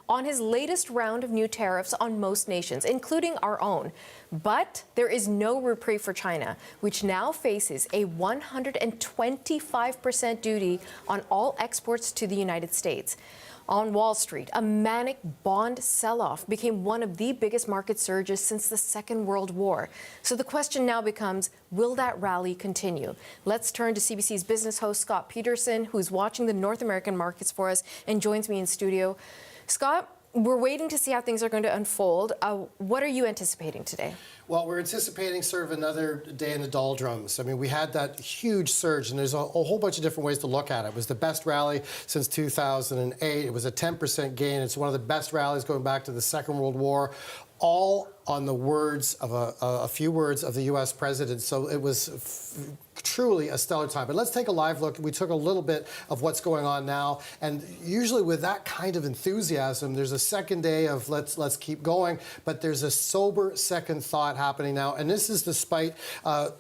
on his latest round of new tariffs on most nations, including our own. But there is no reprieve for China, which now faces a 125% duty on all exports to the United States. On Wall Street, a manic bond sell-off became one of the biggest market surges since the Second World War. So the question now becomes, will that rally continue? Let's turn to CBC's business host, Scott Peterson, who's watching the North American markets for us and joins me in studio. Scott, we're waiting to see how things are going to unfold. What are you anticipating today? Well, we're anticipating sort of another day in the doldrums. I mean, we had that huge surge, and there's a whole bunch of different ways to look at it. It was the best rally since 2008. It was a 10% gain. It's one of the best rallies going back to the Second World War, all on the words of a few words of the U.S. president. So it was truly a stellar time. But let's take a live look. We took a little bit of what's going on now. And usually with that kind of enthusiasm, there's a second day of let's keep going. But there's a sober second thought happening now. And this is despite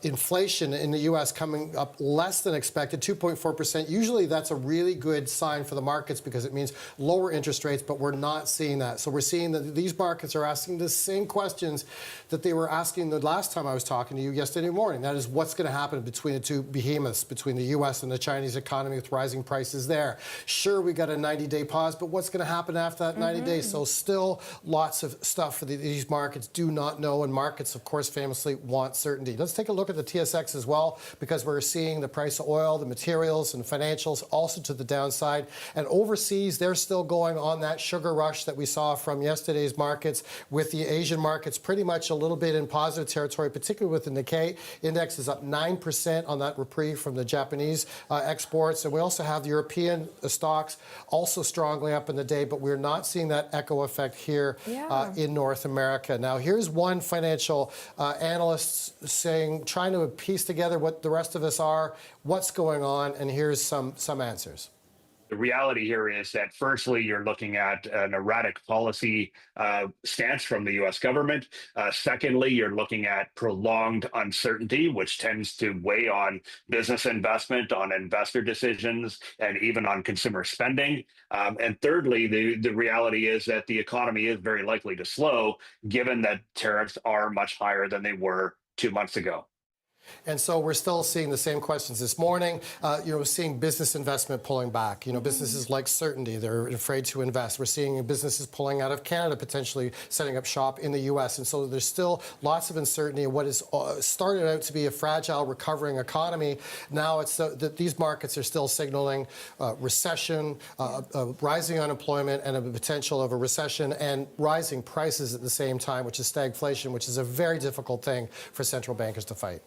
inflation in the U.S. coming up less than expected, 2.4%. Usually that's a really good sign for the markets because it means lower interest rates, but we're not seeing that. So we're seeing that these markets are asking the same questions that they were asking the last time I was talking to you yesterday morning. That is, what's going to happen between the two behemoths, between the U.S. and the Chinese economy with rising prices there. Sure, we got a 90-day pause, but what's going to happen after that 90 days? So still lots of stuff for these markets do not know, and markets, of course, famously want certainty. Let's take a look at the TSX as well, because we're seeing the price of oil, the materials, and financials also to the downside. And overseas, they're still going on that sugar rush that we saw from yesterday's markets, with the Asian markets pretty much a little bit in positive territory, particularly with the Nikkei index is up 9% on that reprieve from the Japanese exports. And we also have the European stocks also strongly up in the day, but we're not seeing that echo effect here in North America. Now, here's one financial analyst saying, trying to piece together what the rest of us are, what's going on, and here's some answers. The reality here is that, firstly, you're looking at an erratic policy stance from the U.S. government. Secondly, you're looking at prolonged uncertainty, which tends to weigh on business investment, on investor decisions, and even on consumer spending. And thirdly, the reality is that the economy is very likely to slow, given that tariffs are much higher than they were 2 months ago. And so we're still seeing the same questions this morning. Seeing business investment pulling back. Businesses like certainty. They're afraid to invest. We're seeing businesses pulling out of Canada, potentially setting up shop in the U.S. And so there's still lots of uncertainty in what has started out to be a fragile, recovering economy. Now it's that these markets are still signaling recession, rising unemployment, and a potential of a recession, and rising prices at the same time, which is stagflation, which is a very difficult thing for central bankers to fight.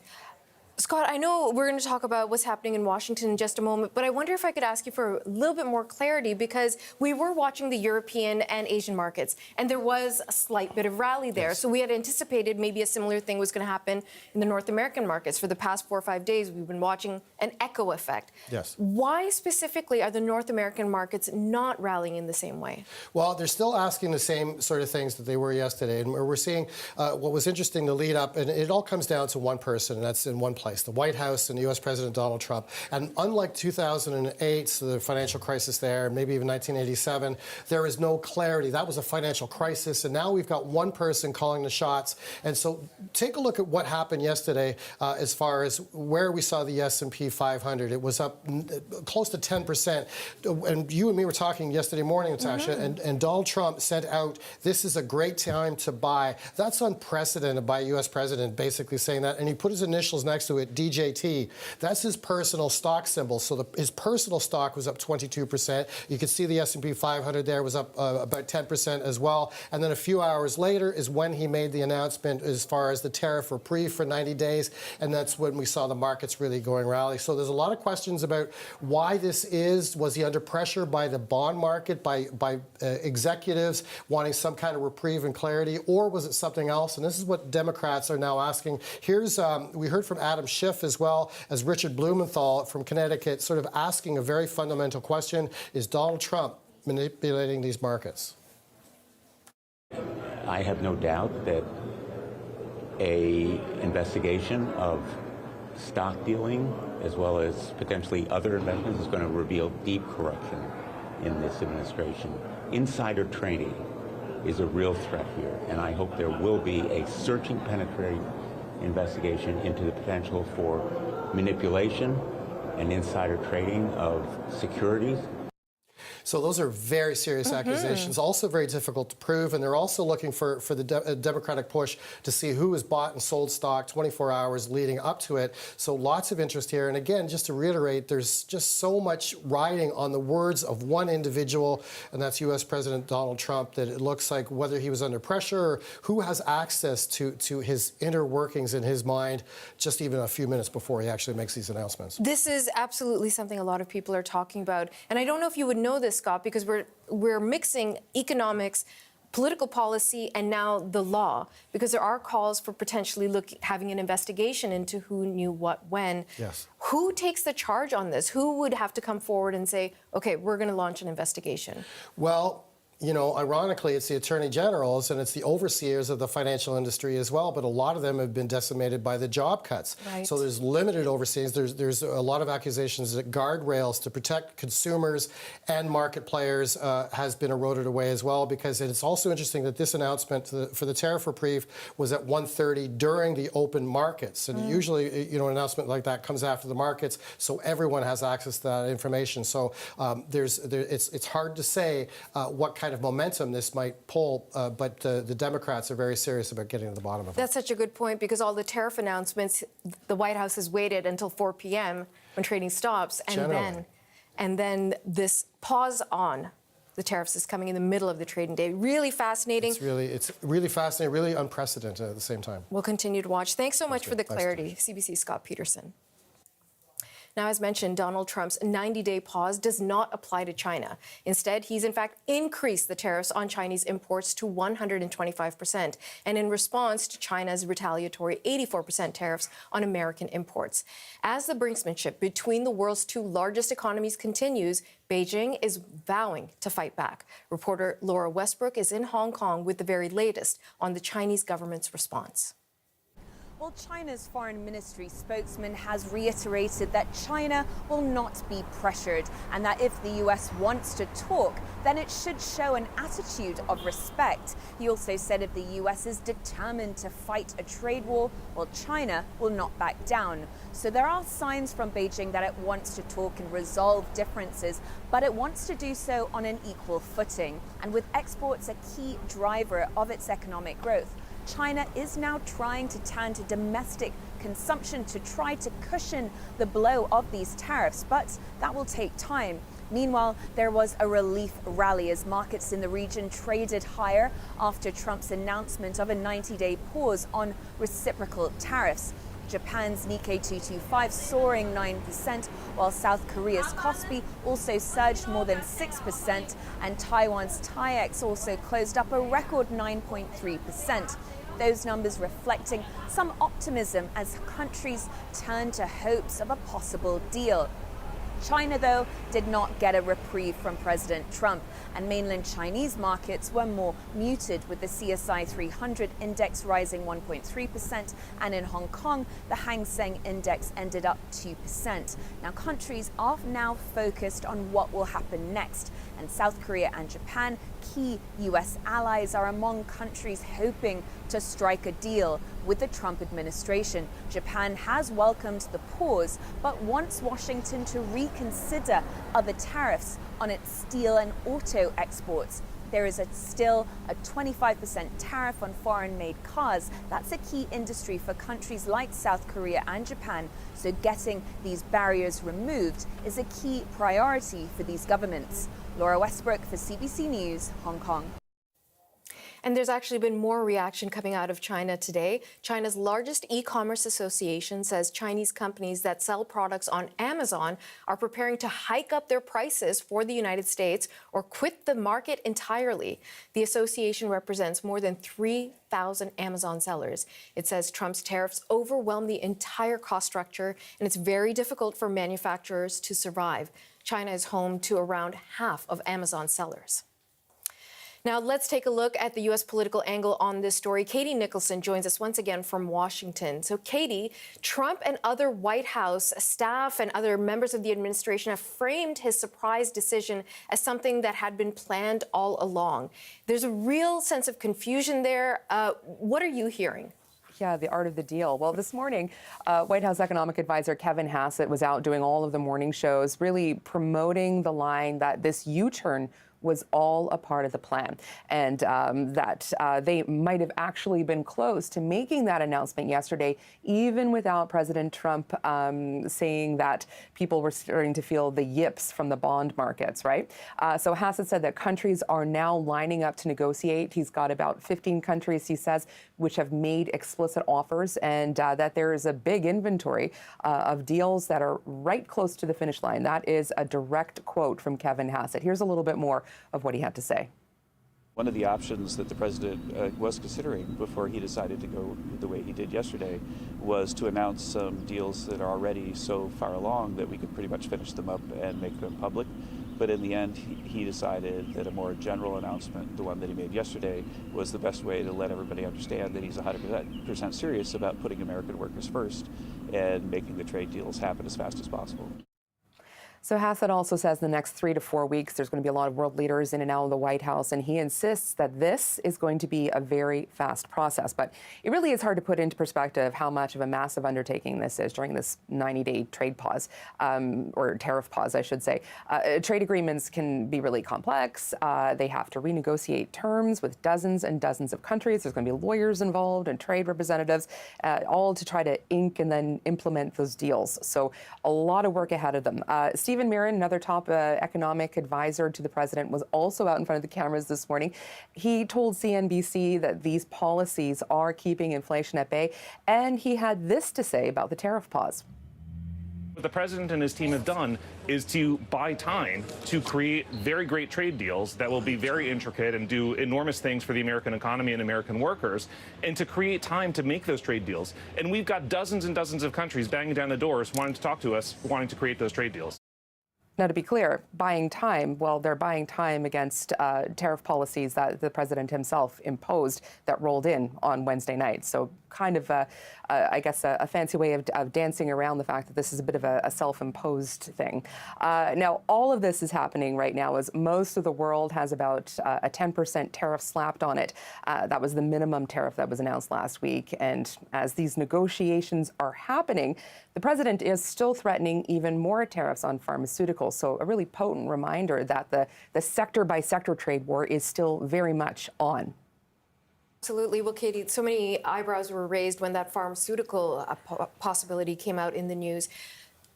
Scott, I know we're going to talk about what's happening in Washington in just a moment, but I wonder if I could ask you for a little bit more clarity, because we were watching the European and Asian markets, and there was a slight bit of rally there. Yes. So we had anticipated maybe a similar thing was going to happen in the North American markets. For the past 4 or 5 days, we've been watching an echo effect. Yes. Why specifically are the North American markets not rallying in the same way? Well, they're still asking the same sort of things that they were yesterday. And we're seeing what was interesting to lead up, and it all comes down to one person, and that's in one place. The White House and U.S. President Donald Trump. And unlike 2008, so the financial crisis there, maybe even 1987, there is no clarity. That was a financial crisis, and now we've got one person calling the shots. And so take a look at what happened yesterday as far as where we saw the S&P 500. It was up close to 10%. And you and me were talking yesterday morning, Natasha, and Donald Trump sent out, this is a great time to buy. That's unprecedented by a U.S. president basically saying that. And he put his initials next to it, DJT. That's his personal stock symbol. So his personal stock was up 22%. You can see the S&P 500 there was up about 10% as well. And then a few hours later is when he made the announcement as far as the tariff reprieve for 90 days. And that's when we saw the markets really going rally. So there's a lot of questions about why this is. Was he under pressure by the bond market, by executives wanting some kind of reprieve and clarity, or was it something else? And this is what Democrats are now asking. Here's, we heard from Adam Schiff as well as Richard Blumenthal from Connecticut, sort of asking a very fundamental question. Is Donald Trump manipulating these markets? I have no doubt that an investigation of stock dealing as well as potentially other investments is going to reveal deep corruption in this administration. insider trading is a real threat here, and I hope there will be a searching, penetrating investigation into the potential for manipulation and insider trading of securities. So those are very serious accusations, also very difficult to prove, and they're also looking for the Democratic push to see who has bought and sold stock 24 hours leading up to it. So lots of interest here. And again, just to reiterate, there's just so much riding on the words of one individual, and that's U.S. President Donald Trump, that it looks like whether he was under pressure or who has access to his inner workings in his mind just even a few minutes before he actually makes these announcements. This is absolutely something a lot of people are talking about. And I don't know if you would know this, Scott, because we're mixing economics, political policy, and now the law, because there are calls for potentially having an investigation into who knew what when. Yes. Who takes the charge on this? Who would have to come forward and say, okay, we're going to launch an investigation? Well, you know, ironically, it's the attorney generals and it's the overseers of the financial industry as well, but a lot of them have been decimated by the job cuts. Right. So there's limited overseers. There's a lot of accusations that guardrails to protect consumers and market players has been eroded away as well, because it's also interesting that this announcement for the tariff reprieve was at 1:30 during the open markets. And usually, you know, an announcement like that comes after the markets, so everyone has access to that information. So it's hard to say what kind of momentum this might pull, but the Democrats are very serious about getting to the bottom of it. That's such a good point, because all the tariff announcements, the White House has waited until 4 p.m. when trading stops, and then this pause on the tariffs is coming in the middle of the trading day. Really fascinating. It's really fascinating, really unprecedented at the same time. We'll continue to watch. Thanks so much for the clarity, CBC Scott Peterson. Now, as mentioned, Donald Trump's 90-day pause does not apply to China. Instead, he's in fact increased the tariffs on Chinese imports to 125%, and in response to China's retaliatory 84% tariffs on American imports. As the brinksmanship between the world's two largest economies continues, Beijing is vowing to fight back. Reporter Laura Westbrook is in Hong Kong with the very latest on the Chinese government's response. Well, China's foreign ministry spokesman has reiterated that China will not be pressured, and that if the US wants to talk, then it should show an attitude of respect. He also said if the US is determined to fight a trade war, well, China will not back down. So there are signs from Beijing that it wants to talk and resolve differences, but it wants to do so on an equal footing. And with exports a key driver of its economic growth, China is now trying to turn to domestic consumption to try to cushion the blow of these tariffs, but that will take time. Meanwhile, there was a relief rally as markets in the region traded higher after Trump's announcement of a 90-day pause on reciprocal tariffs. Japan's Nikkei 225 soaring 9%, while South Korea's Kospi also surged more than 6%, and Taiwan's TAIEX also closed up a record 9.3%. Those numbers reflecting some optimism as countries turn to hopes of a possible deal. China, though, did not get a reprieve from President Trump, and mainland Chinese markets were more muted, with the CSI 300 index rising 1.3%, and in Hong Kong, the Hang Seng index ended up 2%. Now, countries are now focused on what will happen next, and South Korea and Japan, key US allies, are among countries hoping to strike a deal with the Trump administration. Japan has welcomed the pause, but wants Washington to reconsider other tariffs on its steel and auto exports. There is still a 25% tariff on foreign-made cars. That's a key industry for countries like South Korea and Japan, so getting these barriers removed is a key priority for these governments. Laura Westbrook for CBC News, Hong Kong. And there's actually been more reaction coming out of China today. China's largest e-commerce association says Chinese companies that sell products on Amazon are preparing to hike up their prices for the United States or quit the market entirely. The association represents more than 3,000 Amazon sellers. It says Trump's tariffs overwhelm the entire cost structure, and it's very difficult for manufacturers to survive. China is home to around half of Amazon's sellers. Now, let's take a look at the U.S. political angle on this story. Katie Nicholson joins us once again from Washington. So, Katie, Trump and other White House staff and other members of the administration have framed his surprise decision as something that had been planned all along. There's a real sense of confusion there. What are you hearing? Yeah, the art of the deal. Well, this morning, White House economic advisor Kevin Hassett was out doing all of the morning shows, really promoting the line that this U-turn was all a part of the plan, and that they might have actually been close to making that announcement yesterday, even without President Trump saying that people were starting to feel the yips from the bond markets, right? So Hassett said that countries are now lining up to negotiate. He's got about 15 countries, he says, which have made explicit offers, and that there is a big inventory of deals that are right close to the finish line. That is a direct quote from Kevin Hassett. Here's a little bit more of what he had to say. One of the options that the president was considering before he decided to go the way he did yesterday was to announce some deals that are already so far along that we could pretty much finish them up and make them public. But in the end, he decided that a more general announcement, the one that he made yesterday, was the best way to let everybody understand that he's 100% serious about putting American workers first and making the trade deals happen as fast as possible. So Hassett also says the next 3 to 4 weeks, there's going to be a lot of world leaders in and out of the White House, and he insists that this is going to be a very fast process. But it really is hard to put into perspective how much of a massive undertaking this is during this 90-day trade pause, or tariff pause, I should say. Trade agreements can be really complex. They have to renegotiate terms with dozens and dozens of countries. There's going to be lawyers involved and trade representatives, all to try to ink and then implement those deals. So a lot of work ahead of them. Stephen Mirren, another top economic advisor to the president, was also out in front of the cameras this morning. He told CNBC that these policies are keeping inflation at bay, and he had this to say about the tariff pause. What the president and his team have done is to buy time to create very great trade deals that will be very intricate and do enormous things for the American economy and American workers, and to create time to make those trade deals. And we've got dozens and dozens of countries banging down the doors wanting to talk to us, wanting to create those trade deals. Now, to be clear, buying time, well, they're buying time against tariff policies that the president himself imposed that rolled in on Wednesday night. So kind of, I guess, a fancy way of dancing around the fact that this is a bit of a self-imposed thing. Now, all of this is happening right now as most of the world has about a 10% tariff slapped on it. That was the minimum tariff that was announced last week. And as these negotiations are happening, the president is still threatening even more tariffs on pharmaceuticals. So a really potent reminder that the sector-by-sector trade war is still very much on. Absolutely. Well, Katie, so many eyebrows were raised when that pharmaceutical possibility came out in the news.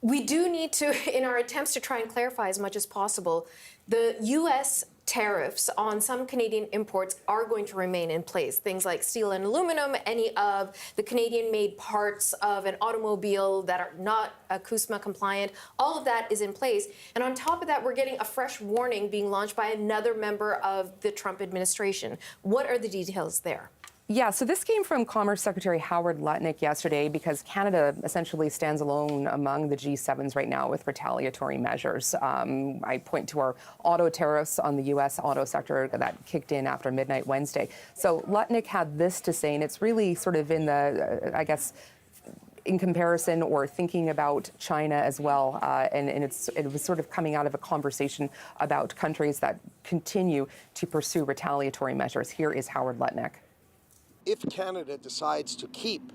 We do need to, in our attempts to try and clarify as much as possible, the U.S. tariffs on some Canadian imports are going to remain in place. Things like steel and aluminum, any of the Canadian-made parts of an automobile that are not CUSMA compliant, all of that is in place. And on top of that, we're getting a fresh warning being launched by another member of the Trump administration. What are the details there? Yeah, so this came from Commerce Secretary Howard Lutnick yesterday because Canada essentially stands alone among the G7s right now with retaliatory measures. I point to our auto tariffs on the U.S. auto sector that kicked in after midnight Wednesday. So Lutnick had this to say, and it's really sort of in the, I guess, in comparison or thinking about China as well. And it was sort of coming out of a conversation about countries that continue to pursue retaliatory measures. Here is Howard Lutnick. If Canada decides to keep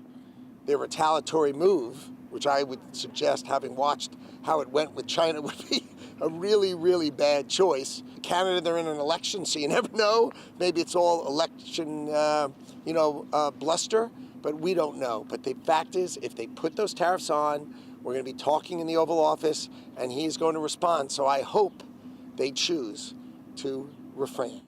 their retaliatory move, which I would suggest, having watched how it went with China, would be a really, really bad choice. Canada, they're in an election, so you never know. Maybe it's all election, bluster, but we don't know. But the fact is, if they put those tariffs on, we're going to be talking in the Oval Office, and he's going to respond. So I hope they choose to refrain.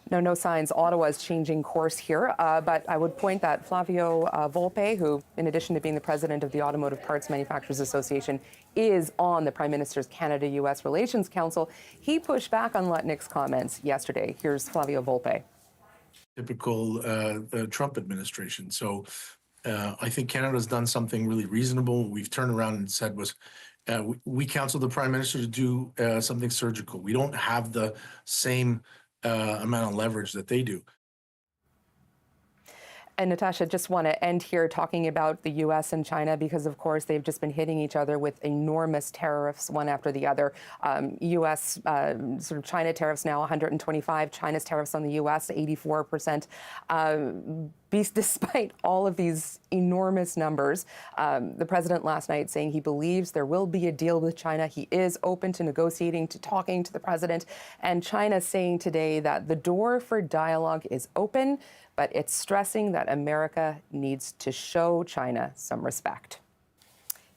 No signs Ottawa is changing course here, but I would point that Flavio Volpe, who, in addition to being the president of the Automotive Parts Manufacturers Association, is on the Prime Minister's Canada-U.S. Relations Council. He pushed back on Lutnick's comments yesterday. Here's Flavio Volpe. Typical the Trump administration. So I think Canada's done something really reasonable. We've turned around and said we counseled the Prime Minister to do something surgical. We don't have the same amount of leverage that they do. And Natasha, just want to end here talking about the U.S. and China because, of course, they've just been hitting each other with enormous tariffs, one after the other. U.S. Sort of China tariffs now 125, China's tariffs on the U.S. 84%. Despite all of these enormous numbers, the president last night saying he believes there will be a deal with China. He is open to negotiating, to talking to the president. And China saying today that the door for dialogue is open, but it's stressing that America needs to show China some respect.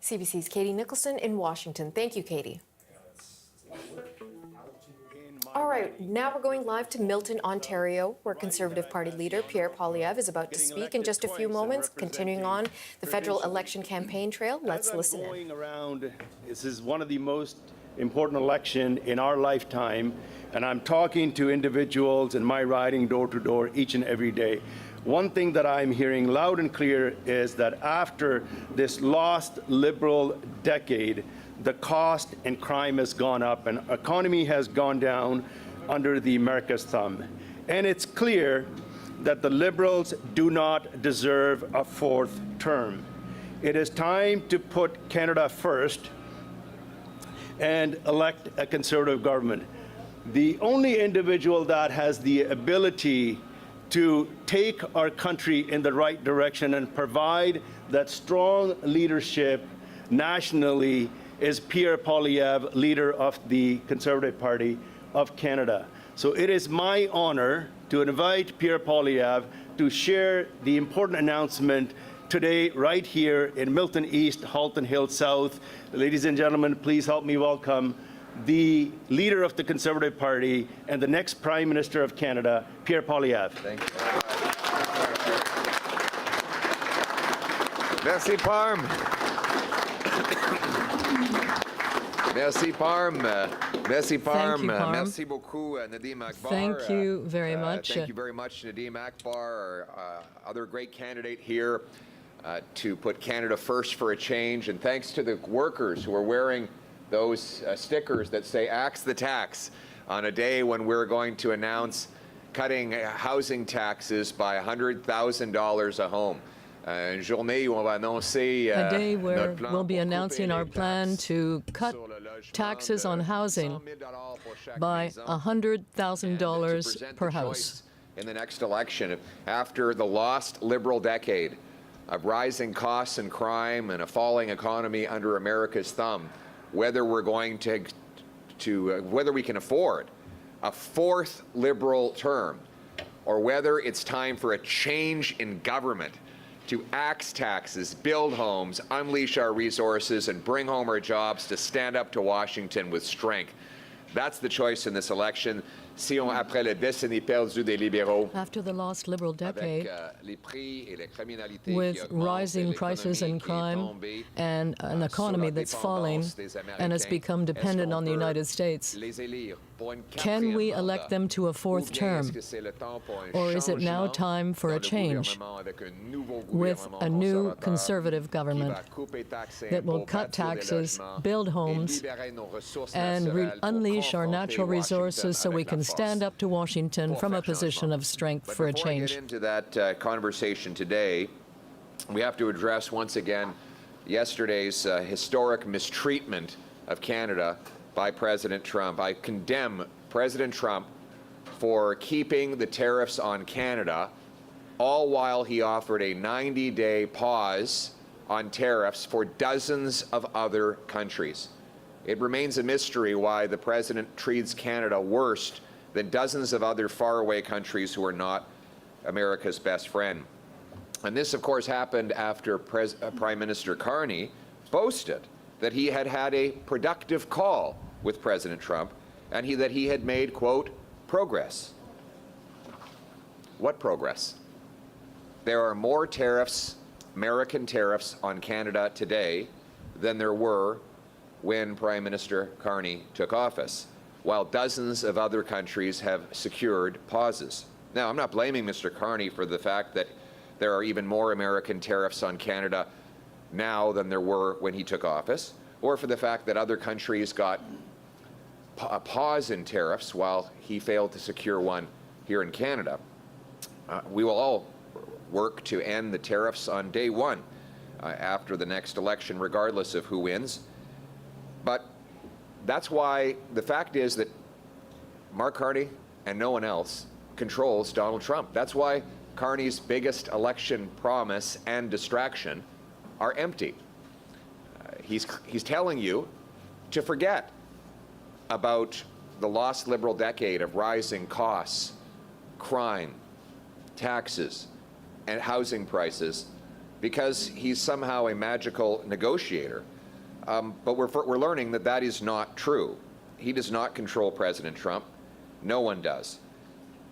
CBC's Katie Nicholson in Washington. Thank you, Katie. All right, now we're going live to Milton, Ontario, where Conservative Party leader Pierre Poilievre is about to speak in just a few moments. Continuing on the federal election campaign trail, let's listen in. This is one of the most important elections in our lifetime, and I'm talking to individuals in my riding door to door each and every day. One thing that I'm hearing loud and clear is that after this lost Liberal decade, the cost and crime has gone up and economy has gone down under the America's thumb. And it's clear that the Liberals do not deserve a fourth term. It is time to put Canada first and elect a Conservative government. The only individual that has the ability to take our country in the right direction and provide that strong leadership nationally is Pierre Poilievre, leader of the Conservative Party of Canada. So it is my honor to invite Pierre Poilievre to share the important announcement today right here in Milton East, Halton Hill South. Ladies and gentlemen, please help me welcome the leader of the Conservative Party and the next Prime Minister of Canada, Pierre Poilievre. Thank you. Merci, Parm. Merci, Parm. Merci, Parm. Thank you, Parm. Merci beaucoup, Nadeem Akbar. Thank you very much. Thank you very much, Nadeem Akbar, our other great candidate here to put Canada first for a change. And thanks to the workers who are wearing those stickers that say "Axe the Tax" on a day when we're going to announce cutting housing taxes by $100,000 a home. A day where we'll be announcing our plan to cut taxes on housing by $100,000 per house. In the next election, after the lost Liberal decade of rising costs and crime and a falling economy under America's thumb, whether we're going to whether we can afford a fourth Liberal term, or whether it's time for a change in government to axe taxes, build homes, unleash our resources, and bring home our jobs to stand up to Washington with strength. That's the choice in this election. Après la décennie perdue des libéraux, after the lost Liberal decade, with rising prices and crime and an economy that's falling and has become dependent on the United States, can we elect them to a fourth term? Or is it now time for a change with a new Conservative government that will cut taxes, build homes, and unleash our natural resources so we can stand up to Washington from a position of strength for a change? Before we get into that conversation today, we have to address once again yesterday's historic mistreatment of Canada by President Trump. I condemn President Trump for keeping the tariffs on Canada, all while he offered a 90-day pause on tariffs for dozens of other countries. It remains a mystery why the president treats Canada worse than dozens of other faraway countries who are not America's best friend. And this, of course, happened after Prime Minister Carney boasted that he had had a productive call with President Trump and that he had made, quote, progress. What progress? There are more tariffs, American tariffs on Canada today than there were when Prime Minister Carney took office, while dozens of other countries have secured pauses. Now, I'm not blaming Mr. Carney for the fact that there are even more American tariffs on Canada now than there were when he took office, or for the fact that other countries got a pause in tariffs while he failed to secure one here in Canada. We will all work to end the tariffs on day one after the next election, regardless of who wins. But that's why the fact is that Mark Carney and no one else controls Donald Trump. That's why Carney's biggest election promise and distraction are empty. He's telling you to forget about the lost Liberal decade of rising costs, crime, taxes, and housing prices, because he's somehow a magical negotiator. But we're learning that that is not true. He does not control President Trump. No one does.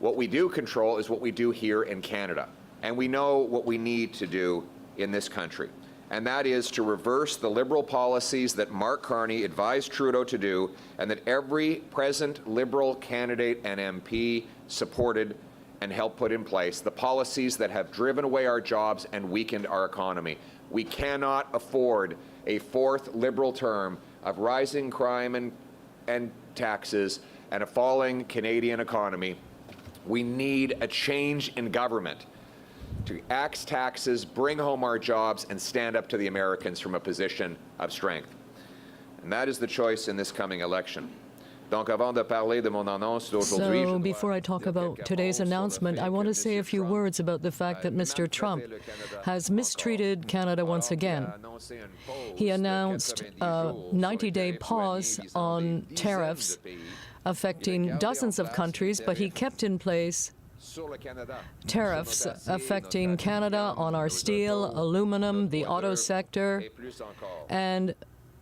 What we do control is what we do here in Canada. And we know what we need to do in this country. And that is to reverse the Liberal policies that Mark Carney advised Trudeau to do, and that every present Liberal candidate and MP supported and helped put in place, the policies that have driven away our jobs and weakened our economy. We cannot afford a fourth Liberal term of rising crime and taxes and a falling Canadian economy. We need a change in government to axe taxes, bring home our jobs, and stand up to the Americans from a position of strength. And that is the choice in this coming election. So before I talk about today's announcement, I want to say a few words about the fact that Mr. Trump has mistreated Canada once again. He announced a 90-day pause on tariffs affecting dozens of countries, but he kept in place tariffs affecting Canada on our steel, aluminum, the auto sector, and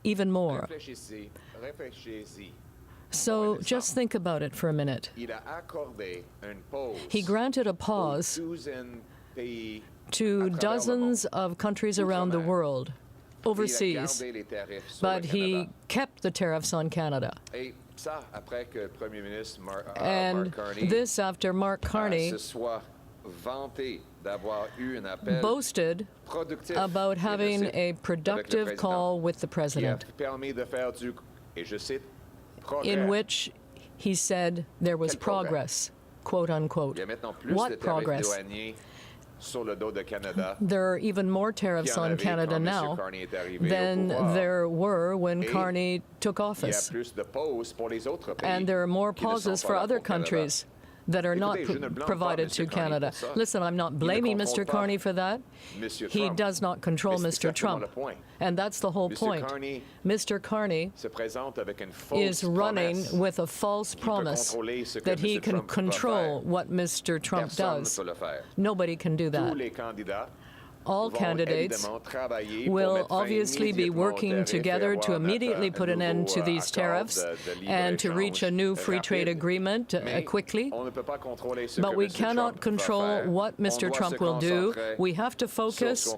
even more. So just think about it for a minute. He granted a pause to dozens of countries around the world, overseas, but he kept the tariffs on Canada. And this after Mark Carney boasted about having a productive call with the president, in which he said there was progress, quote unquote. What progress? There are even more tariffs on Canada now than there were when Carney took office. And there are more pauses for other countries that are not provided to Canada. Listen, I'm not blaming Mr. Carney for that. He does not control Mr. Trump. And that's the whole point. Mr. Carney is running with a false promise that he can control what Mr. Trump does. Nobody can do that. All candidates will obviously be working together to immediately put an end to these tariffs and to reach a new free trade agreement quickly. But we cannot control what Mr. Trump will do. We have to focus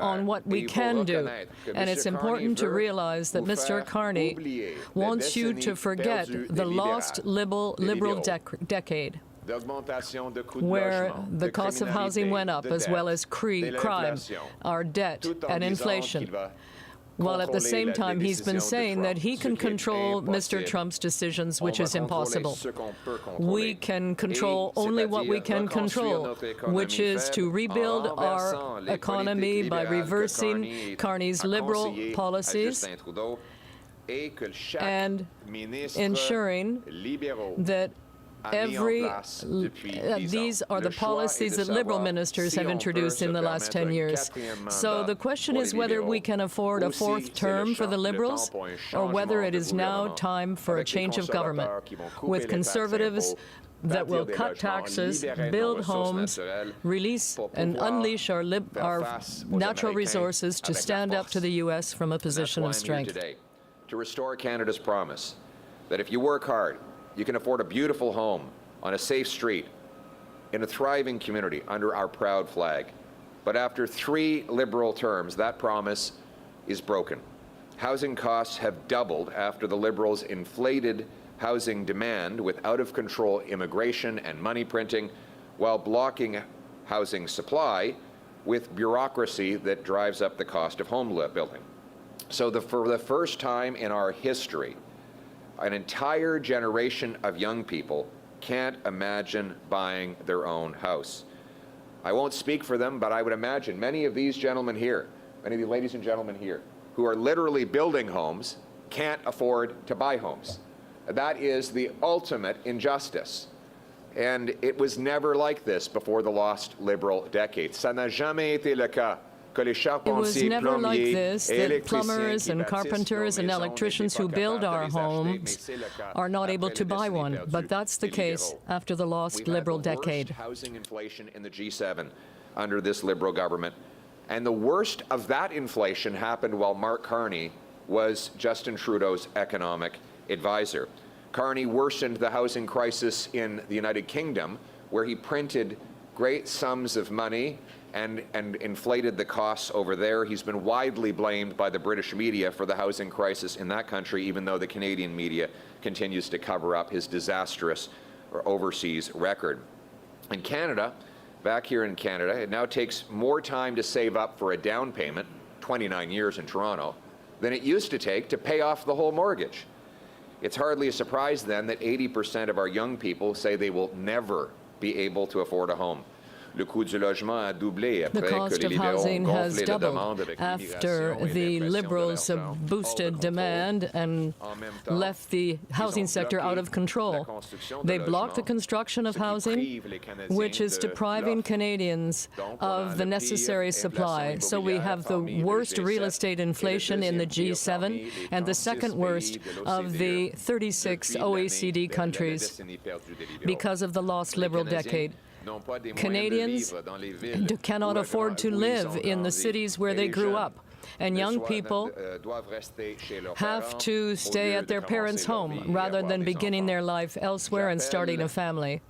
on what we can do. And it's important to realize that Mr. Carney wants you to forget the lost liberal decade, where the cost of housing went up, as well as crime, our debt, and inflation. While at the same time, he's been saying that he can control Mr. Trump's decisions, which is impossible. We can control only what we can control, which is to rebuild our economy by reversing Carney's liberal policies and ensuring that these are the policies that Liberal ministers have introduced in the last 10 years. So the question is whether we can afford a fourth term for the Liberals, or whether it is now time for a change of government, with Conservatives that will cut taxes, build homes, release and unleash our natural resources to stand up to the U.S. from a position of strength. To restore Canada's promise that if you work hard, you can afford a beautiful home on a safe street in a thriving community under our proud flag. But after 3 Liberal terms, that promise is broken. Housing costs have doubled after the Liberals inflated housing demand with out-of-control immigration and money printing, while blocking housing supply with bureaucracy that drives up the cost of home building. So for the first time in our history, An entire generation of young people can't imagine buying their own house. I won't speak for them, but I would imagine many of these gentlemen here, many of the ladies and gentlemen here, who are literally building homes, can't afford to buy homes. That is the ultimate injustice. And it was never like this before the lost Liberal decade. Ça n'a jamais été le cas. It was never like this, that plumbers and carpenters and electricians who build our homes are not able to buy one. But that's the case after the lost Liberal decade. Housing inflation in the G7 under this Liberal government. And the worst of that inflation happened while Mark Carney was Justin Trudeau's economic advisor. Carney worsened the housing crisis in the United Kingdom, where he printed great sums of money and inflated the costs over there. He's been widely blamed by the British media for the housing crisis in that country, even though the Canadian media continues to cover up his disastrous overseas record. In Canada, back here in Canada, it now takes more time to save up for a down payment, 29 years in Toronto, than it used to take to pay off the whole mortgage. It's hardly a surprise then that 80% of our young people say they will never be able to afford a home. The cost of housing has doubled after the Liberals boosted demand and left the housing sector out of control. They blocked the construction of housing, which is depriving Canadians of the necessary supply. So we have the worst real estate inflation in the G7 and the second worst of the 36 OECD countries because of the lost Liberal decade. Canadians cannot afford to live in the cities where they grew up, and young people have to stay at their parents' home rather than beginning their life elsewhere and starting a family.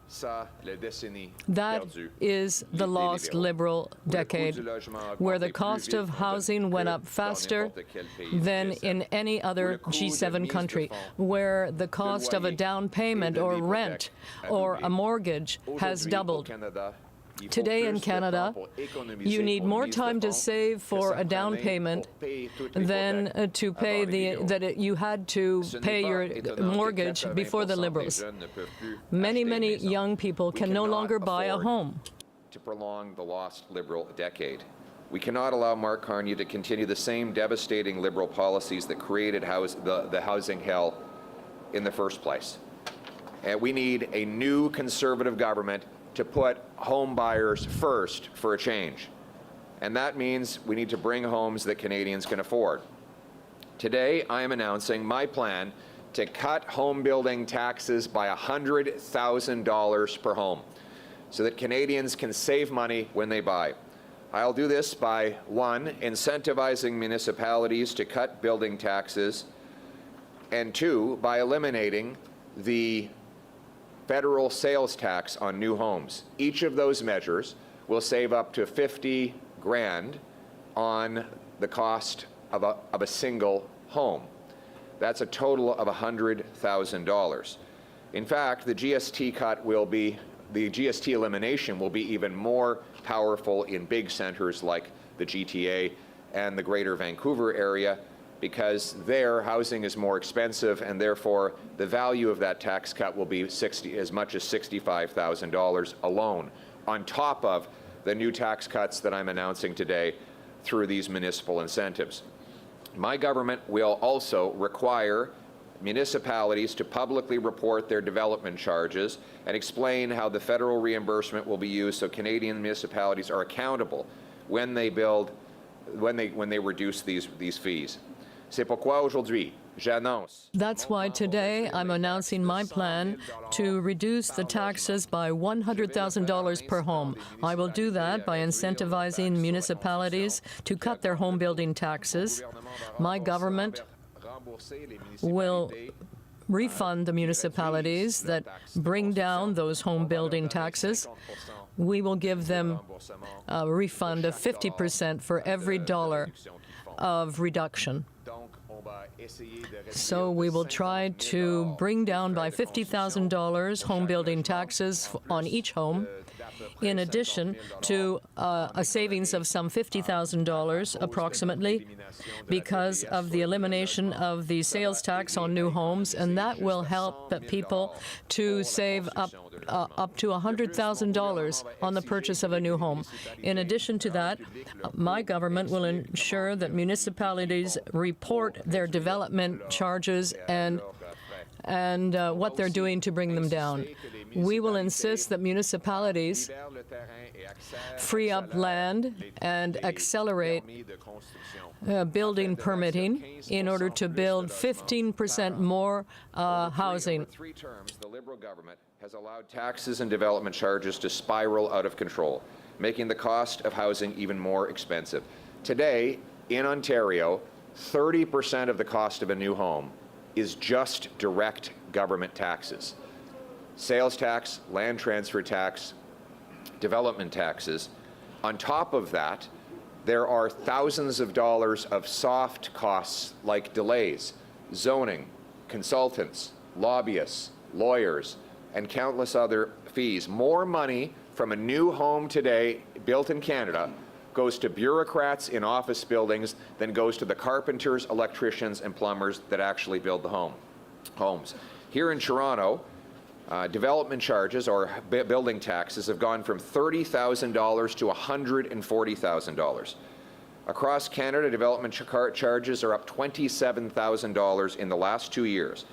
That is the lost Liberal decade, where the cost of housing went up faster than in any other G7 country, where the cost of a down payment or rent or a mortgage has doubled. Today in Canada, you need more time to save for a down payment than to pay you had to pay your mortgage before the Liberals. Many young people can no longer buy a home. To prolong the lost Liberal decade. We cannot allow Mark Carney to continue the same devastating Liberal policies that created the housing hell in the first place. And we need a new Conservative government to put home buyers first for a change. And that means we need to bring homes that Canadians can afford. Today, I am announcing my plan to cut home building taxes by $100,000 per home so that Canadians can save money when they buy. I'll do this by, 1, incentivizing municipalities to cut building taxes, and 2, by eliminating the federal sales tax on new homes. Each of those measures will save up to $50 grand on the cost of a single home. That's a total of $100,000. In fact, the GST elimination will be even more powerful in big centers like the GTA and the Greater Vancouver area, because there housing is more expensive, and therefore the value of that tax cut will be as much as $65,000 alone, on top of the new tax cuts that I'm announcing today through these municipal incentives. My government will also require municipalities to publicly report their development charges and explain how the federal reimbursement will be used so Canadian municipalities are accountable when they reduce these fees. C'est pourquoi aujourd'hui, j'annonce. That's why today I'm announcing my plan to reduce the taxes by $100,000 per home. I will do that by incentivizing municipalities to cut their home building taxes. My government will refund the municipalities that bring down those home building taxes. We will give them a refund of 50% for every dollar of reduction. So we will try to bring down by $50,000 home building taxes on each home, in addition to a savings of some $50,000 approximately because of the elimination of the sales tax on new homes, and that will help people to save up to $100,000 on the purchase of a new home. In addition to that, my government will ensure that municipalities report their development charges and what they're doing to bring them down. We will insist that municipalities free up land and accelerate building permitting in order to build 15% more housing. For 3 terms, the Liberal government has allowed taxes and development charges to spiral out of control, making the cost of housing even more expensive. Today, in Ontario, 30% of the cost of a new home is just direct government taxes. Sales tax, land transfer tax, development taxes. On top of that, there are thousands of dollars of soft costs like delays, zoning, consultants, lobbyists, lawyers, and countless other fees. More money from a new home today built in Canada goes to bureaucrats in office buildings than goes to the carpenters, electricians, and plumbers that actually build the homes. Here in Toronto, development charges or building taxes have gone from $30,000 to $140,000. Across Canada, development charges are up $27,000 in the last 2 years.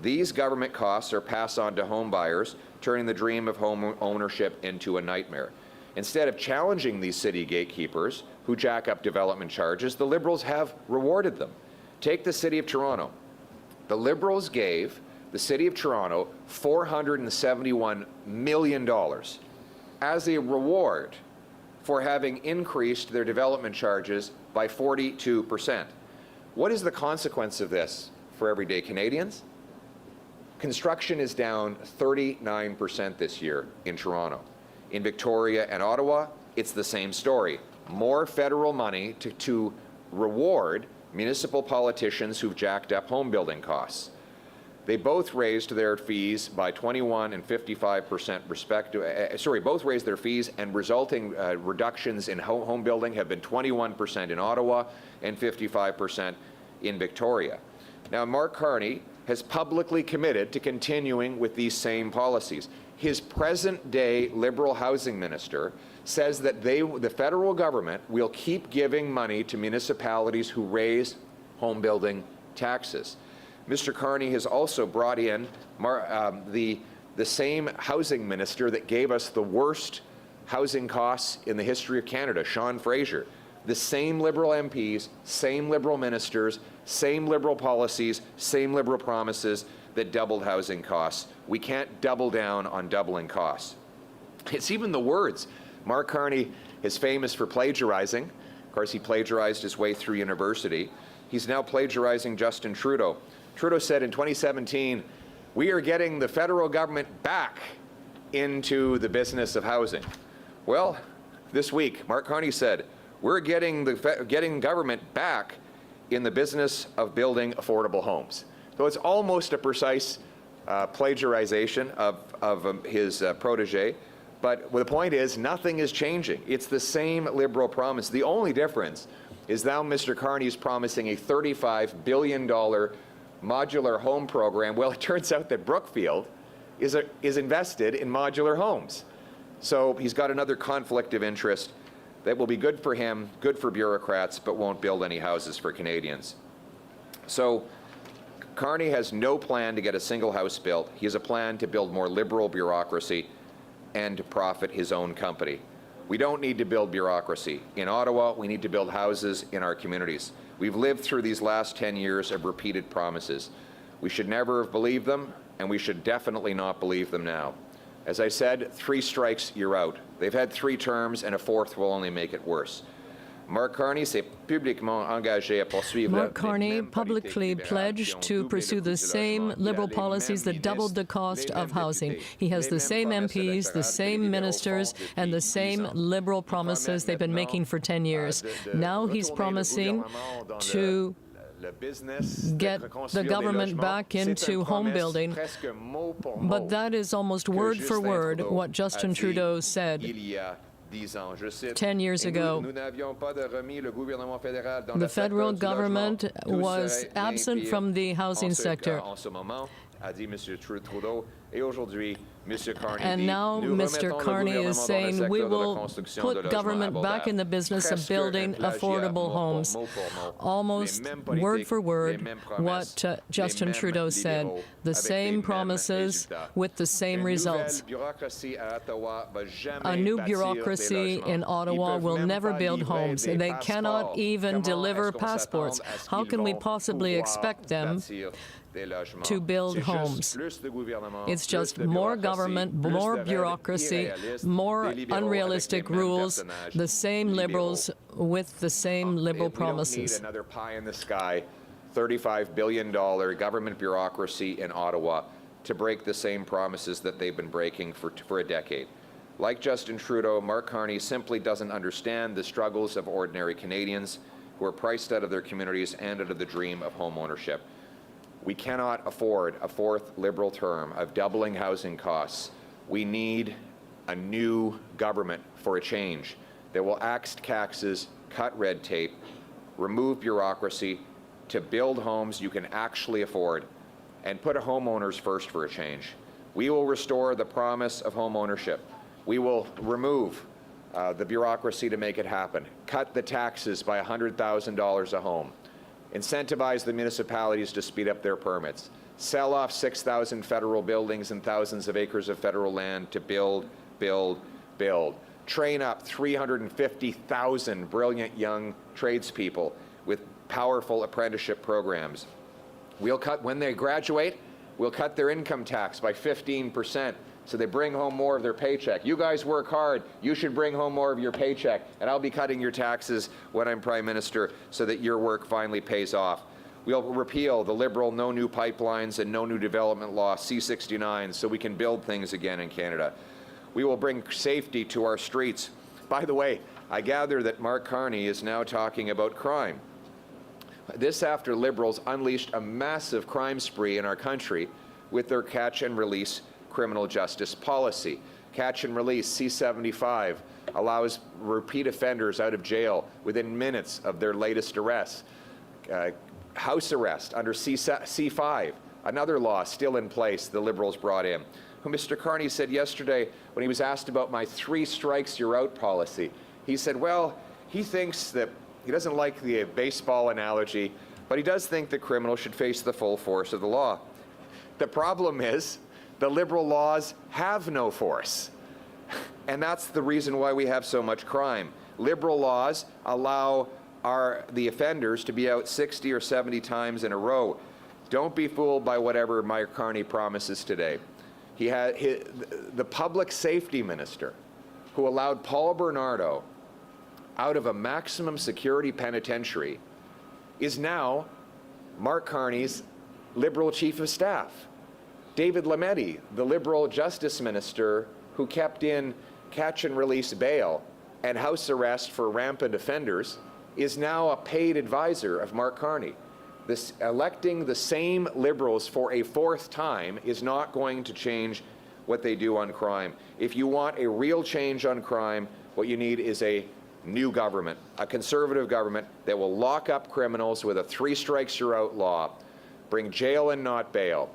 These government costs are passed on to home buyers, turning the dream of home ownership into a nightmare. Instead of challenging these city gatekeepers who jack up development charges, the Liberals have rewarded them. Take the City of Toronto. The Liberals gave the City of Toronto $471 million as a reward for having increased their development charges by 42%. What is the consequence of this for everyday Canadians? Construction is down 39% this year in Toronto. In Victoria and Ottawa, it's the same story. More federal money to reward municipal politicians who've jacked up home building costs. They both raised their fees by 21 and 55% both raised their fees, and resulting reductions in home building have been 21% in Ottawa and 55% in Victoria. Now, Mark Carney has publicly committed to continuing with these same policies. His present-day Liberal housing minister says that the federal government will keep giving money to municipalities who raise home building taxes. Mr. Carney has also brought in the same housing minister that gave us the worst housing costs in the history of Canada, Sean Fraser. The same Liberal MPs, same Liberal ministers, same Liberal policies, same Liberal promises that doubled housing costs. We can't double down on doubling costs. It's even the words. Mark Carney is famous for plagiarizing. Of course, he plagiarized his way through university. He's now plagiarizing Justin Trudeau. Trudeau said in 2017, we are getting the federal government back into the business of housing. Well, this week, Mark Carney said, we're getting government back in the business of building affordable homes. So it's almost a precise plagiarization of his protege. But the point is, nothing is changing. It's the same Liberal promise. The only difference is now Mr. Carney is promising a $35 billion modular home program. Well, it turns out that Brookfield is invested in modular homes. So he's got another conflict of interest that will be good for him, good for bureaucrats, but won't build any houses for Canadians. So Carney has no plan to get a single house built. He has a plan to build more Liberal bureaucracy and to profit his own company. We don't need to build bureaucracy. In Ottawa, we need to build houses in our communities. We've lived through these last 10 years of repeated promises. We should never have believed them, and we should definitely not believe them now. As I said, 3 strikes, you're out. They've had 3 terms, and a 4th will only make it worse. Mark Carney s'est publiquement engagé à poursuivre. Mark Carney publicly pledged to pursue the same Liberal policies that doubled the cost of housing. He has the same MPs, the same ministers, and the same Liberal promises they've been making for 10 years. Now he's promising to get the government back into home building. But that is almost word for word what Justin Trudeau said 10 years ago. The federal government was absent from the housing sector. And now Mr. Carney is saying we will put government back in the business of building affordable homes. Almost word for word what Justin Trudeau said. The same promises with the same results. A new bureaucracy in Ottawa will never build homes. They cannot even deliver passports. How can we possibly expect them to build homes? It's just more government, more bureaucracy, more unrealistic rules, the same Liberals with the same Liberal promises. We need another pie in the sky, $35 billion government bureaucracy in Ottawa to break the same promises that they've been breaking for a decade. Like Justin Trudeau, Mark Carney simply doesn't understand the struggles of ordinary Canadians who are priced out of their communities and out of the dream of home ownership. We cannot afford a fourth Liberal term of doubling housing costs. We need a new government for a change that will axe taxes, cut red tape, remove bureaucracy, to build homes you can actually afford, and put homeowners first for a change. We will restore the promise of home ownership. We will remove the bureaucracy to make it happen, cut the taxes by $100,000 a home, incentivize the municipalities to speed up their permits, sell off 6,000 federal buildings and thousands of acres of federal land to build, build, build. Train up 350,000 brilliant young tradespeople with powerful apprenticeship programs. We'll cut, when they graduate, we'll cut their income tax by 15%. So they bring home more of their paycheck. You guys work hard. You should bring home more of your paycheck. And I'll be cutting your taxes when I'm Prime Minister so that your work finally pays off. We'll repeal the Liberal No New Pipelines and No New Development Law, C-69, so we can build things again in Canada. We will bring safety to our streets. By the way, I gather that Mark Carney is now talking about crime. This after Liberals unleashed a massive crime spree in our country with their catch and release criminal justice policy. Catch and release, C-75, allows repeat offenders out of jail within minutes of their latest arrests. House arrest under C-5, another law still in place the Liberals brought in. Who Mr. Carney said yesterday when he was asked about my 3 strikes you're out policy, he said, well, he thinks that he doesn't like the baseball analogy, but he does think that criminals should face the full force of the law. The problem is, the Liberal laws have no force. And that's the reason why we have so much crime. Liberal laws allow the offenders to be out 60 or 70 times in a row. Don't be fooled by whatever Mark Carney promises today. The public safety minister who allowed Paul Bernardo out of a maximum security penitentiary is now Mark Carney's Liberal chief of staff. David Lametti, the Liberal justice minister who kept in catch and release bail and house arrest for rampant offenders, is now a paid advisor of Mark Carney. Electing the same Liberals for a 4th time is not going to change what they do on crime. If you want a real change on crime, what you need is a new government, a conservative government that will lock up criminals with a 3 strikes you're out law, bring jail and not bail,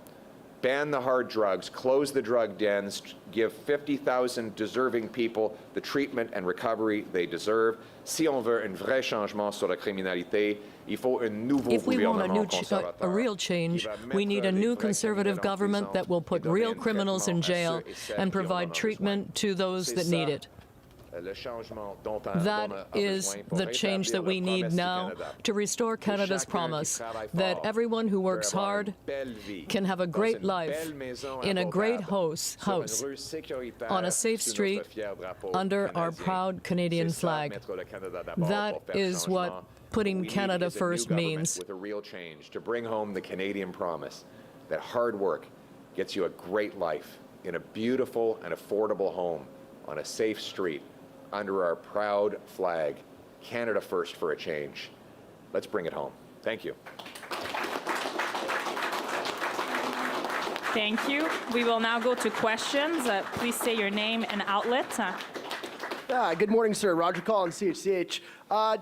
ban the hard drugs, close the drug dens, give 50,000 deserving people the treatment and recovery they deserve. Si on veut un vrai changement sur la criminalité, il faut un nouveau If we want gouvernement conservateur. a real change, we need a new conservative government that will put real criminals in jail and provide treatment to those that need it. That is the change that we need now to restore Canada's promise that everyone who works hard can have a great life in a great house on a safe street under our proud Canadian flag. That is what putting Canada first means. With a real change to bring home the Canadian promise that hard work gets you a great life in a beautiful and affordable home on a safe street under our proud flag, Canada first for a change. Let's bring it home. Thank you. Thank you. We will now go to questions. Please say your name and outlet. Good morning, sir. Roger Collins, CHCH.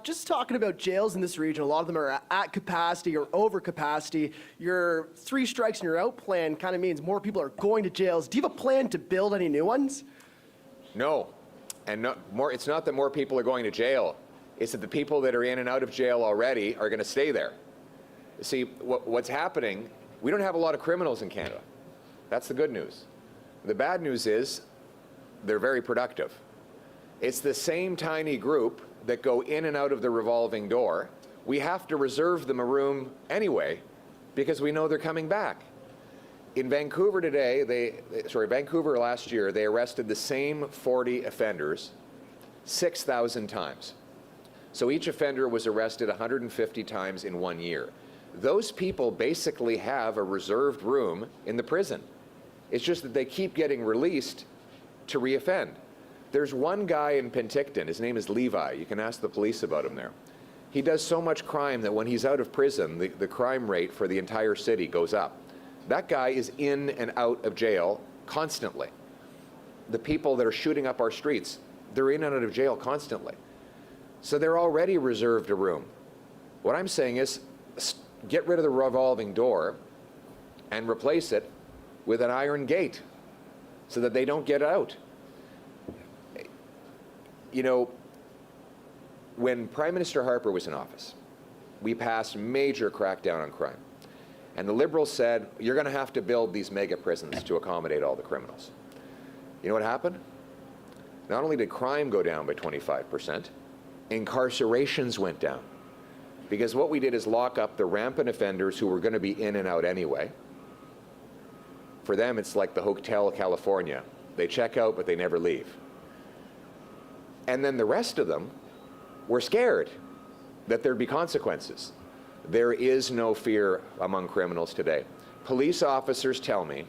Just talking about jails in this region, a lot of them are at capacity or over capacity. Your 3 strikes and you're out plan kind of means more people are going to jails. Do you have a plan to build any new ones? No. And it's not that more people are going to jail. It's that the people that are in and out of jail already are going to stay there. See, what's happening, we don't have a lot of criminals in Canada. That's the good news. The bad news is they're very productive. It's the same tiny group that go in and out of the revolving door. We have to reserve them a room anyway because we know they're coming back. In Vancouver today, Vancouver last year, they arrested the same 40 offenders 6,000 times. So each offender was arrested 150 times in 1 year. Those people basically have a reserved room in the prison. It's just that they keep getting released to reoffend. There's one guy in Penticton, his name is Levi. You can ask the police about him there. He does so much crime that when he's out of prison, the crime rate for the entire city goes up. That guy is in and out of jail constantly. The people that are shooting up our streets, they're in and out of jail constantly. So they're already reserved a room. What I'm saying is, get rid of the revolving door and replace it with an iron gate so that they don't get out. You know, when Prime Minister Harper was in office, we passed major crackdown on crime. And the Liberals said, you're going to have to build these mega prisons to accommodate all the criminals. You know what happened? Not only did crime go down by 25%, incarcerations went down. Because what we did is lock up the rampant offenders who were going to be in and out anyway. For them, it's like the Hotel California. They check out, but they never leave. And then the rest of them were scared that there'd be consequences. There is no fear among criminals today. Police officers tell me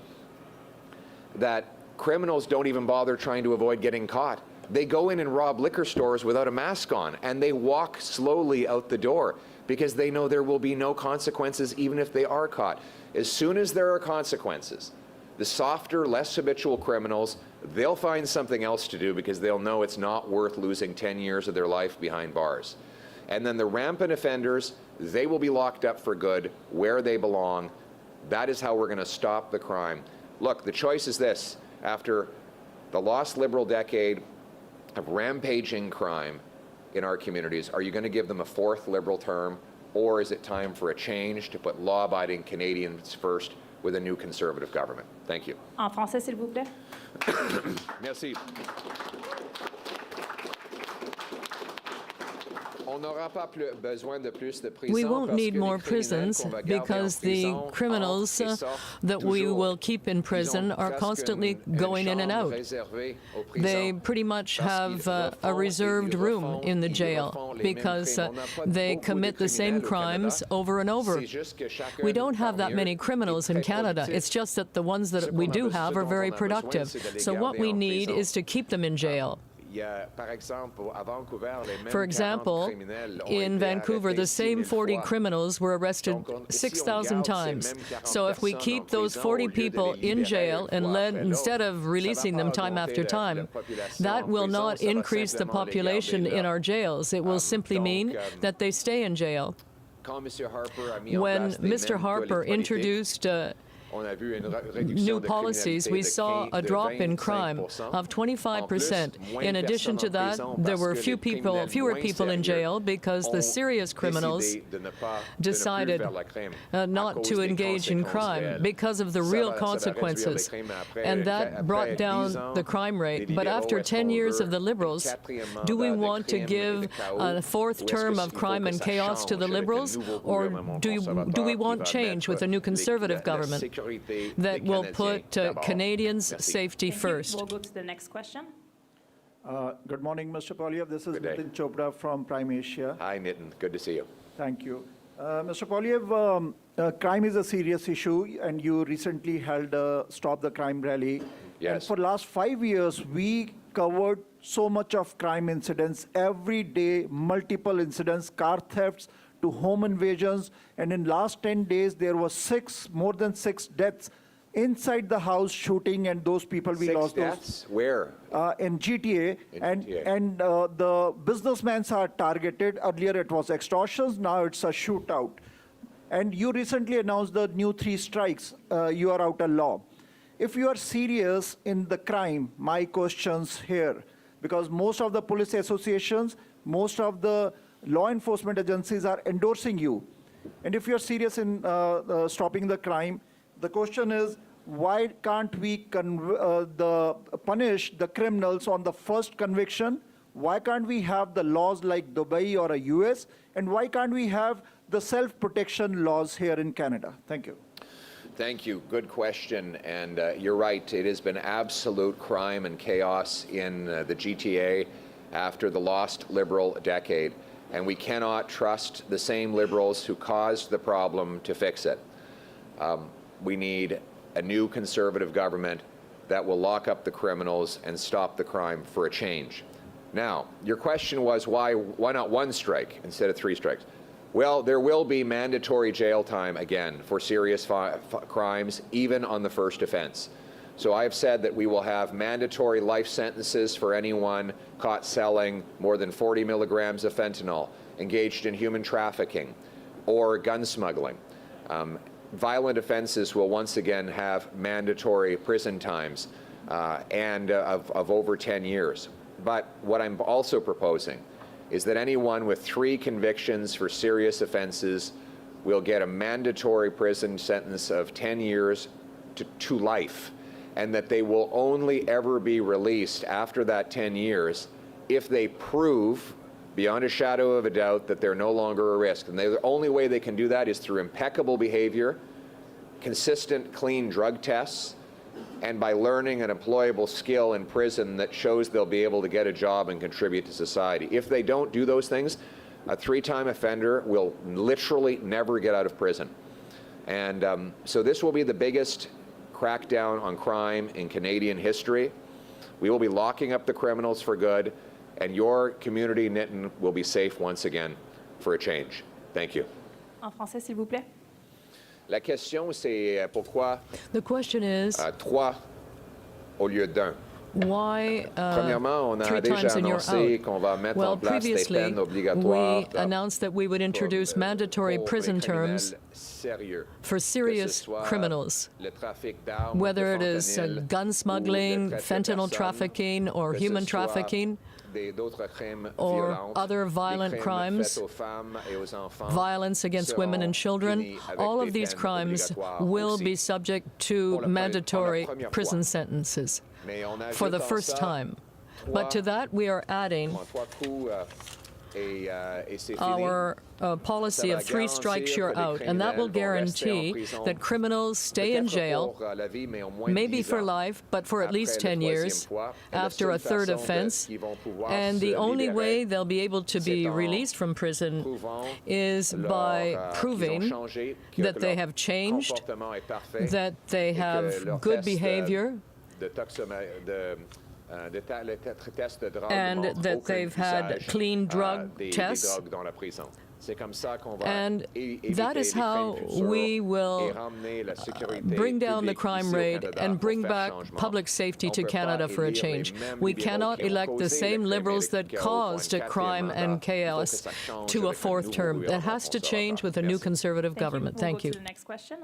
that criminals don't even bother trying to avoid getting caught. They go in and rob liquor stores without a mask on, and they walk slowly out the door because they know there will be no consequences even if they are caught. As soon as there are consequences, the softer, less habitual criminals, they'll find something else to do because they'll know it's not worth losing 10 years of their life behind bars. And then the rampant offenders, they will be locked up for good where they belong. That is how we're going to stop the crime. Look, the choice is this. After the lost Liberal decade of rampaging crime in our communities, are you going to give them a 4th Liberal term, or is it time for a change to put law-abiding Canadians first with a new Conservative government? Thank you. En français, s'il vous plaît. Merci. We won't need more prisons because the criminals that we will keep in prison are constantly going in and out. They pretty much have a reserved room in the jail because they commit the same crimes over and over. We don't have that many criminals in Canada. It's just that the ones that we do have are very productive. So what we need is to keep them in jail. For example, in Vancouver, the same 40 criminals were arrested 6,000 times. So if we keep those 40 people in jail and instead of releasing them time after time, that will not increase the population in our jails. It will simply mean that they stay in jail. When Mr. Harper introduced new policies, we saw a drop in crime of 25%. In addition to that, there were fewer people in jail because the serious criminals decided not to engage in crime because of the real consequences. And that brought down the crime rate. But after 10 years of the Liberals, do we want to give a 4th term of crime and chaos to the Liberals? Or do we want change with a new Conservative government that will put Canadians' safety first? We'll go to the next question. Good morning, Mr. Poilievre. This is Nitin Chopra from Prime Asia. Hi, Nitin. Good to see you. Thank you. Mr. Poilievre, crime is a serious issue, and you recently held a Stop the Crime rally. Yes. And for the last 5 years, we covered so much of crime incidents. Every day, multiple incidents, car thefts, to home invasions, and in last 10 days there was more than 6 deaths inside the house shooting, and those people we 6 lost deaths? Where? in GTA, GTA. and the businessmen are targeted. Earlier it was extortions, now it's a shootout. And you recently announced the new 3 strikes. You are out of law. If you are serious in the crime, my questions here, because most of the police associations, most of the law enforcement agencies are endorsing you. And if you're serious in stopping the crime, the question is, why can't we punish the criminals on the first conviction? Why can't we have the laws like Dubai or a US? And why can't we have the self-protection laws here in Canada? Thank you. Thank you. Good question. And you're right. It has been absolute crime and chaos in the GTA after the lost Liberal decade. And we cannot trust the same Liberals who caused the problem to fix it. We need a new Conservative government that will lock up the criminals and stop the crime for a change. Now, your question was why not 1 strike instead of 3 strikes? Well, there will be mandatory jail time again for serious crimes, even on the first offense. So I have said that we will have mandatory life sentences for anyone caught selling more than 40 milligrams of fentanyl, engaged in human trafficking, or gun smuggling. Violent offenses will once again have mandatory prison times and of over 10 years. But what I'm also proposing is that anyone with 3 convictions for serious offenses will get a mandatory prison sentence of 10 years to life, and that they will only ever be released after that 10 years if they prove beyond a shadow of a doubt that they're no longer a risk. And the only way they can do that is through impeccable behavior, consistent, clean drug tests, and by learning an employable skill in prison that shows they'll be able to get a job and contribute to society. If they don't do those things, a 3-time offender will literally never get out of prison. And so this will be the biggest crackdown on crime in Canadian history. We will be locking up the criminals for good, and your community, Nitin, will be safe once again for a change. Thank you. En français, s'il vous plaît. La question, c'est pourquoi The question is 3 au lieu d'1. why Premièrement, on a 3 déjà times and you're annoncé out? qu'on va mettre Well, en place des previously, peines we obligatoires announced that we would introduce mandatory pour prison les terms criminels sérieux, for serious que ce soit criminals, le trafic d'armes, whether de it is fentanyl, gun smuggling, ou le trafic de fentanyl personnes, trafficking, or que ce human soit trafficking, d'autres crimes or violents, other des violent crimes crimes, faits aux femmes et aux enfants, violence against women and seront children. punis avec All des of these peines crimes obligatoires will aussi. be subject Pour to la mandatory première prison fois. sentences Mais on for the ajoute en first ça time. But to that, we are adding 3 coups, et c'est fini. our policy of 3 strikes, you're out. And that will guarantee that criminals stay in jail, maybe for life, but for at least 10 years after a 3rd offense. And the only way they'll be able to be released from prison is by proving that they have changed, that they have good behavior, and that they've had clean drug tests. And that is how we will bring down the crime rate and bring back public safety to Canada for a change. We cannot elect the same Liberals that caused crime and chaos to a 4th term. That has to change with a new Conservative government. Thank you. We'll go to the next question.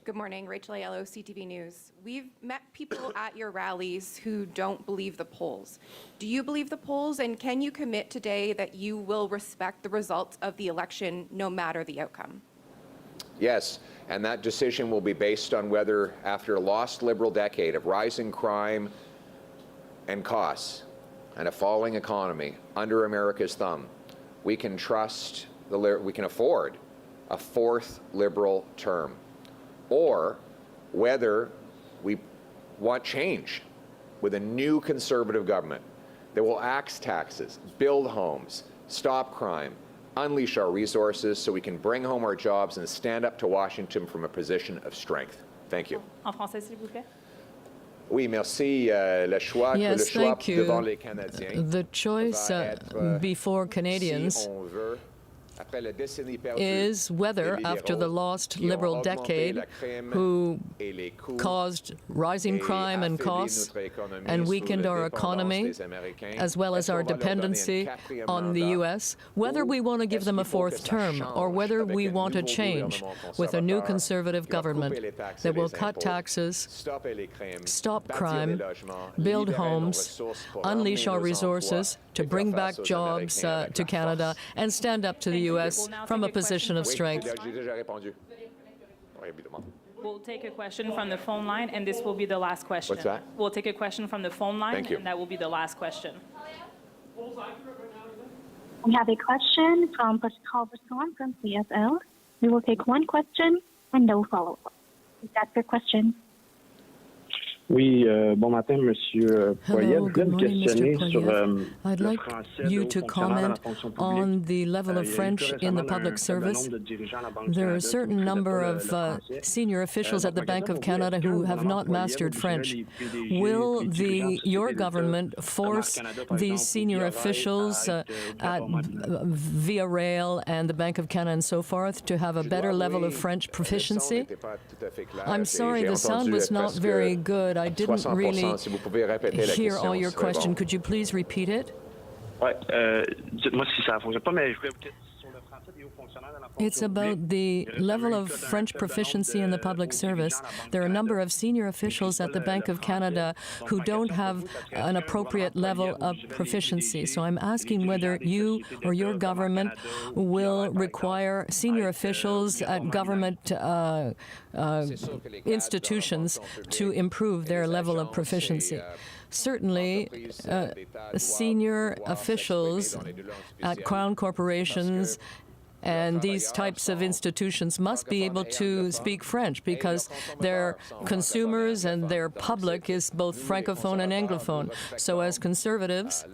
Good morning, Rachel Aiello, CTV News. We've met people at your rallies who don't believe the polls. Do you believe the polls, and can you commit today that you will respect the results of the election no matter the outcome? Yes, and that decision will be based on whether, after a lost Liberal decade of rising crime and costs and a falling economy under America's thumb, we can afford a 4th Liberal term, or whether we want change with a new Conservative government that will axe taxes, build homes, stop crime, unleash our resources so we can bring home our jobs and stand up to Washington from a position of strength. Thank you. En français, s'il vous plaît. Oui, merci. Le choix Thank you. devant les Canadiens The choice before Canadians si on veut is whether, after the lost Liberal decade, who caused rising crime and costs and weakened our economy, as well as our dependency on the U.S., whether we want to give them a fourth term or whether we want to change with a new Conservative government that will cut taxes, stop crime, build homes, unleash our resources to bring back jobs to Canada, and stand up to the U.S. from a position of strength. We'll take a question from the phone line, and this will be the last question. What's that? We'll take a question from the phone line, Thank you. and that will be the last question. We have a question from Pascal Brisson from CSL. We will take one question and no follow-up. Is that your question? Oui, bon matin, Monsieur Poilievre. Good morning, Mr. Sur, Poilievre. I'd like you to comment on the level of French in the public service. There are a certain number of senior officials at the Bank of Canada who have not mastered French. Will your government force these senior officials at Via Rail and the Bank of Canada and so forth to have a better level of French proficiency? I'm sorry, the sound was not very good. I didn't really hear all your question. Could you please repeat it? It's about the level of French proficiency in the public service. There are a number of senior officials at the Bank of Canada who don't have an appropriate level of proficiency. So I'm asking whether you or your government will require senior officials at government institutions to improve their level of proficiency. Certainly, senior officials at Crown corporations and these types of institutions must be able to speak French because their consumers and their public is both Francophone and Anglophone. So as Conservatives,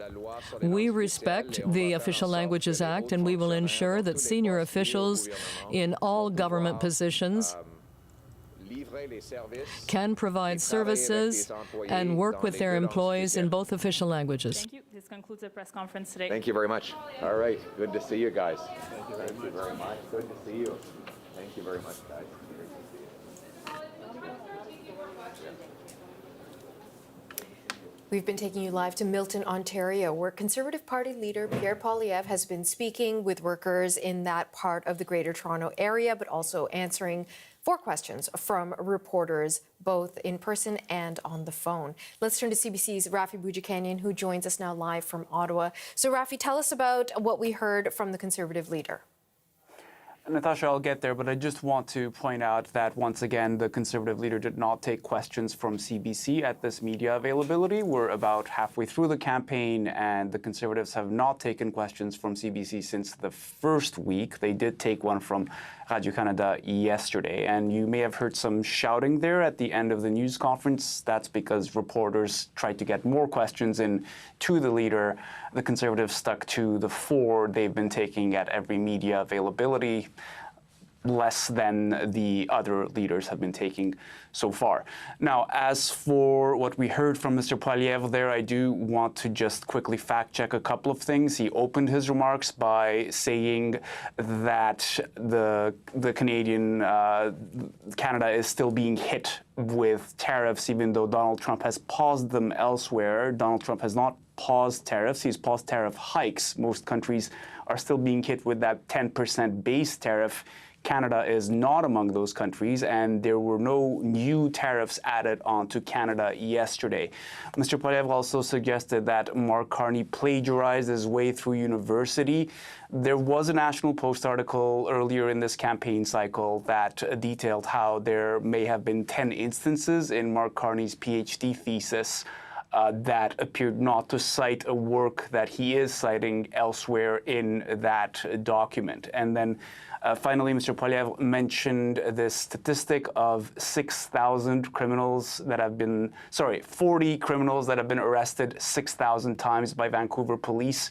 we respect the Official Languages Act, and we will ensure that senior officials in all government positions can provide services and work with their employees in both official languages. Thank you. This concludes the press conference today. Thank you very much. All right. Good to see you guys. Thank you very much. Good to see you. Thank you very much, guys. We've been taking you live to Milton, Ontario, where Conservative Party leader Pierre Poilievre has been speaking with workers in that part of the Greater Toronto Area, but also answering 4 questions from reporters, both in person and on the phone. Let's turn to CBC's Rafi Boudjikanian, who joins us now live from Ottawa. So, Rafi, tell us about what we heard from the Conservative leader. Natasha, I'll get there, but I just want to point out that once again, the Conservative leader did not take questions from CBC at this media availability. We're about halfway through the campaign, and the Conservatives have not taken questions from CBC since the first week. They did take one from Radio-Canada yesterday, and you may have heard some shouting there at the end of the news conference. That's because reporters tried to get more questions in to the leader. The Conservatives stuck to the 4 they've been taking at every media availability, less than the other leaders have been taking so far. Now, as for what we heard from Mr. Poilievre there, I do want to just quickly fact-check a couple of things. He opened his remarks by saying that the Canadian, Canada is still being hit with tariffs, even though Donald Trump has paused them elsewhere. Donald Trump has not paused tariffs. He's paused tariff hikes. Most countries are still being hit with that 10% base tariff. Canada is not among those countries, and there were no new tariffs added onto Canada yesterday. Mr. Poilievre also suggested that Mark Carney plagiarized his way through university. There was a National Post article earlier in this campaign cycle that detailed how there may have been 10 instances in Mark Carney's PhD thesis that appeared not to cite a work that he is citing elsewhere in that document. And then finally, Mr. Poilievre mentioned this statistic of 6,000 criminals that have been, 40 criminals that have been arrested 6,000 times by Vancouver police.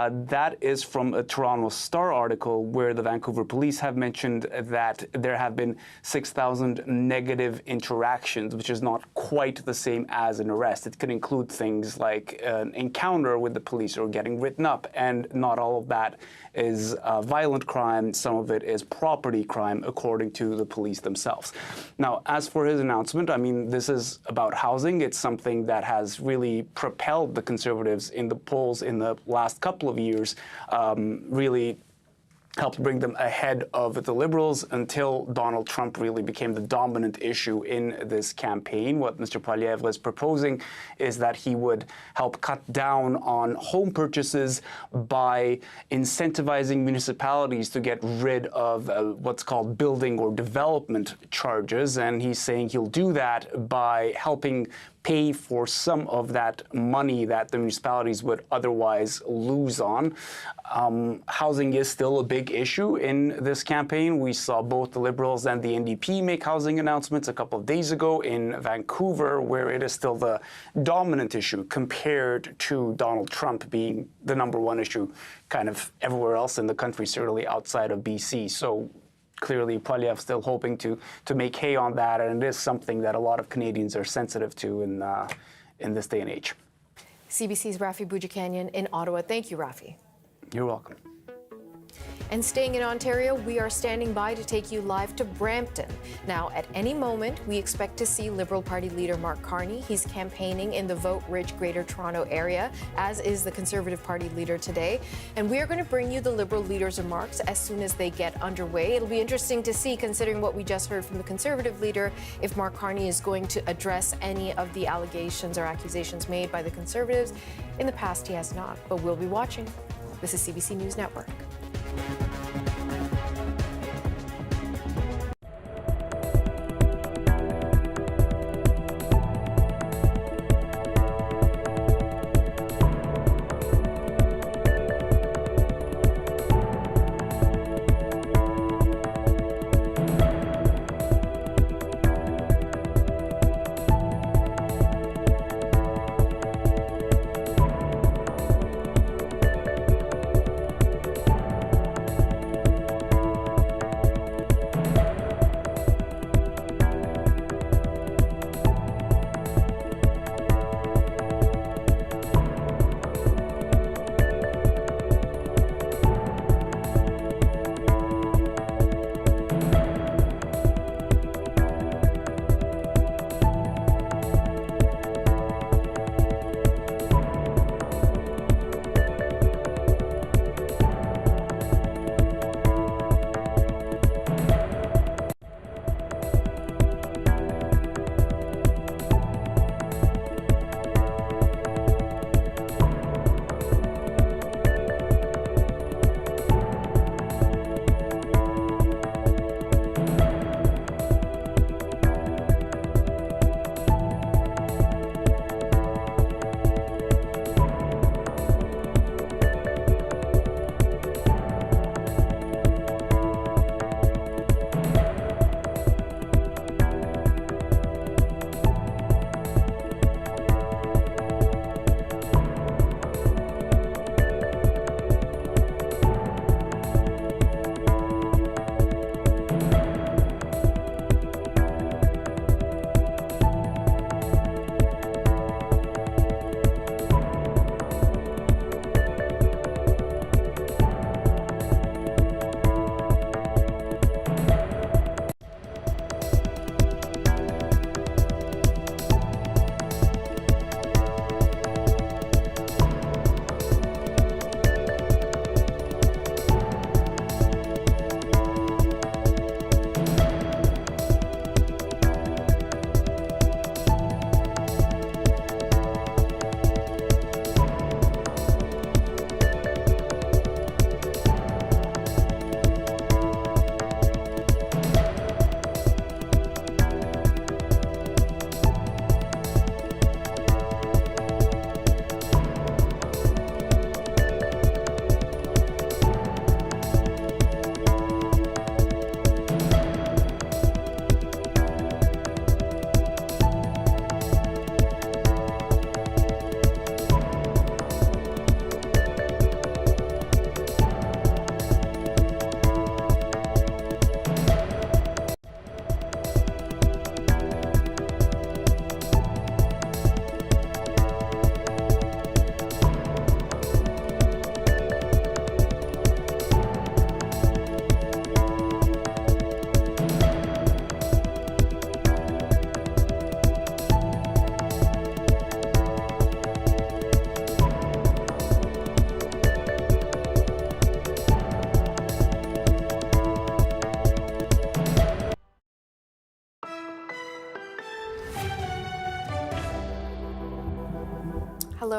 That is from a Toronto Star article where the Vancouver police have mentioned that there have been 6,000 negative interactions, which is not quite the same as an arrest. It could include include things like an encounter with the police or getting written up, and not all of that is violent crime. Some of it is property crime, according to the police themselves. Now, as for his announcement, I mean, this is about housing. It's something that has really propelled the Conservatives in the polls in the last couple of years, really helped bring them ahead of the Liberals until Donald Trump really became the dominant issue in this campaign. What Mr. Poilievre is proposing is that he would help cut down on home purchases by incentivizing municipalities to get rid of what's called building or development charges. And he's saying he'll do that by helping pay for some of that money that the municipalities would otherwise lose on. Housing is still a big issue in this campaign. We saw both the Liberals and the NDP make housing announcements a couple of days ago in Vancouver, where it is still the dominant issue compared to Donald Trump being the #1 issue kind of everywhere else in the country, certainly outside of BC. So clearly, Poilievre still hoping to make hay on that, and it is something that a lot of Canadians are sensitive to in this day and age. CBC's Rafi Boudjikanian in Ottawa. Thank you, Rafi. You're welcome. And staying in Ontario, we are standing by to take you live to Brampton. Now, at any moment, we expect to see Liberal Party leader Mark Carney. He's campaigning in the vote-rich Greater Toronto area, as is the Conservative Party leader today. And we are going to bring you the Liberal leaders' remarks as soon as they get underway. It'll be interesting to see, considering what we just heard from the Conservative leader, if Mark Carney is going to address any of the allegations or accusations made by the Conservatives. In the past, he has not, but we'll be watching. This is CBC News Network.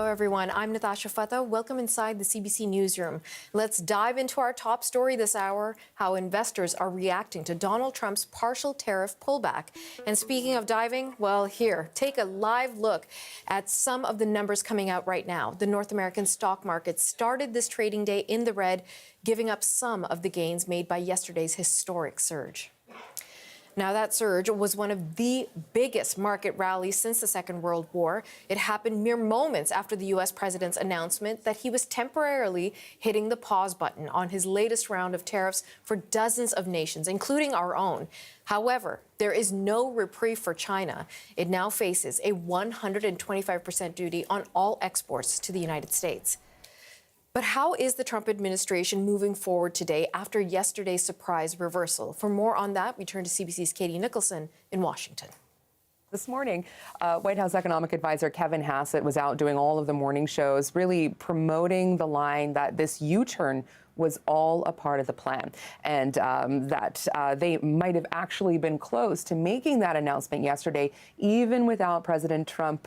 Hello, everyone. I'm Natasha Fatah. Welcome inside the CBC Newsroom. Let's dive into our top story this hour, how investors are reacting to Donald Trump's partial tariff pullback. And speaking of diving, well, here, take a live look at some of the numbers coming out right now. The North American stock market started this trading day in the red, giving up some of the gains made by yesterday's historic surge. Now, that surge was one of the biggest market rallies since the Second World War. It happened mere moments after the U.S. president's announcement that he was temporarily hitting the pause button on his latest round of tariffs for dozens of nations, including our own. However, there is no reprieve for China. It now faces a 125% duty on all exports to the United States. But how is the Trump administration moving forward today after yesterday's surprise reversal? For more on that, we turn to CBC's Katie Nicholson in Washington. This morning, White House economic advisor Kevin Hassett was out doing all of the morning shows, really promoting the line that this U-turn was all a part of the plan, and that they might have actually been close to making that announcement yesterday, even without President Trump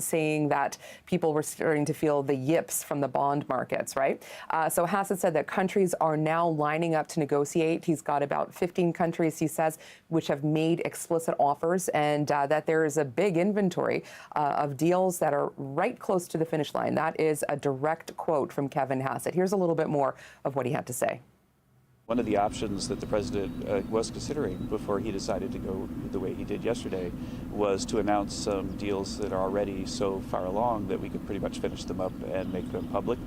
saying that people were starting to feel the yips from the bond markets, right? So Hassett said that countries are now lining up to negotiate. He's got about 15 countries, he says, which have made explicit offers, and that there is a big inventory of deals that are right close to the finish line. That is a direct quote from Kevin Hassett. Here's a little bit more of what he had to say. One of the options that the president was considering before he decided to go the way he did yesterday was to announce some deals that are already so far along that we could pretty much finish them up and make them public.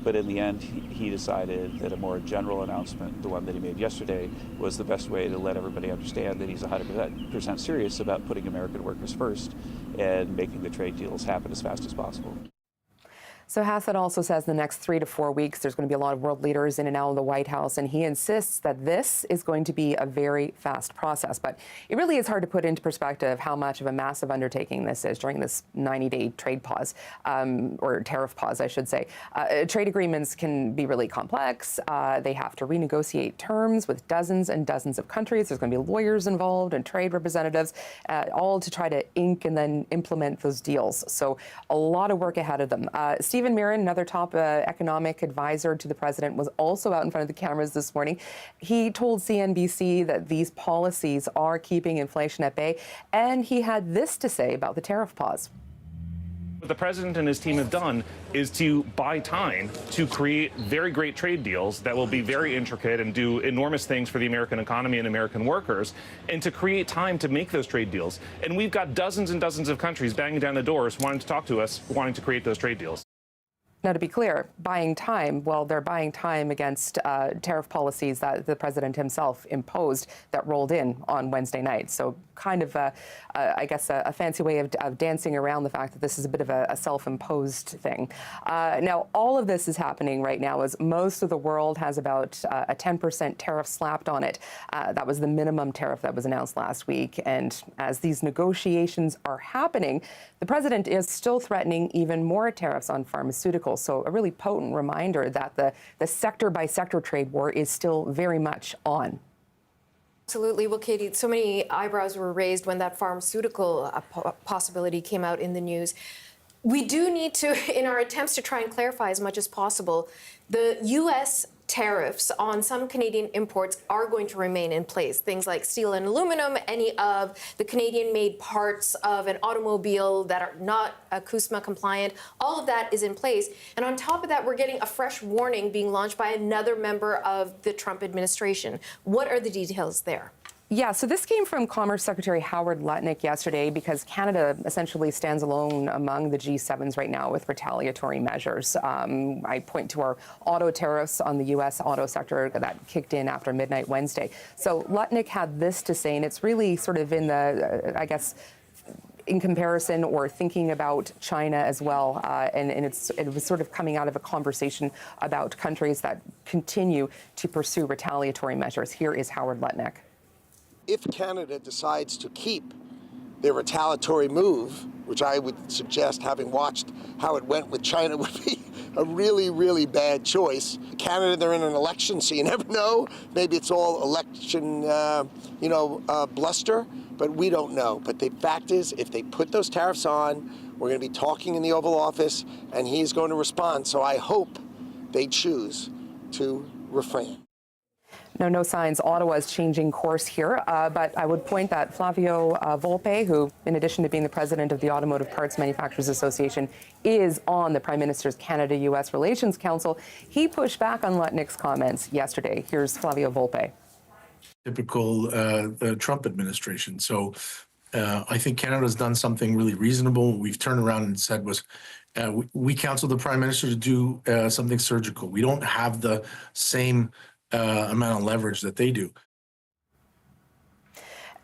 But in the end, he decided that a more general announcement, the one that he made yesterday, was the best way to let everybody understand that he's 100% serious about putting American workers first and making the trade deals happen as fast as possible. So Hassett also says the next 3 to 4 weeks, there's going to be a lot of world leaders in and out of the White House, and he insists that this is going to be a very fast process. But it really is hard to put into perspective how much of a massive undertaking this is during this 90-day trade pause, or tariff pause, I should say. Trade agreements can be really complex. They have to renegotiate terms with dozens and dozens of countries. There's going to be lawyers involved and trade representatives, all to try to ink and then implement those deals. So a lot of work ahead of them. Stephen Mirren, another top economic advisor to the president, was also out in front of the cameras this morning. He told CNBC that these policies are keeping inflation at bay, and he had this to say about the tariff pause. What the president and his team have done is to buy time to create very great trade deals that will be very intricate and do enormous things for the American economy and American workers, and to create time to make those trade deals. And we've got dozens and dozens of countries banging down the doors wanting to talk to us, wanting to create those trade deals. Now, to be clear, buying time, well, they're buying time against tariff policies that the president himself imposed that rolled in on Wednesday night. So kind of, I guess, a fancy way of dancing around the fact that this is a bit of a self-imposed thing. Now, all of this is happening right now as most of the world has about a 10% tariff slapped on it. That was the minimum tariff that was announced last week. And as these negotiations are happening, the president is still threatening even more tariffs on pharmaceuticals. So a really potent reminder that the sector-by-sector trade war is still very much on. Absolutely. Well, Katie, so many eyebrows were raised when that pharmaceutical possibility came out in the news. We do need to, in our attempts to try and clarify as much as possible, the U.S. tariffs on some Canadian imports are going to remain in place. Things like steel and aluminum, any of the Canadian-made parts of an automobile that are not CUSMA compliant, all of that is in place. And on top of that, we're getting a fresh warning being launched by another member of the Trump administration. What are the details there? Yeah, so this came from Commerce Secretary Howard Lutnick yesterday because Canada essentially stands alone among the G7s right now with retaliatory measures. I point to our auto tariffs on the U.S. auto sector that kicked in after midnight Wednesday. So Lutnick had this to say, and it's really sort of in the, I guess, in comparison or thinking about China as well. And it was sort of coming out of a conversation about countries that continue to pursue retaliatory measures. Here is Howard Lutnick. If Canada decides to keep their retaliatory move, which I would suggest, having watched how it went with China, would be a really, really bad choice. Canada, they're in an election, so you never know. Maybe it's all election, bluster. but we don't know. But the fact is, if they put those tariffs on, we're going to be talking in the Oval Office, and he's going to respond. So I hope they choose to refrain. No signs Ottawa is changing course here, but I would point that Flavio Volpe, who, in addition to being the president of the Automotive Parts Manufacturers Association, is on the Prime Minister's Canada-U.S. Relations Council. He pushed back on Lutnick's comments yesterday. Here's Flavio Volpe. Typical the Trump administration. So I think Canada's done something really reasonable. What we've turned around and said was, we counseled the Prime Minister to do something surgical. We don't have the same amount of leverage that they do.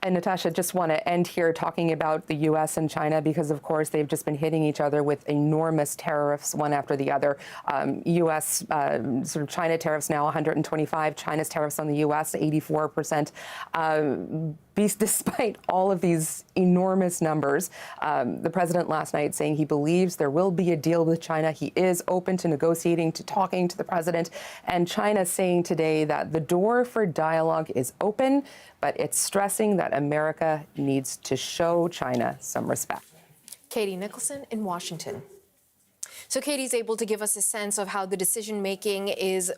And Natasha, just want to end here talking about the U.S. and China, because, of course, they've just been hitting each other with enormous tariffs, one after the other. U.S. Sort of China tariffs now 125, China's tariffs on the U.S. 84%. Despite all of these enormous numbers, the president last night saying he believes there will be a deal with China. He is open to negotiating, to talking to the president. And China saying today that the door for dialogue is open, but it's stressing that America needs to show China some respect. Katie Nicholson in Washington. So Katie's able to give us a sense of how the decision-making is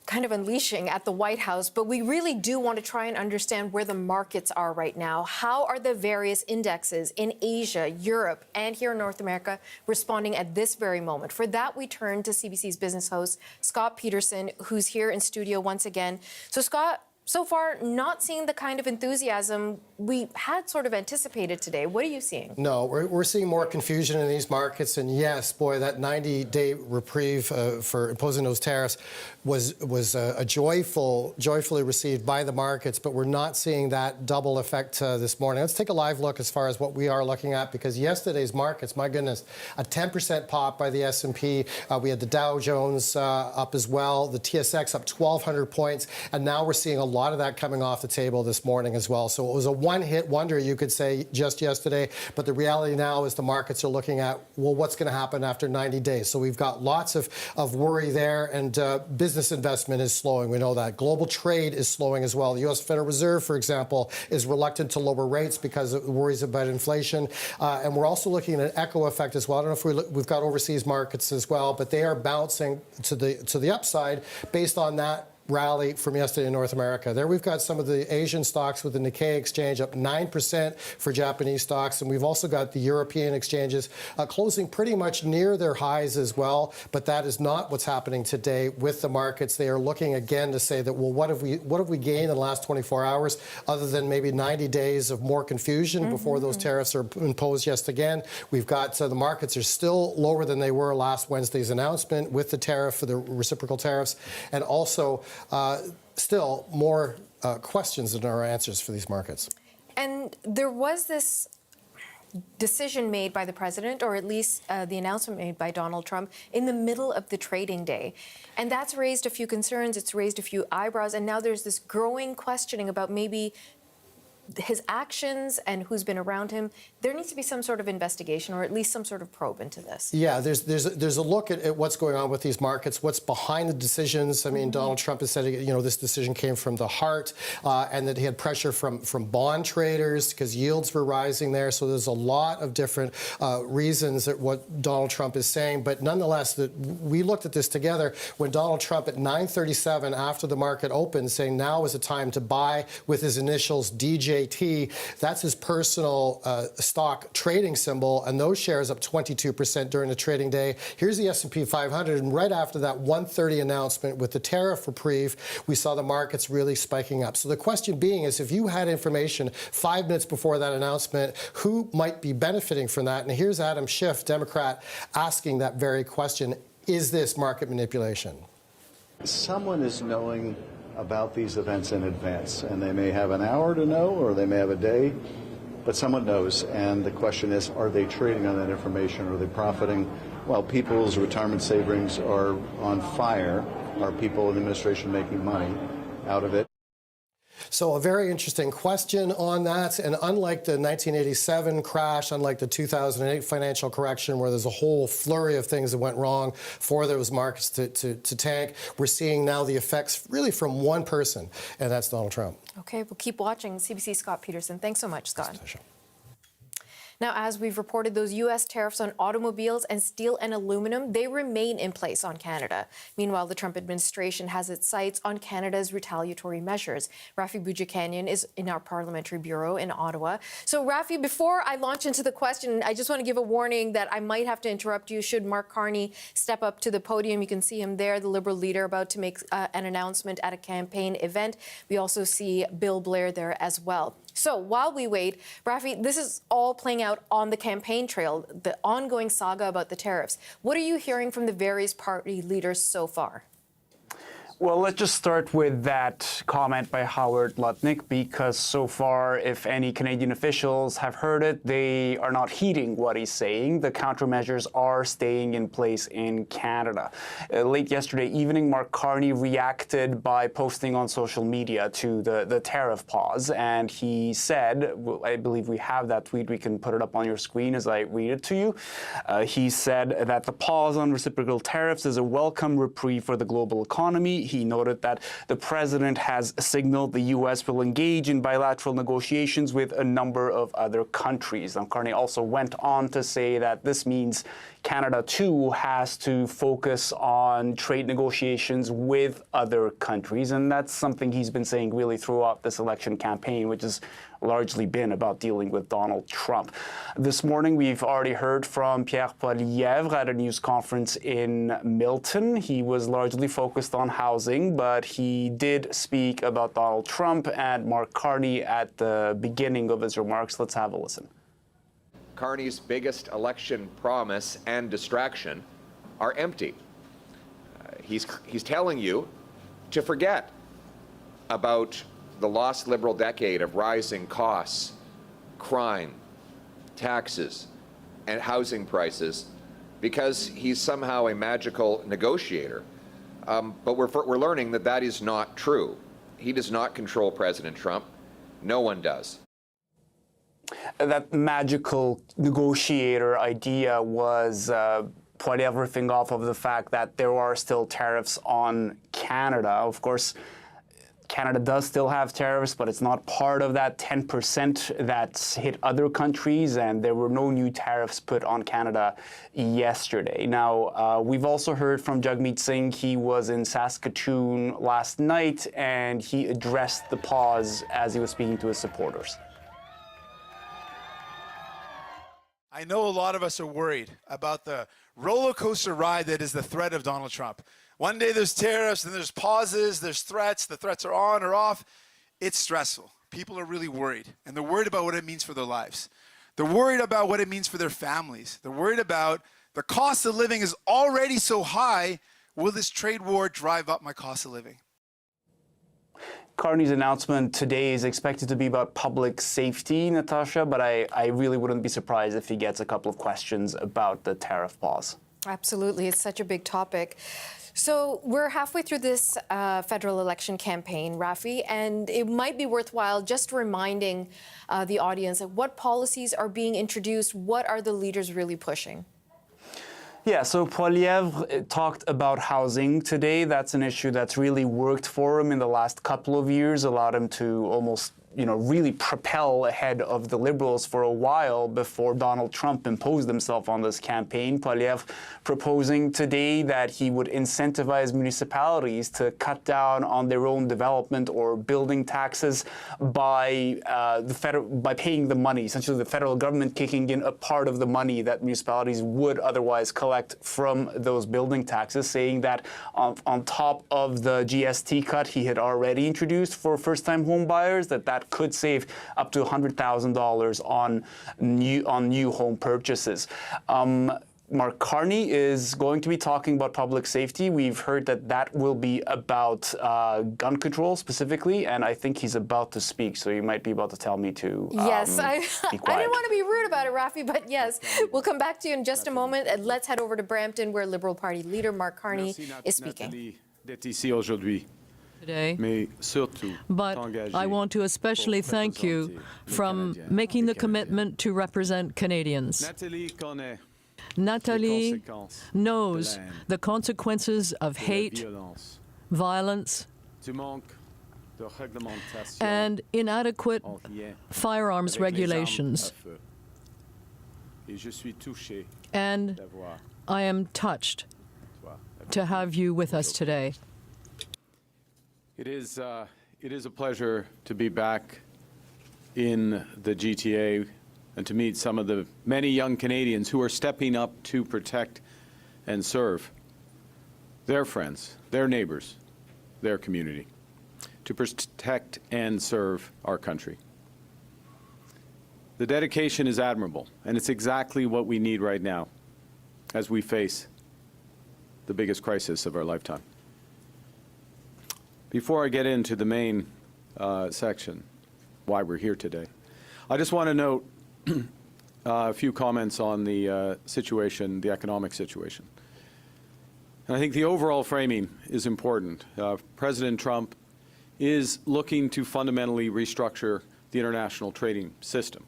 kind of unleashing at the White House, but we really do want to try and understand where the markets are right now. How are the various indexes in Asia, Europe, and here in North America responding at this very moment? For that, we turn to CBC's business host, Scott Peterson, who's here in studio once again. So, Scott, so far, not seeing the kind of enthusiasm we had sort of anticipated today. What are you seeing? No, we're seeing more confusion in these markets. And yes, boy, that 90-day reprieve for imposing those tariffs was joyfully received by the markets. But we're not seeing that double effect this morning. Let's take a live look as far as what we are looking at, because yesterday's markets, my goodness, a 10% pop by the S&P. We had the Dow Jones up as well, the TSX up 1,200 points, and now we're seeing a lot of that coming off the table this morning as well. So it was a one-hit wonder, you could say, just yesterday. But the reality now is the markets are looking at, well, what's going to happen after 90 days? So we've got lots of worry there, and business investment is slowing. We know that. Global trade is slowing as well. The U.S. Federal Reserve, for example, is reluctant to lower rates because of worries about inflation. And we're also looking at an echo effect as well. I don't know if we've got overseas markets as well, but they are bouncing to the upside based on that rally from yesterday in North America. There we've got some of the Asian stocks with the Nikkei exchange up 9% for Japanese stocks. And we've also got the European exchanges closing pretty much near their highs as well. But that is not what's happening today with the markets. They are looking again to say that, well, what have we gained in the last 24 hours other than maybe 90 days of more confusion before those tariffs are imposed yet again? We've got the markets are still lower than they were last Wednesday's announcement with the tariff for the reciprocal tariffs, and also still more questions than our answers for these markets. And there was this decision made by the president, or at least the announcement made by Donald Trump in the middle of the trading day. And that's raised a few concerns. It's raised a few eyebrows. And now there's this growing questioning about maybe his actions and who's been around him. There needs to be some sort of investigation, or at least some sort of probe into this. Yeah, there's a look at what's going on with these markets, what's behind the decisions. I mean, Donald Trump has said, this decision came from the heart, and that he had pressure from bond traders because yields were rising there. So there's a lot of different reasons that what Donald Trump is saying. But nonetheless, we looked at this together when Donald Trump at 9:37 after the market opened saying now is the time to buy with his initials DJ. That's his personal stock trading symbol, and those shares up 22% during the trading day. Here's the S&P 500, and right after that 1:30 announcement with the tariff reprieve, we saw the markets really spiking up. So the question being is, if you had information 5 minutes before that announcement, who might be benefiting from that? And here's Adam Schiff, Democrat, asking that very question. Is this market manipulation? Someone is knowing about these events in advance, and they may have an hour to know, or they may have a day, but someone knows. And the question is, are they trading on that information? Are they profiting? While people's retirement savings are on fire, are people in the administration making money out of it? So a very interesting question on that. And unlike the 1987 crash, unlike the 2008 financial correction, where there's a whole flurry of things that went wrong for those markets to tank, we're seeing now the effects really from one person, and that's Donald Trump. Okay, we'll keep watching. CBC Scott Peterson. Thanks so much, Scott. Now, as we've reported, those U.S. tariffs on automobiles and steel and aluminum, they remain in place on Canada. Meanwhile, the Trump administration has its sights on Canada's retaliatory measures. Rafi Boudjikanian is in our parliamentary bureau in Ottawa. So, Rafi, before I launch into the question, I just want to give a warning that I might have to interrupt you should Mark Carney step up to the podium. You can see him there, the Liberal leader, about to make an announcement at a campaign event. We also see Bill Blair there as well. So while we wait, Rafi, this is all playing out on the campaign trail, the ongoing saga about the tariffs. What are you hearing from the various party leaders so far? Well, let's just start with that comment by Howard Lutnick, because so far, if any Canadian officials have heard it, they are not heeding what he's saying. The countermeasures are staying in place in Canada. Late yesterday evening, Mark Carney reacted by posting on social media to the tariff pause, and he said, I believe we have that tweet, we can put it up on your screen as I read it to you. He said that the pause on reciprocal tariffs is a welcome reprieve for the global economy. He noted that the president has signaled the U.S. will engage in bilateral negotiations with a number of other countries. And Carney also went on to say that this means Canada, too, has to focus on trade negotiations with other countries. And that's something he's been saying really throughout this election campaign, which has largely been about dealing with Donald Trump. This morning, we've already heard from Pierre Poilievre at a news conference in Milton. He was largely focused on housing, but he did speak about Donald Trump and Mark Carney at the beginning of his remarks. Let's have a listen. Carney's biggest election promise and distraction are empty. He's telling you to forget about the lost Liberal decade of rising costs, crime, taxes, and housing prices, because he's somehow a magical negotiator. But we're learning that that is not true. He does not control President Trump. No one does. That magical negotiator idea was put everything off of the fact that there are still tariffs on Canada. Of course, Canada does still have tariffs, but it's not part of that 10% that's hit other countries, and there were no new tariffs put on Canada yesterday. Now, we've also heard from Jagmeet Singh. He was in Saskatoon last night, and he addressed the pause as he was speaking to his supporters. I know a lot of us are worried about the roller coaster ride that is the threat of Donald Trump. One day there's tariffs, then there's pauses, there's threats. The threats are on or off. It's stressful. People are really worried, and they're worried about what it means for their lives. They're worried about what it means for their families. They're worried about the cost of living is already so high. Will this trade war drive up my cost of living? Carney's announcement today is expected to be about public safety, Natasha, but I really wouldn't be surprised if he gets a couple of questions about the tariff pause. Absolutely. It's such a big topic. So we're halfway through this federal election campaign, Rafi, and it might be worthwhile just reminding the audience of what policies are being introduced, what are the leaders really pushing? Yeah, so Poilievre talked about housing today. That's an issue that's really worked for him in the last couple of years, allowed him to almost, really propel ahead of the Liberals for a while before Donald Trump imposed himself on this campaign. Poilievre proposing today that he would incentivize municipalities to cut down on their own development or building taxes by paying the money, essentially the federal government kicking in a part of the money that municipalities would otherwise collect from those building taxes, saying that on top of the GST cut he had already introduced for first-time home buyers, that could save up to $100,000 on new home purchases. Mark Carney is going to be talking about public safety. We've heard that will be about gun control specifically, and I think he's about to speak, so you might be about to tell me to Yes, I be didn't quiet. want to be rude about it, Rafi, but yes, we'll come back to you in just a moment. And let's head over to Brampton, where Liberal Party leader Mark Carney is speaking. d'être ici aujourd'hui. today, but I want to especially thank you from making the commitment to represent Canadians. Nathalie knows the consequences of hate, violence, and inadequate firearms regulations. And I am touched to have you with us today. It is a pleasure to be back in the GTA and to meet some of the many young Canadians who are stepping up to protect and serve their friends, their neighbors, their community, to protect and serve our country. The dedication is admirable, and it's exactly what we need right now as we face the biggest crisis of our lifetime. Before I get into the main section, why we're here today, I just want to note a few comments on the situation, the economic situation. And I think the overall framing is important. President Trump is looking to fundamentally restructure the international trading system.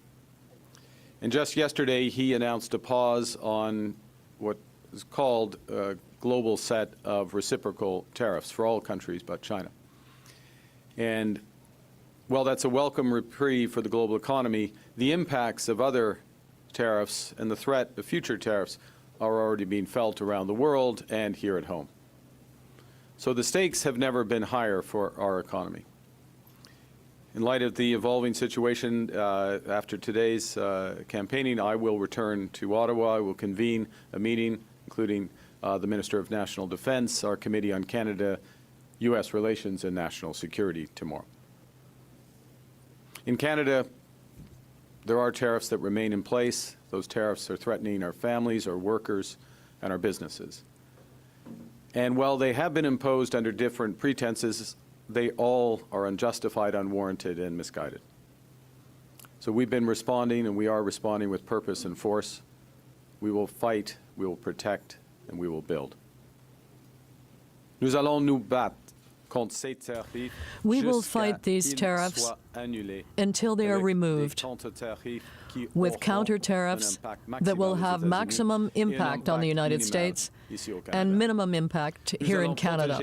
And just yesterday, he announced a pause on what is called a global set of reciprocal tariffs for all countries but China. And while that's a welcome reprieve for the global economy, the impacts of other tariffs and the threat of future tariffs are already being felt around the world and here at home. So the stakes have never been higher for our economy. In light of the evolving situation, after today's campaigning, I will return to Ottawa. I will convene a meeting, including the Minister of National Defense, our Committee on Canada, U.S. Relations and National Security tomorrow. In Canada, there are tariffs that remain in place. Those tariffs are threatening our families, our workers, and our businesses. And while they have been imposed under different pretenses, they all are unjustified, unwarranted, and misguided. So we've been responding, and we are responding with purpose and force. We will fight, we will protect, and we will build. Nous allons nous battre contre ces tarifs. We will fight these tariffs until they are removed, with counter tariffs that will have maximum impact on the United States and minimum impact here in Canada.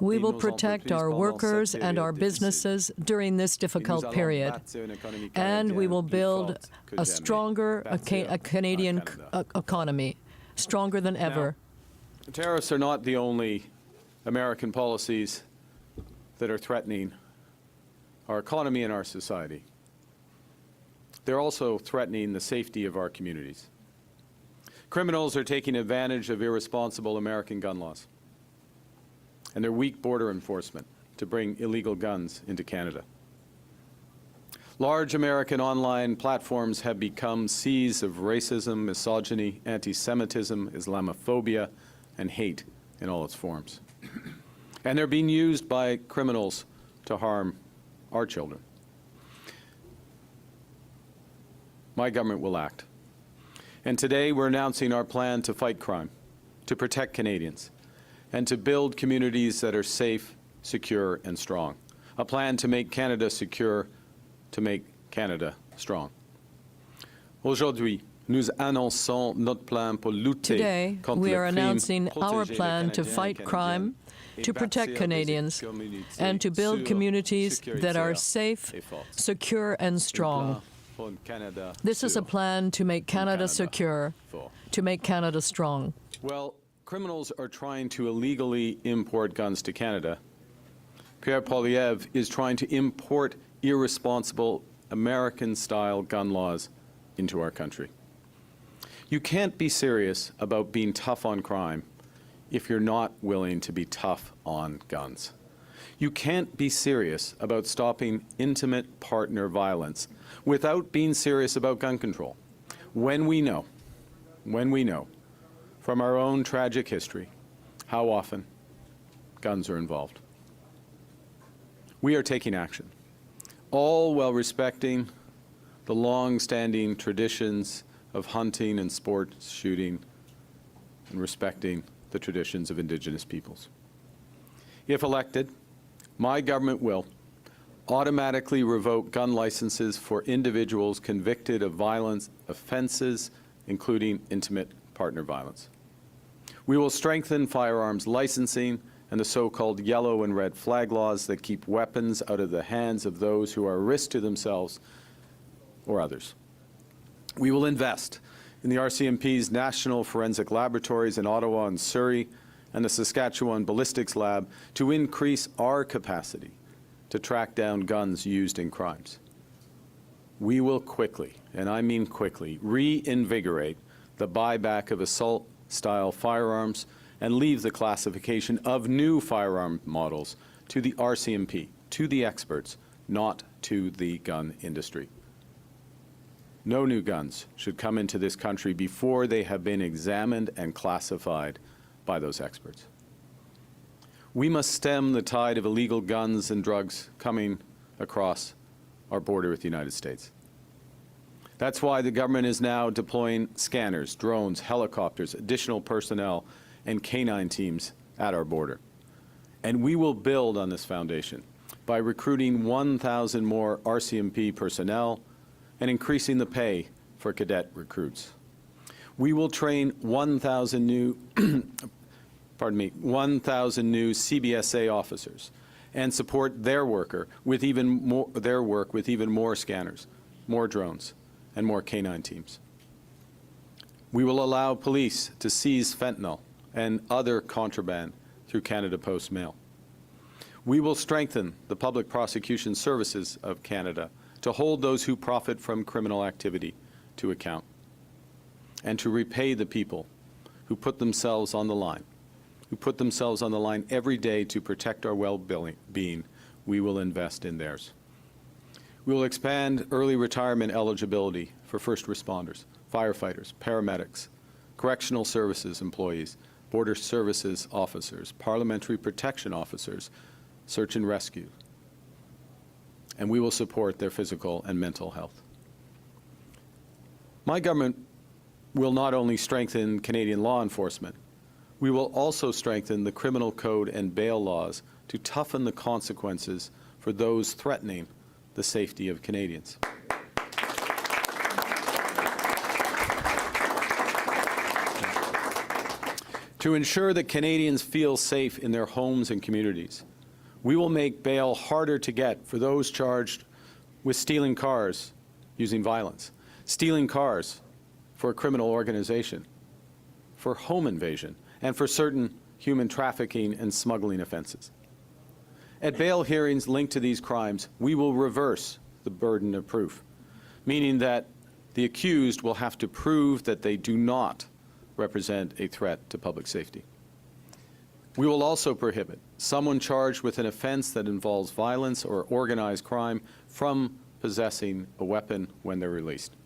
We will protect our workers and our businesses during this difficult period, and we will build a stronger Canadian economy, stronger than ever. Tariffs are not the only American policies that are threatening our economy and our society. They're also threatening the safety of our communities. Criminals are taking advantage of irresponsible American gun laws and their weak border enforcement to bring illegal guns into Canada. Large American online platforms have become seas of racism, misogyny, anti-Semitism, Islamophobia, and hate in all its forms. And they're being used by criminals to harm our children. My government will act. And today we're announcing our plan to fight crime, to protect Canadians, and to build communities that are safe, secure, and strong. A plan to make Canada secure, to make Canada strong. Aujourd'hui, nous annonçons notre plan pour lutter Today, contre we le are crime, announcing our protéger plan les to Canadiens fight et crime, Canadiennes, to protect Canadians, and to build communities that are safe, secure, and strong. This is a plan to make Canada secure, to make Canada strong. Well, criminals are trying to illegally import guns to Canada. Pierre Poilievre is trying to import irresponsible American-style gun laws into our country. You can't be serious about being tough on crime if you're not willing to be tough on guns. You can't be serious about stopping intimate partner violence without being serious about gun control. When we know from our own tragic history how often guns are involved. We are taking action, all while respecting the long-standing traditions of hunting and sports shooting and respecting the traditions of Indigenous peoples. If elected, My government will automatically revoke gun licenses for individuals convicted of violence offenses, including intimate partner violence. We will strengthen firearms licensing and the so-called yellow and red flag laws that keep weapons out of the hands of those who are a risk to themselves or others. We will invest in the RCMP's National Forensic Laboratories in Ottawa and Surrey and the Saskatchewan Ballistics Lab to increase our capacity to track down guns used in crimes. We will quickly, and I mean quickly, reinvigorate the buyback of assault-style firearms and leave the classification of new firearm models to the RCMP, to the experts, not to the gun industry. No new guns should come into this country before they have been examined and classified by those experts. We must stem the tide of illegal guns and drugs coming across our border with the United States. That's why the government is now deploying scanners, drones, helicopters, additional personnel, and canine teams at our border. And we will build on this foundation by recruiting 1,000 more RCMP personnel and increasing the pay for cadet recruits. We will train 1,000 new 1,000 new CBSA officers and support their work with even more scanners, more drones, and more canine teams. We will allow police to seize fentanyl and other contraband through Canada Post Mail. We will strengthen the Public Prosecution Services of Canada to hold those who profit from criminal activity to account and to repay the people who put themselves on the line, every day to protect our well-being. We will invest in theirs. We will expand early retirement eligibility for first responders, firefighters, paramedics, correctional services employees, border services officers, parliamentary protection officers, search and rescue, and we will support their physical and mental health. My government will not only strengthen Canadian law enforcement, we will also strengthen the criminal code and bail laws to toughen the consequences for those threatening the safety of Canadians. To ensure that Canadians feel safe in their homes and communities, we will make bail harder to get for those charged with stealing cars using violence, stealing cars for a criminal organization, for home invasion, and for certain human trafficking and smuggling offenses. At bail hearings linked to these crimes, we will reverse the burden of proof, meaning that the accused will have to prove that they do not represent a threat to public safety. We will also prohibit someone charged with an offense that involves violence or organized crime from possessing a weapon when they're released.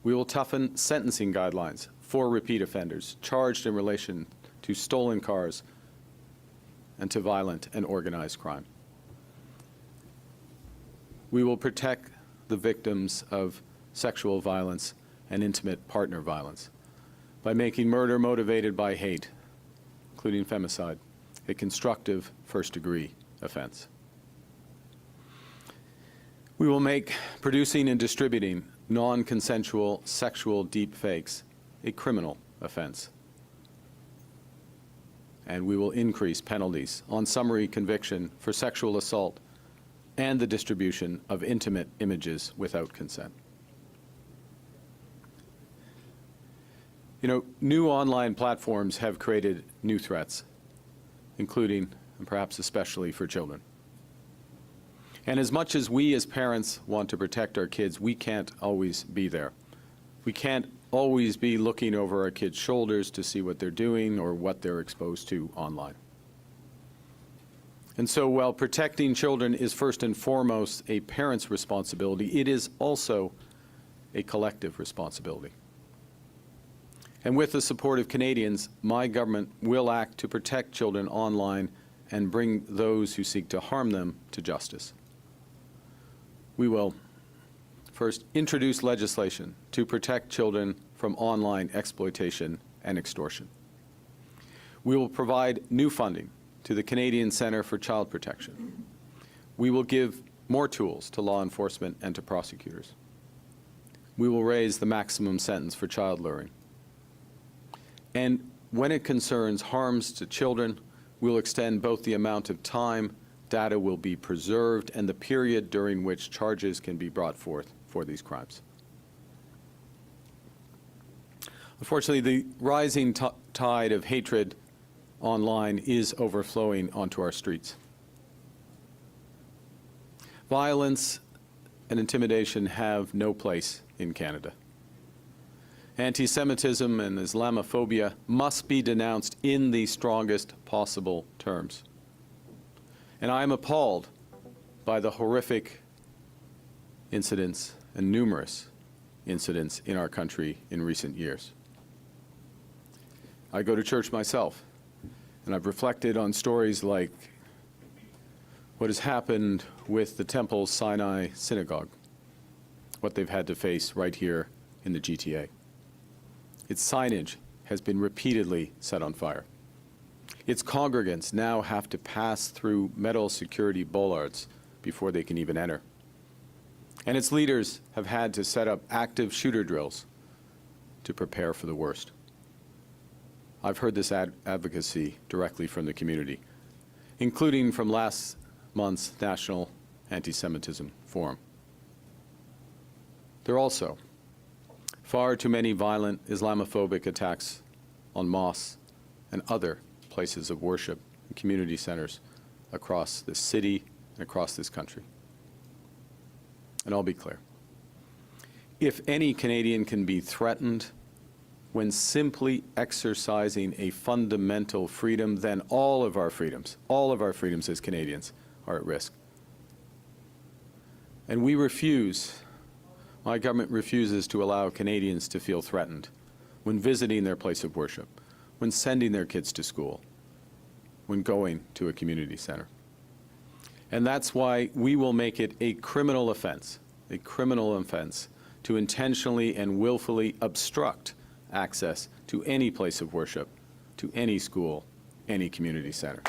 We will toughen sentencing guidelines for repeat offenders charged in relation to stolen cars and to violent and organized crime. We will protect the victims of sexual violence and intimate partner violence by making murder motivated by hate, including femicide, a constructive first-degree offense. We will make producing and distributing non-consensual sexual deep fakes a criminal offense. And we will increase penalties on summary conviction for sexual assault and the distribution of intimate images without consent. You know, new online platforms have created new threats, including, and perhaps especially, for children. And as much as we as parents want to protect our kids, we can't always be there. We can't always be looking over our kids' shoulders to see what they're doing or what they're exposed to online. And so while protecting children is first and foremost a parent's responsibility, it is also a collective responsibility. And with the support of Canadians, my government will act to protect children online and bring those who seek to harm them to justice. We will first introduce legislation to protect children from online exploitation and extortion. We will provide new funding to the Canadian Centre for Child Protection. We will give more tools to law enforcement and to prosecutors. We will raise the maximum sentence for child luring. And when it concerns harms to children, we'll extend both the amount of time data will be preserved and the period during which charges can be brought forth for these crimes. Unfortunately, the rising tide of hatred online is overflowing onto our streets. Violence and intimidation have no place in Canada. Anti-Semitism and Islamophobia must be denounced in the strongest possible terms. And I am appalled by the horrific incidents and numerous incidents in our country in recent years. I go to church myself, and I've reflected on stories like what has happened with the Temple Sinai Synagogue, what they've had to face right here in the GTA. Its signage has been repeatedly set on fire. Its congregants now have to pass through metal security bollards before they can even enter. And its leaders have had to set up active shooter drills to prepare for the worst. I've heard this advocacy directly from the community, including from last month's National Anti-Semitism Forum. There are also far too many violent Islamophobic attacks on mosques and other places of worship and community centers across this city and across this country. And I'll be clear. If any Canadian can be threatened when simply exercising a fundamental freedom, then all of our freedoms as Canadians are at risk. And we refuse, my government refuses to allow Canadians to feel threatened when visiting their place of worship, when sending their kids to school, when going to a community center. And that's why we will make it a criminal offense to intentionally and willfully obstruct access to any place of worship, to any school, any community center.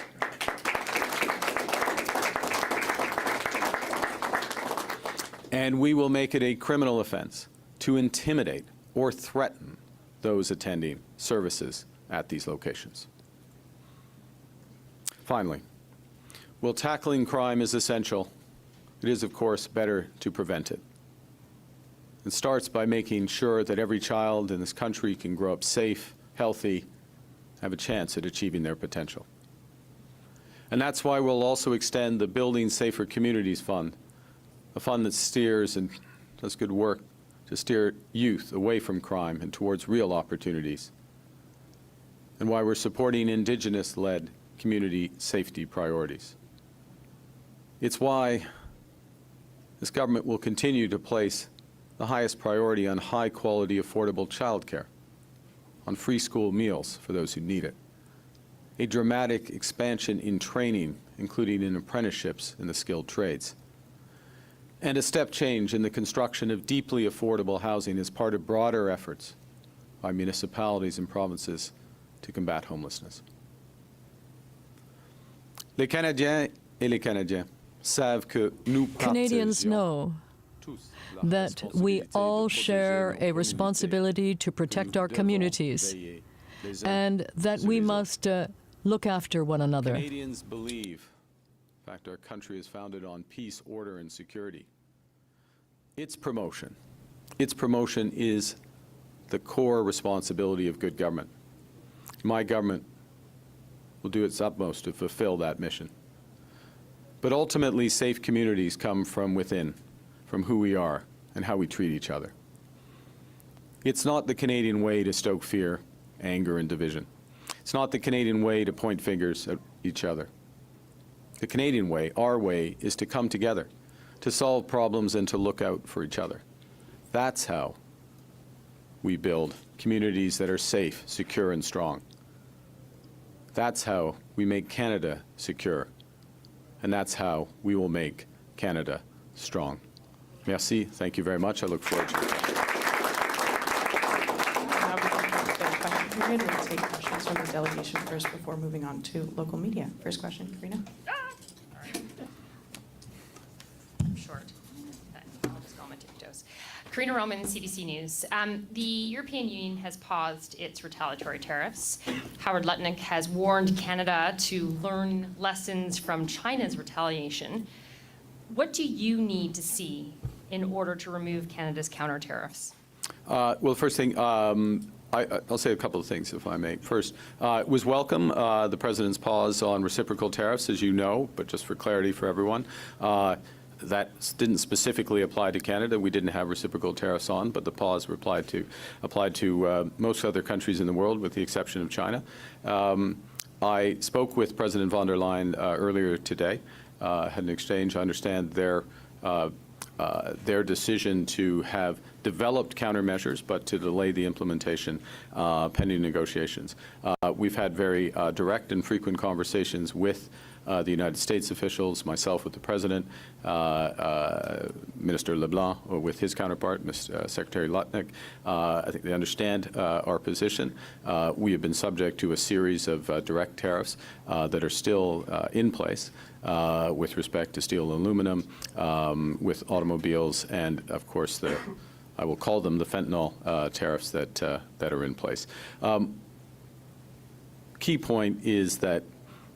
And we will make it a criminal offense to intimidate or threaten those attending services at these locations. Finally, while tackling crime is essential, it is, of course, better to prevent it. It starts by making sure that every child in this country can grow up safe, healthy, have a chance at achieving their potential. And that's why we'll also extend the Building Safer Communities Fund, a fund that steers and does good work to steer youth away from crime and towards real opportunities, and why we're supporting Indigenous-led community safety priorities. It's why this government will continue to place the highest priority on high-quality, affordable childcare, on free school meals for those who need it, a dramatic expansion in training, including in apprenticeships in the skilled trades, and a step change in the construction of deeply affordable housing as part of broader efforts by municipalities and provinces to combat homelessness. Les Canadiens et les Canadiens savent que nous Canadians know that we all share a responsibility to protect our communities and that we must look after one another. Canadians believe, in fact, our country is founded on peace, order, and security. Its promotion is the core responsibility of good government. My government will do its utmost to fulfill that mission. But ultimately, safe communities come from within, from who we are and how we treat each other. It's not the Canadian way to stoke fear, anger, and division. It's not the Canadian way to point fingers at each other. The Canadian way, our way, is to come together, to solve problems and to look out for each other. That's how we build communities that are safe, secure, and strong. That's how we make Canada secure. And that's how we will make Canada strong. Merci. Thank you very much. I look forward to it. period. We'll take questions from the delegation first before moving on to local media. First question, Karina. I'm short. I'll just go on my tippy toes. Karina Roman, CBC News. The European Union has paused its retaliatory tariffs. Howard Lutnick has warned Canada to learn lessons from China's retaliation. What do you need to see in order to remove Canada's counter tariffs? Well, first thing, I'll say a couple of things, if I may. First, it was welcome, the President's pause on reciprocal tariffs, as you know, but just for clarity for everyone. That didn't specifically apply to Canada. We didn't have reciprocal tariffs on, but the pause applied to most other countries in the world, with the exception of China. I spoke with President von der Leyen earlier today, had an exchange. I understand their decision to have developed countermeasures, but to delay the implementation pending negotiations. We've had very direct and frequent conversations with the United States officials, myself with the President, Minister LeBlanc with his counterpart, Secretary Lutnick. I think they understand our position. We have been subject to a series of direct tariffs that are still in place with respect to steel and aluminum, with automobiles, and of course I will call them the fentanyl tariffs that are in place. Key point is that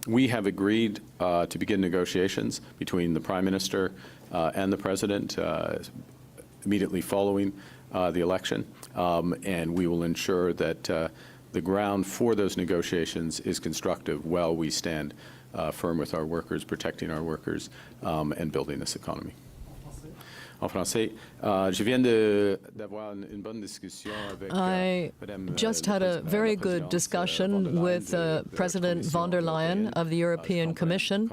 we have agreed to begin negotiations between the Prime Minister and the President immediately following the election, and we will ensure that the ground for those negotiations is constructive while we stand firm with our workers, protecting our workers, and building this economy. En français, je viens d'avoir une bonne discussion avec Madame. I just had a very good discussion with President von der Leyen of the European Commission.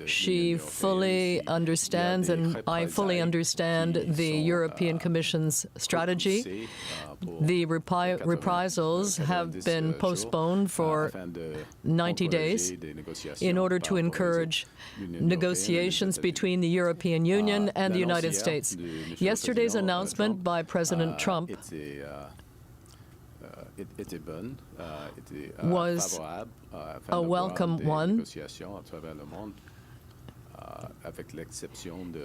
She fully understands, and I fully understand, the European Commission's strategy. The reprisals have been postponed for 90 days in order to encourage negotiations between the European Union and the United States. Yesterday's announcement by President Trump was a welcome one,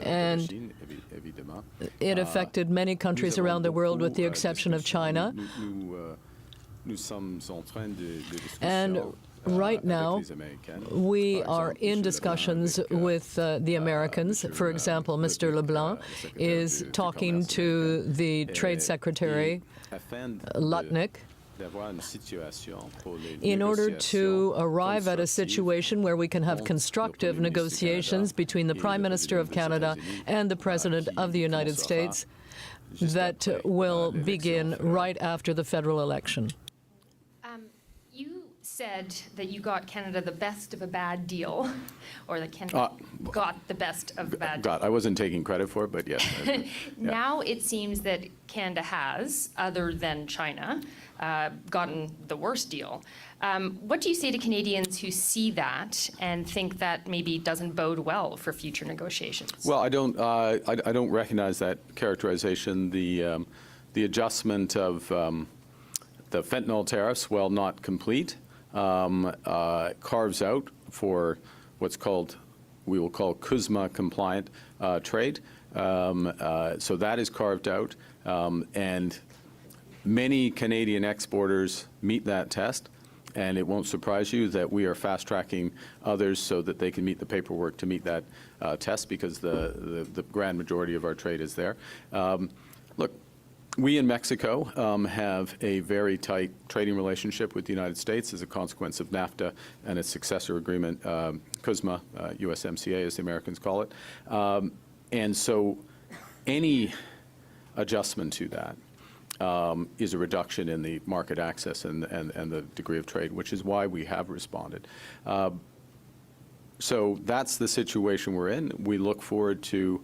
and it affected many countries around the world with the exception of China. And right now, we are in discussions with the Americans. For example, Mr. LeBlanc is talking to the Trade Secretary, Lutnick, in order to arrive at a situation where we can have constructive negotiations between the Prime Minister of Canada and the President of the United States that will begin right after the federal election. You said that you got Canada the best of a bad deal, or that Canada got the best of the bad deal. I wasn't taking credit for it, but yes. Now it seems that Canada has, other than China, gotten the worst deal. What do you say to Canadians who see that and think that maybe doesn't bode well for future negotiations? Well, I don't recognize that characterization. The adjustment of the fentanyl tariffs, while not complete, carves out for what's called, we will call CUSMA compliant trade. So that is carved out, and many Canadian exporters meet that test, and it won't surprise you that we are fast-tracking others so that they can meet the paperwork to meet that test, because the grand majority of our trade is there. Look, we in Mexico have a very tight trading relationship with the United States as a consequence of NAFTA and its successor agreement, CUSMA, USMCA, as the Americans call it. And so any adjustment to that is a reduction in the market access and the degree of trade, which is why we have responded. So that's the situation we're in. We look forward to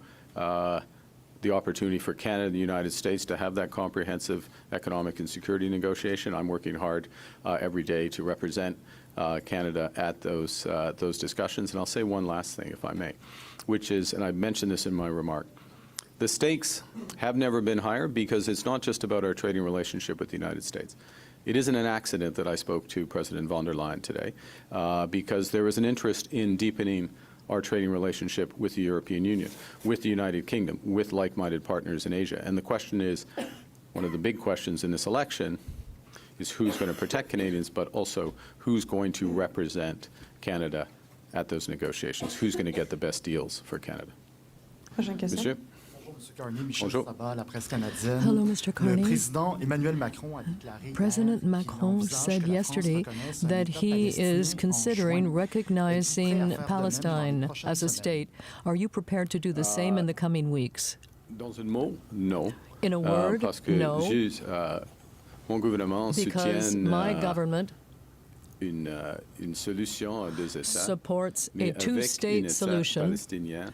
the opportunity for Canada and the United States to have that comprehensive economic and security negotiation. I'm working hard every day to represent Canada at those discussions. And I'll say one last thing, if I may, which is, and I mentioned this in my remark, The stakes have never been higher because it's not just about our trading relationship with the United States. It isn't an accident that I spoke to President von der Leyen today because there is an interest in deepening our trading relationship with the European Union, with the United Kingdom, with like-minded partners in Asia. And the question is, one of the big questions in this election is who's going to protect Canadians, but also who's going to represent Canada at those negotiations, who's going to get the best deals for Canada. Monsieur? Hello, Mr. Carney. President Macron said yesterday that he is considering recognizing Palestine as a state. Are you prepared to do the same in the coming weeks? Dans un mot, non. In a word, parce que no. Mon gouvernement Because my government une solution à deux États, supports mais a two-state avec un État solution, palestinien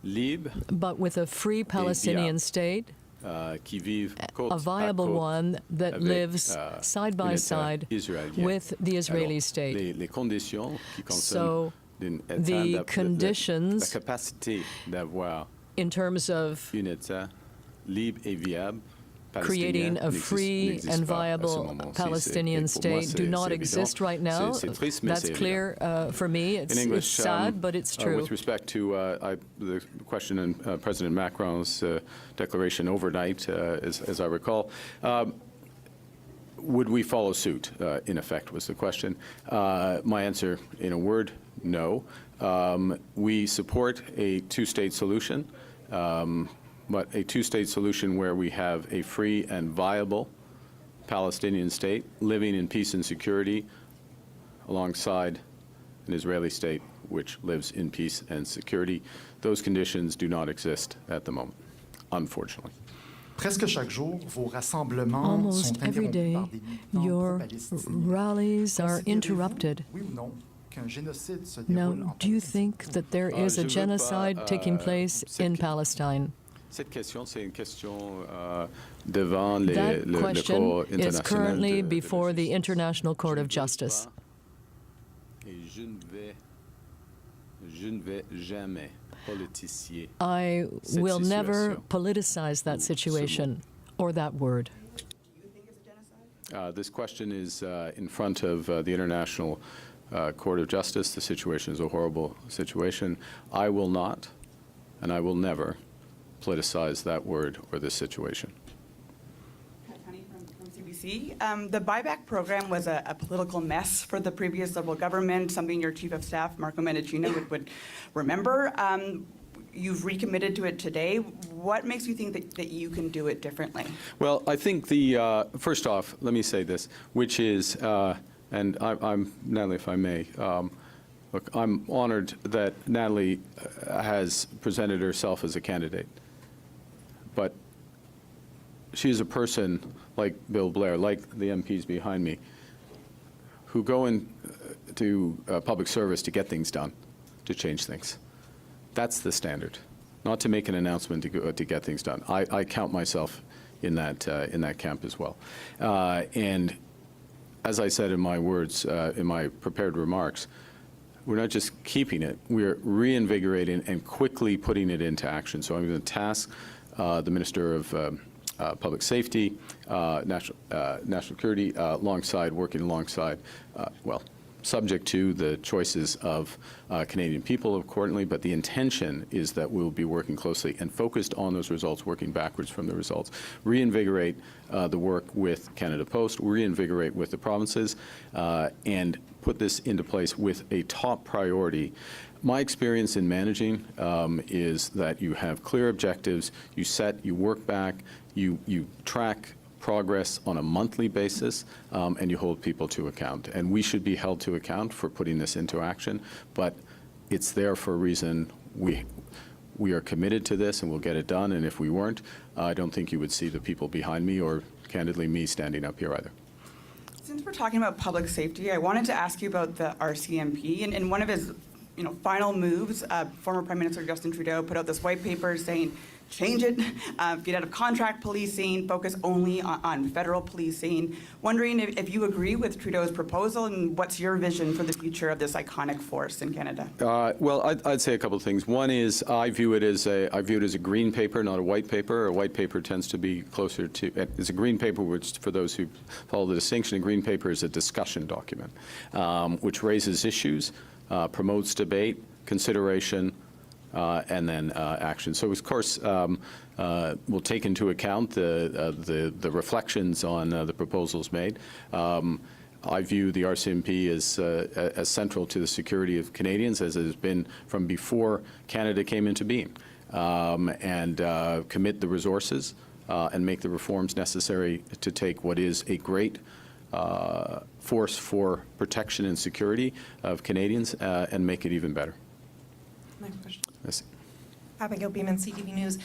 libre, but with a free Palestinian state, qui vivent côte a viable à côte one that avec, lives side by un État side israélien. with the Israeli Alors, state. les conditions qui So concernent un État the conditions la capacité d'avoir in terms of un État libre et viable creating a free and viable Palestinian state do not exist right now. That's clear for me. It's sad, but it's true. With respect to the question in President Macron's declaration overnight, as I recall, would we follow suit, in effect, was the question. My answer, in a word, no. We support a two-state solution. But a two-state solution where we have a free and viable Palestinian state living in peace and security alongside an Israeli state which lives in peace and security. Those conditions do not exist at the moment, unfortunately. Presque chaque jour, vos rassemblements Almost sont every interrompus day, par des militants your pro-palestiniens. rallies are interrupted. Oui ou non, qu'un génocide se déroule Now, en do you think that there is a genocide taking place in Palestine? Cette question, c'est une question devant le question Cour is international currently de before the International Court of Justice. Et je ne vais jamais politicier. I cette will never situation. politicize that situation or that word. This question is in front of the International Court of Justice. The situation is a horrible situation. I will not, and I will never, politicize that word or this situation. From CBC. The buyback program was a political mess for the previous Liberal government, something your Chief of Staff, Marco Mendicino, would remember. You've recommitted to it today. What makes you think that you can do it differently? Well, I think first off, let me say this, which is, and I'm Natalie, if I may, look, I'm honored that Natalie has presented herself as a candidate. But she is a person like Bill Blair, like the MPs behind me, who go into public service to get things done, to change things. That's the standard, not to make an announcement to get things done. I count myself in that camp as well. And as I said in my words, in my prepared remarks, we're not just keeping it, we're reinvigorating and quickly putting it into action. So I'm going to task the Minister of Public Safety, National Security, working alongside, well, subject to the choices of Canadian people, accordingly, but the intention is that we'll be working closely and focused on those results, working backwards from the results, reinvigorate the work with Canada Post, reinvigorate with the provinces, and put this into place with a top priority. My experience in managing is that you have clear objectives, you work back, you track progress on a monthly basis, and you hold people to account. And we should be held to account for putting this into action, but it's there for a reason. We are committed to this, and we'll get it done, and if we weren't, I don't think you would see the people behind me or, candidly, me standing up here either. Since we're talking about public safety, I wanted to ask you about the RCMP. And in one of his final moves, former Prime Minister Justin Trudeau put out this white paper saying change it, get out of contract policing, focus only on federal policing. Wondering if you agree with Trudeau's proposal, and what's your vision for the future of this iconic force in Canada? Well, I'd say a couple of things. One is I view it as a green paper, not a white paper. A white paper tends to be closer to, it's a green paper, which for those who follow the distinction, a green paper is a discussion document, which raises issues, promotes debate, consideration, and then action. So, of course, we'll take into account the reflections on the proposals made. I view the RCMP as central to the security of Canadians, as it has been from before Canada came into being, and commit the resources and make the reforms necessary to take what is a great force for protection and security of Canadians and make it even better. Next question. Yes. Abigail Beeman, CTV News.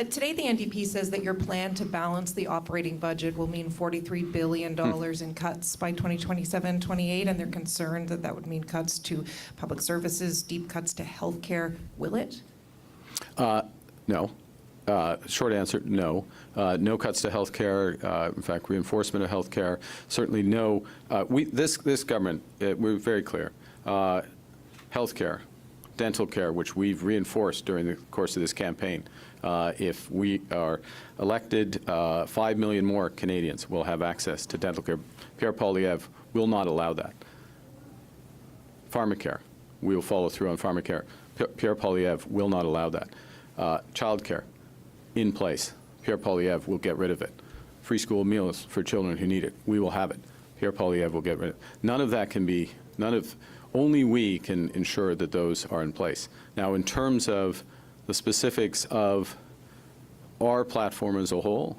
Today, the NDP says that your plan to balance the operating budget will mean $43 billion in cuts by 2027-28, and they're concerned that that would mean cuts to public services, deep cuts to health care. Will it? No. Short answer, no. No cuts to health care. In fact, reinforcement of health care. Certainly no. This government, we're very clear. Health care, dental care, which we've reinforced during the course of this campaign. If we are elected, 5 million more Canadians will have access to dental care. Pierre Poilievre will not allow that. Pharmacare, we will follow through on pharmacare. Pierre Poilievre will not allow that. Child care, in place. Pierre Poilievre will get rid of it. Free school meals for children who need it. We will have it. Pierre Poilievre will get rid of it. None of that can be, only we can ensure that those are in place. Now, in terms of the specifics of our platform as a whole,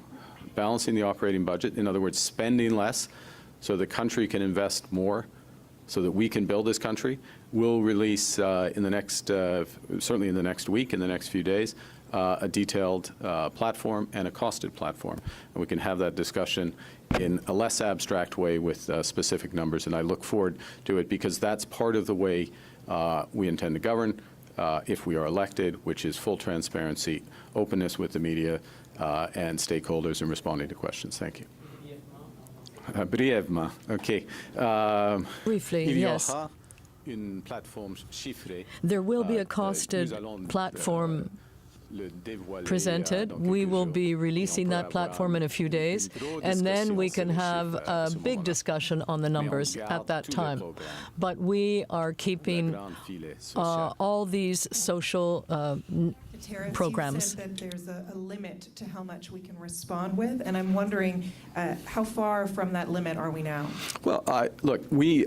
balancing the operating budget, in other words, spending less so the country can invest more, so that we can build this country, we'll release in the next, certainly in the next week, in the next few days, a detailed platform and a costed platform. And we can have that discussion in a less abstract way with specific numbers. And I look forward to it because that's part of the way we intend to govern if we are elected, which is full transparency, openness with the media and stakeholders in responding to questions. Thank you. Brièvement, OK. Briefly, yes. There will be a costed platform presented. We will be releasing that platform in a few days, and then we can have a big discussion on the numbers at that time. But we are keeping all these social programs. You said that there's a limit to how much we can respond with, and I'm wondering how far from that limit are we now? Well, look, we.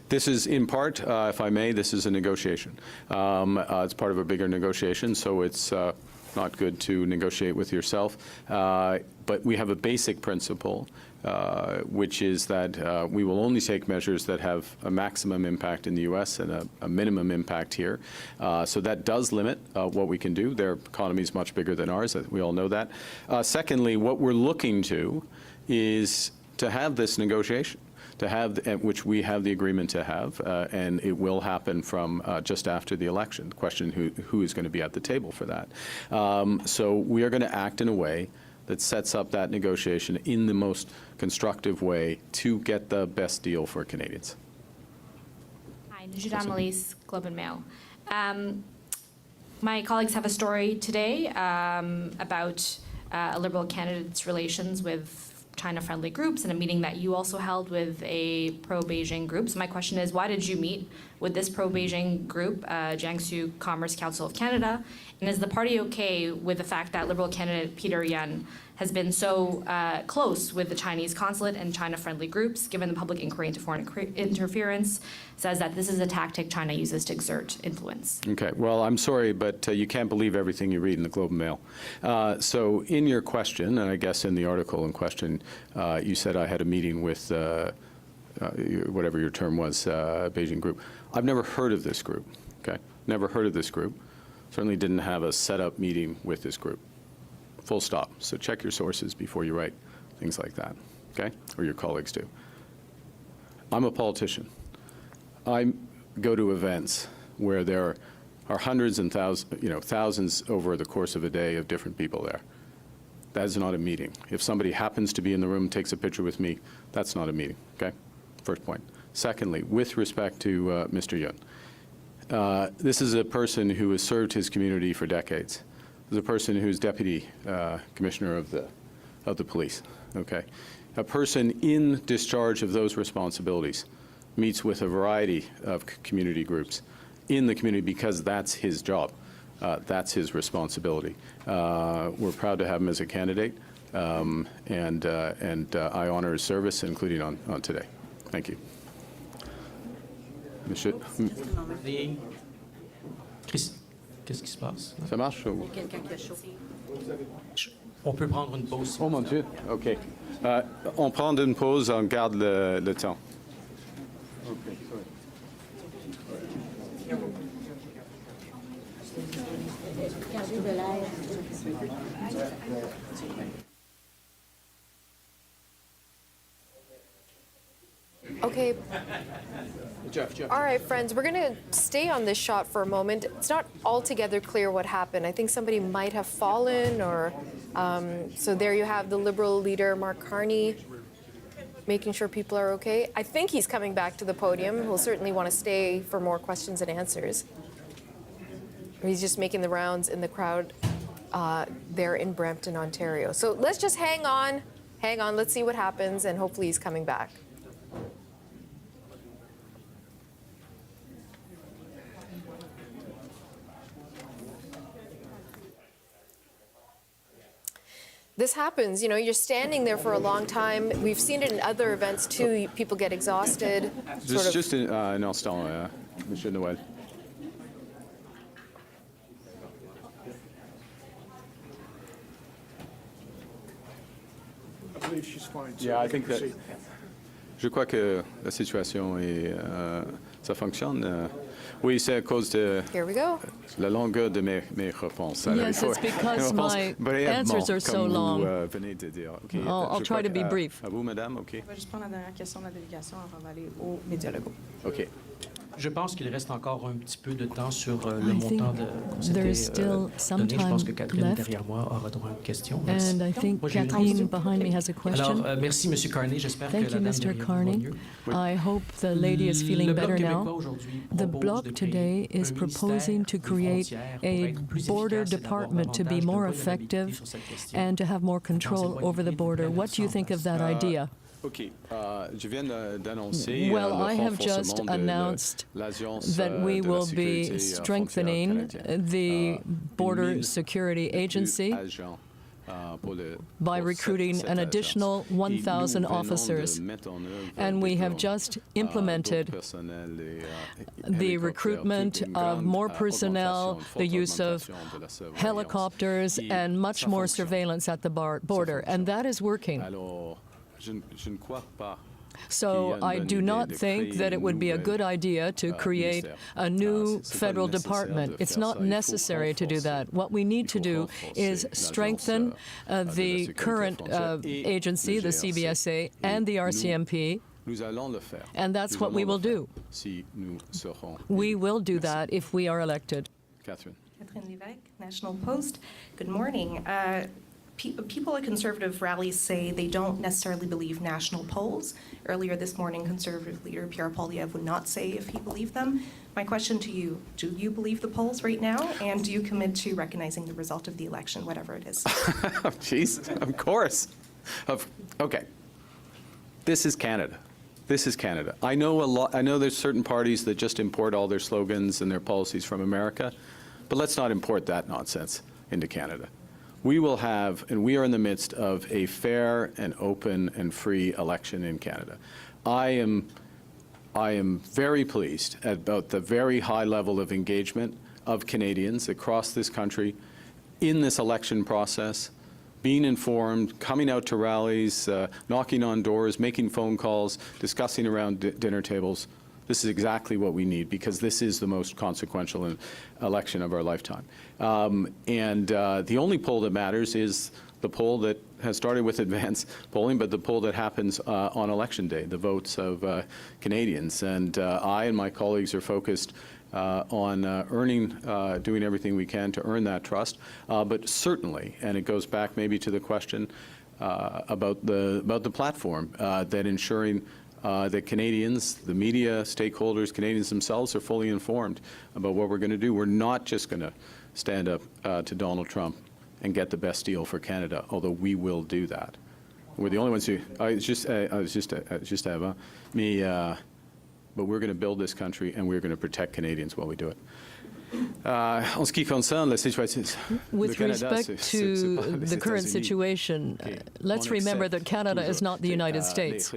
This is, in part, if I may, this is a negotiation. It's part of a bigger negotiation, so it's not good to negotiate with yourself. But we have a basic principle, which is that we will only take measures that have a maximum impact in the U.S. and a minimum impact here. So that does limit what we can do. Their economy is much bigger than ours. We all know that. Secondly, what we're looking to is to have this negotiation, to have, which we have the agreement to have, and it will happen from just after the election. The question, who is going to be at the table for that? So we are going to act in a way that sets up that negotiation in the most constructive way to get the best deal for Canadians. Hi, Najida Amalis, Globe and Mail. My colleagues have a story today about a Liberal candidate's relations with China-friendly groups and a meeting that you also held with a pro-Beijing group. So my question is, why did you meet with this pro-Beijing group, Jiangsu Commerce Council of Canada? And is the party okay with the fact that Liberal candidate Peter Yan has been so close with the Chinese consulate and China-friendly groups, given the public inquiry into foreign interference, says that this is a tactic China uses to exert influence? Okay, well, I'm sorry, but you can't believe everything you read in the Globe and Mail. So in your question, and I guess in the article in question, you said I had a meeting with whatever your term was, Beijing group. I've never heard of this group, okay? Never heard of this group. Certainly didn't have a set-up meeting with this group. Full stop. So check your sources before you write things like that, okay? Or your colleagues do. I'm a politician. I go to events where there are are hundreds and thousands over the course of a day of different people there. That is not a meeting. If somebody happens to be in the room, takes a picture with me, that's not a meeting, okay? First point. Secondly, with respect to Mr. Yun, this is a person who has served his community for decades. This is a person who's deputy commissioner of the police, okay? A person in discharge of those responsibilities meets with a variety of community groups in the community because that's his job. That's his responsibility. We're proud to have him as a candidate, and I honor his service, including on today. Thank you. Monsieur. Qu'est-ce qui se passe? Ça marche? Ou... On peut prendre une pause. Oh mon Dieu, OK. On prend une pause, on garde le temps. Okay, sorry. Okay. Jeff. All right, friends, we're going to stay on this shot for a moment. It's not altogether clear what happened. I think somebody might have fallen or... so there you have the Liberal leader, Mark Carney, making sure people are okay. I think he's coming back to the podium. He'll certainly want to stay for more questions and answers. Or he's just making the rounds in the crowd there in Brampton, Ontario. So let's just hang on. Let's see what happens, and hopefully he's coming back. This happens, you know, you're standing there for a long time. We've seen it in other events too. People get exhausted. Juste un instant, Monsieur Noël. I believe she's fine. Yeah, I think that. Je crois que la situation est, ça fonctionne. Oui, c'est à cause de la longueur de mes réponses. Yes, it's because my answers are so long. Venez de dire. Okay, I'll try to be brief. À vous, madame, OK. Je vais juste prendre la dernière question de la délégation avant d'aller aux médias locaux. OK. Je pense qu'il reste encore un petit peu de temps sur le montant qu'on s'était donné. Je pense que Catherine derrière moi aura droit à une question. And I think Catherine behind me has a question. Alors, merci, Monsieur Carney. J'espère que la dame Thank you, Mr. Carney. I hope the lady is feeling better now. The Bloc today is proposing to create a border department to be more effective and to have more control over the border. What do you think of that idea? Okay. Je viens d'annoncer well, I have just announced that we will be strengthening the Border Security Agency by recruiting an additional 1,000 officers. And we have just implemented the recruitment of more personnel, the use of helicopters, and much more surveillance at the border. And that is working. So I do not think that it would be a good idea to create a new federal department. It's not necessary to do that. What we need to do is strengthen the current agency, the CBSA, and the RCMP. And that's what we will do. We will do that if we are elected. Catherine. Catherine Lévesque, National Post. Good morning. People at Conservative rallies say they don't necessarily believe national polls. Earlier this morning, Conservative leader Pierre Poilievre would not say if he believed them. My question to you, do you believe the polls right now? And do you commit to recognizing the result of the election, whatever it is? Jeez, of course. Okay. This is Canada. This is Canada. I know there's certain parties that just import all their slogans and their policies from America, but let's not import that nonsense into Canada. We will have, and we are in the midst of a fair and open and free election in Canada. I am very pleased about the very high level of engagement of Canadians across this country in this election process, being informed, coming out to rallies, knocking on doors, making phone calls, discussing around dinner tables. This is exactly what we need because this is the most consequential election of our lifetime. And the only poll that matters is the poll that has started with advance polling, but the poll that happens on election day, the votes of Canadians. And I and my colleagues are focused on doing everything we can to earn that trust. But certainly, and it goes back maybe to the question about the platform, that ensuring that Canadians, the media, stakeholders, Canadians themselves are fully informed about what we're going to do. We're not just going to stand up to Donald Trump and get the best deal for Canada, although we will do that. We're the only ones who, but we're going to build this country and we're going to protect Canadians while we do it. En ce qui concerne la situation, with respect to the current situation, let's remember that Canada is not the United States.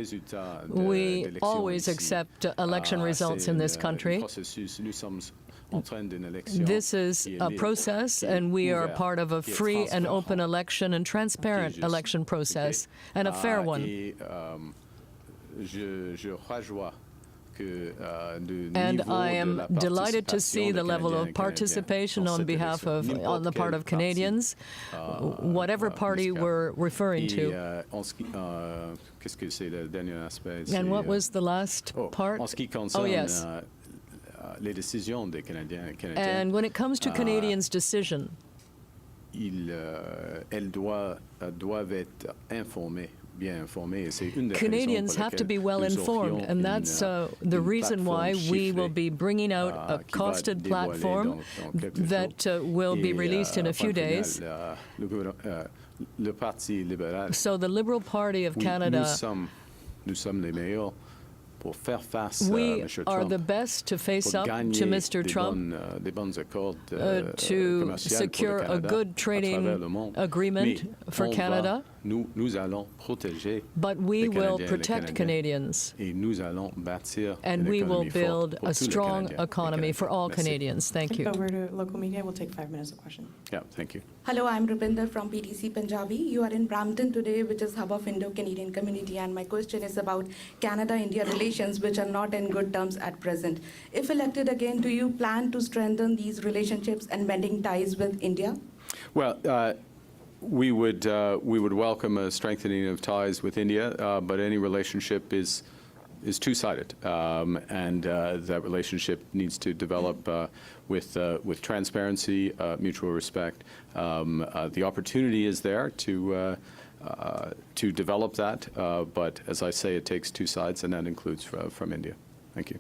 We always accept election results in this country. This is a process, and we are part of a free and open election and transparent election process, and a fair one. And I am delighted to see the level of participation on the part of Canadians, whatever party we're referring to. And what was the last part? Oh, yes. And when it comes to Canadians' decision, Canadians have to be well informed, and that's the reason why we will be bringing out a costed platform that will be released in a few days. So the Liberal Party of Canada, we are the best to face up to Mr. Trump, to secure a good trading agreement for Canada. But we will protect Canadians, and we will build a strong economy for all Canadians. Thank you. Over to local media. We'll take 5 minutes of questions. Yeah, thank you. Hello, I'm Rupinder from PTC Punjabi. You are in Brampton today, which is hub of Indo-Canadian community, and my question is about Canada-India relations, which are not in good terms at present. If elected again, do you plan to strengthen these relationships and mending ties with India? Well, we would welcome a strengthening of ties with India, but any relationship is two-sided, and that relationship needs to develop with transparency, mutual respect. The opportunity is there to develop that, but as I say, it takes two sides, and that includes from India. Thank you.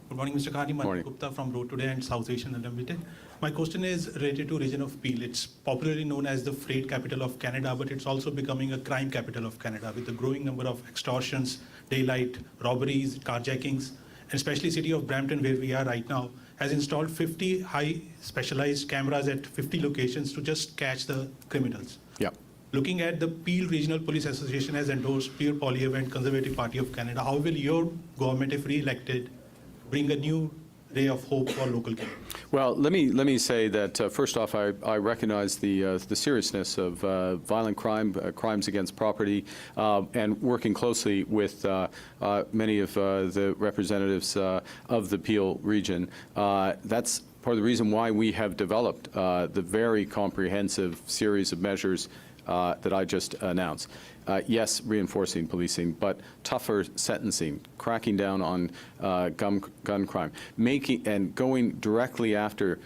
Good morning, Mr. Carney. Manoj Gupta from Road Today and South Asian Unlimited. My question is related to region of Peel. It's popularly known as the freight capital of Canada, but it's also becoming a crime capital of Canada with the growing number of extortions, daylight robberies, carjackings, and especially city of Brampton, where we are right now, has installed 50 high specialized cameras at 50 locations to just catch the criminals. Yeah. Looking at the Peel Regional Police Association has endorsed Pierre Poilievre and Conservative Party of Canada, how will your government, if re-elected, bring a new ray of hope for local Canada? Well, let me say that first off, I recognize the seriousness of violent crime, crimes against property, and working closely with many of the representatives of the Peel region. That's part of the reason why we have developed the very comprehensive series of measures that I just announced. Yes, reinforcing policing, but tougher sentencing, cracking down on gun crime, and going directly after,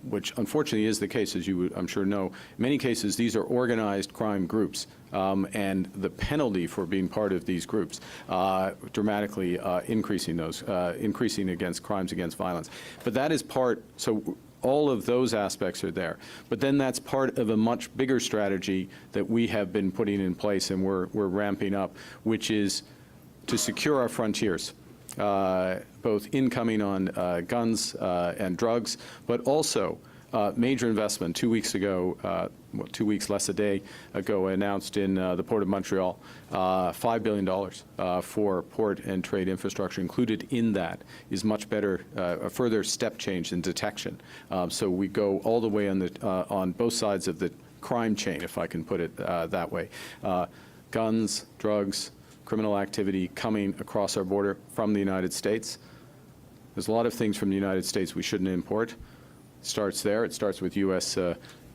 which unfortunately is the case, as you would, I'm sure know. In many cases, these are organized crime groups, and the penalty for being part of these groups dramatically increasing against crimes against violence. But that is part. So all of those aspects are there. But then that's part of a much bigger strategy that we have been putting in place and we're ramping up, which is to secure our frontiers, both incoming on guns and drugs, but also major investment. 2 weeks ago, 2 weeks less a day ago, announced in the Port of Montreal, $5 billion for port and trade infrastructure. Included in that is much better, a further step change in detection. So we go all the way on both sides of the crime chain, if I can put it that way. Guns, drugs, criminal activity coming across our border from the United States. There's a lot of things from the United States we shouldn't import. It starts there. It starts with U.S.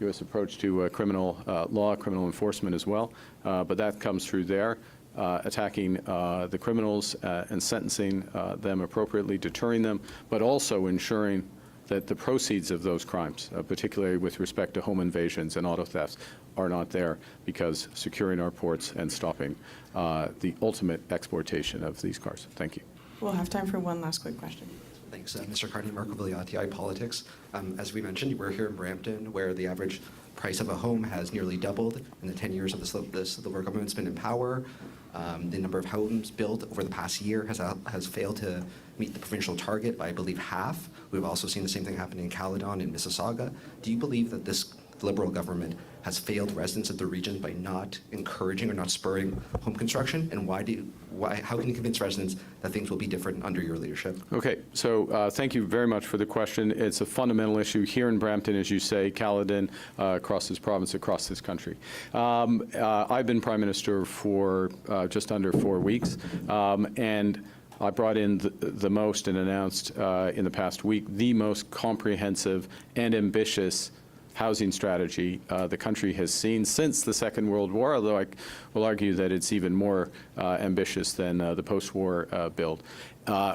U.S. approach to criminal law, criminal enforcement as well. But that comes through there, attacking the criminals and sentencing them appropriately, deterring them, but also ensuring that the proceeds of those crimes, particularly with respect to home invasions and auto thefts, are not there, because securing our ports and stopping the ultimate exportation of these cars. Thank you. We'll have time for one last quick question. Thanks, Mr. Carney. Marco Vigliati, Politics. As we mentioned, we're here in Brampton, where the average price of a home has nearly doubled in the 10 years of the Liberal government's been in power. The number of homes built over the past year has failed to meet the provincial target by, I believe, half. We've also seen the same thing happen in Caledon and Mississauga. Do you believe that this Liberal government has failed residents of the region by not encouraging or not spurring home construction? And how can you convince residents that things will be different under your leadership? Okay, so thank you very much for the question. It's a fundamental issue here in Brampton, as you say, Caledon, across this province, across this country. I've been Prime Minister for just under 4 weeks, and I brought in the most and announced in the past week the most comprehensive and ambitious housing strategy the country has seen since the Second World War, although I will argue that it's even more ambitious than the post-war build.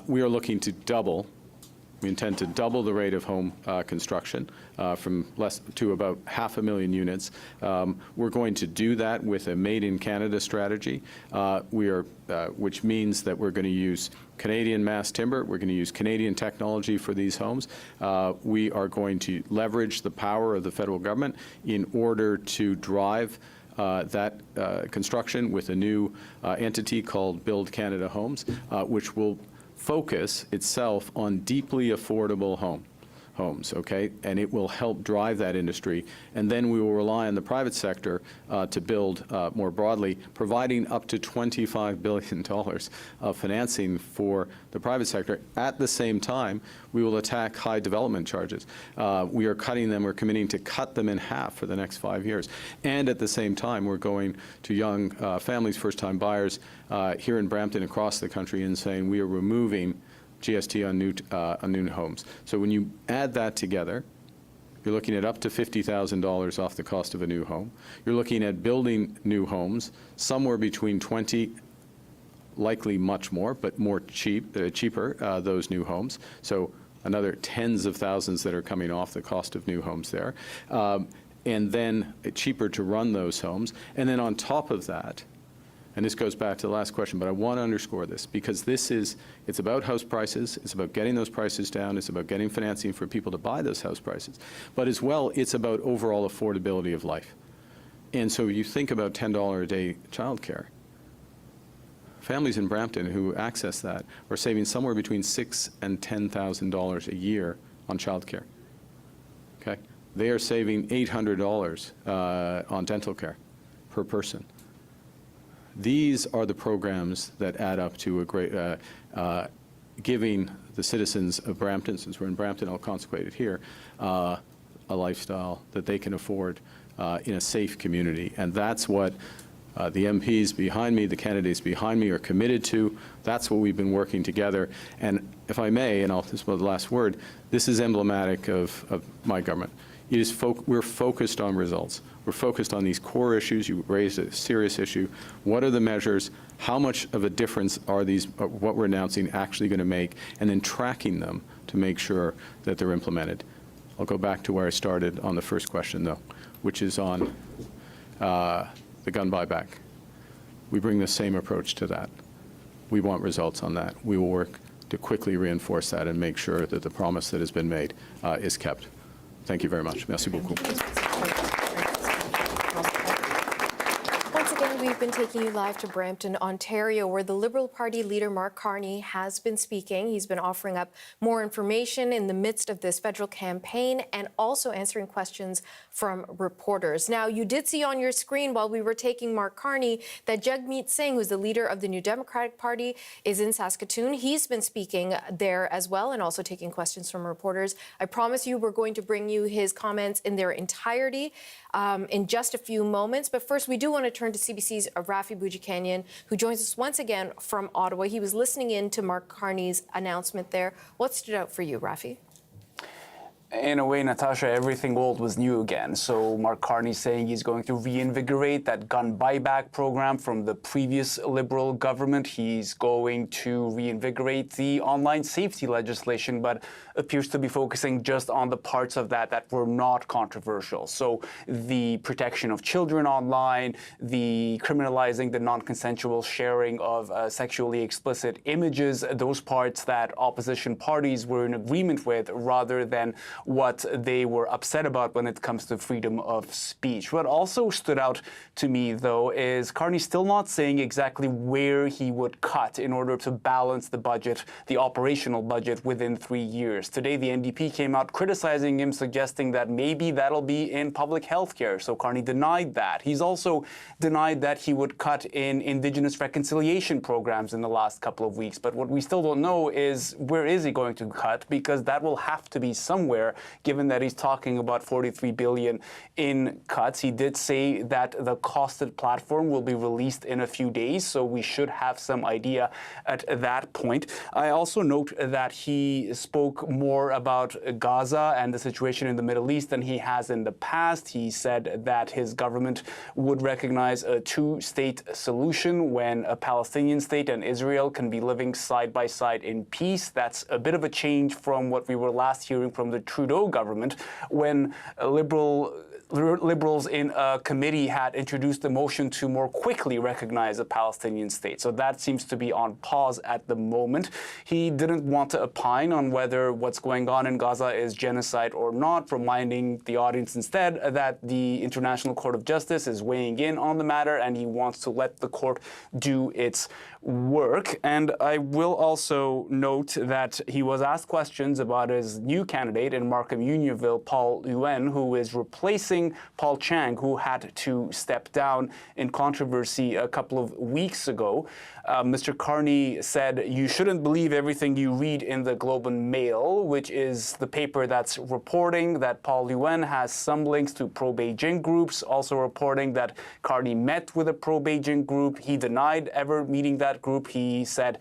We are looking to double. We intend to double the rate of home construction from less to about 500,000 units. We're going to do that with a Made in Canada strategy, which means that we're going to use Canadian mass timber. We're going to use Canadian technology for these homes. We are going to leverage the power of the federal government in order to drive that construction with a new entity called Build Canada Homes, which will focus itself on deeply affordable homes, okay? And it will help drive that industry. And then we will rely on the private sector to build more broadly, providing up to $25 billion of financing for the private sector. At the same time, we will attack high development charges. We are cutting them, we're committing to cut them in half for the next 5 years. And at the same time, we're going to young families, first-time buyers here in Brampton, across the country, and saying we are removing GST on new homes. So when you add that together, you're looking at up to $50,000 off the cost of a new home. You're looking at building new homes somewhere between 20, likely much more, but more cheaper, those new homes. So another tens of thousands that are coming off the cost of new homes there. And then cheaper to run those homes. And then on top of that, and this goes back to the last question, but I want to underscore this, because it's about house prices, it's about getting those prices down, it's about getting financing for people to buy those house prices, but as well, it's about overall affordability of life. And so you think about $10 a day childcare. Families in Brampton who access that are saving somewhere between $6,000 and $10,000 a year on childcare. Okay? They are saving $800 on dental care per person. These are the programs that add up to a great, giving the citizens of Brampton, since we're in Brampton, I'll consecrate it here, a lifestyle that they can afford in a safe community. And that's what the MPs behind me, the candidates behind me are committed to. That's what we've been working together. And if I may, and this is the last word, this is emblematic of my government. It is we're focused on results. We're focused on these core issues. You raised a serious issue. What are the measures? How much of a difference are these, what we're announcing, actually going to make? And then tracking them to make sure that they're implemented. I'll go back to where I started on the first question, though, which is on the gun buyback. We bring the same approach to that. We want results on that. We will work to quickly reinforce that and make sure that the promise that has been made is kept. Thank you very much. Merci beaucoup. Once again, we've been taking you live to Brampton, Ontario, where the Liberal Party leader Mark Carney has been speaking. He's been offering up more information in the midst of this federal campaign and also answering questions from reporters. Now, you did see on your screen while we were taking Mark Carney that Jagmeet Singh, who's the leader of the New Democratic Party, is in Saskatoon. He's been speaking there as well and also taking questions from reporters. I promise you we're going to bring you his comments in their entirety in just a few moments. But first, we do want to turn to CBC's Rafi Boudjikanian, who joins us once again from Ottawa. He was listening in to Mark Carney's announcement there. What stood out for you, Rafi? In a way, Natasha, everything old was new again. So Mark Carney saying he's going to reinvigorate that gun buyback program from the previous Liberal government. He's going to reinvigorate the online safety legislation, but appears to be focusing just on the parts of that that were not controversial. So the protection of children online, the criminalizing the non-consensual sharing of sexually explicit images, those parts that opposition parties were in agreement with, rather than what they were upset about when it comes to freedom of speech. What also stood out to me, though, is Carney still not saying exactly where he would cut in order to balance the budget, the operational budget, within 3 years. Today, the NDP came out criticizing him, suggesting that maybe that'll be in public health care. So Carney denied that. He's also denied that he would cut in Indigenous reconciliation programs in the last couple of weeks. But what we still don't know is where is he going to cut, because that will have to be somewhere, given that he's talking about 43 billion in cuts. He did say that the costed platform will be released in a few days, so we should have some idea at that point. I also note that he spoke more about Gaza and the situation in the Middle East than he has in the past. He said that his government would recognize a two-state solution when a Palestinian state and Israel can be living side by side in peace. That's a bit of a change from what we were last hearing from the Trudeau government, when Liberals in a committee had introduced a motion to more quickly recognize a Palestinian state. So that seems to be on pause at the moment. He didn't want to opine on whether what's going on in Gaza is genocide or not, reminding the audience instead that the International Court of Justice is weighing in on the matter, and he wants to let the court do its work. And I will also note that he was asked questions about his new candidate in Markham-Unionville, Paul Yuen, who is replacing Paul Chang, who had to step down in controversy a couple of weeks ago. Mr. Carney said, "You shouldn't believe everything you read in the Globe and Mail," which is the paper that's reporting that Paul Yuen has some links to pro-Beijing groups, also reporting that Carney met with a pro-Beijing group. He denied ever meeting that group. He said,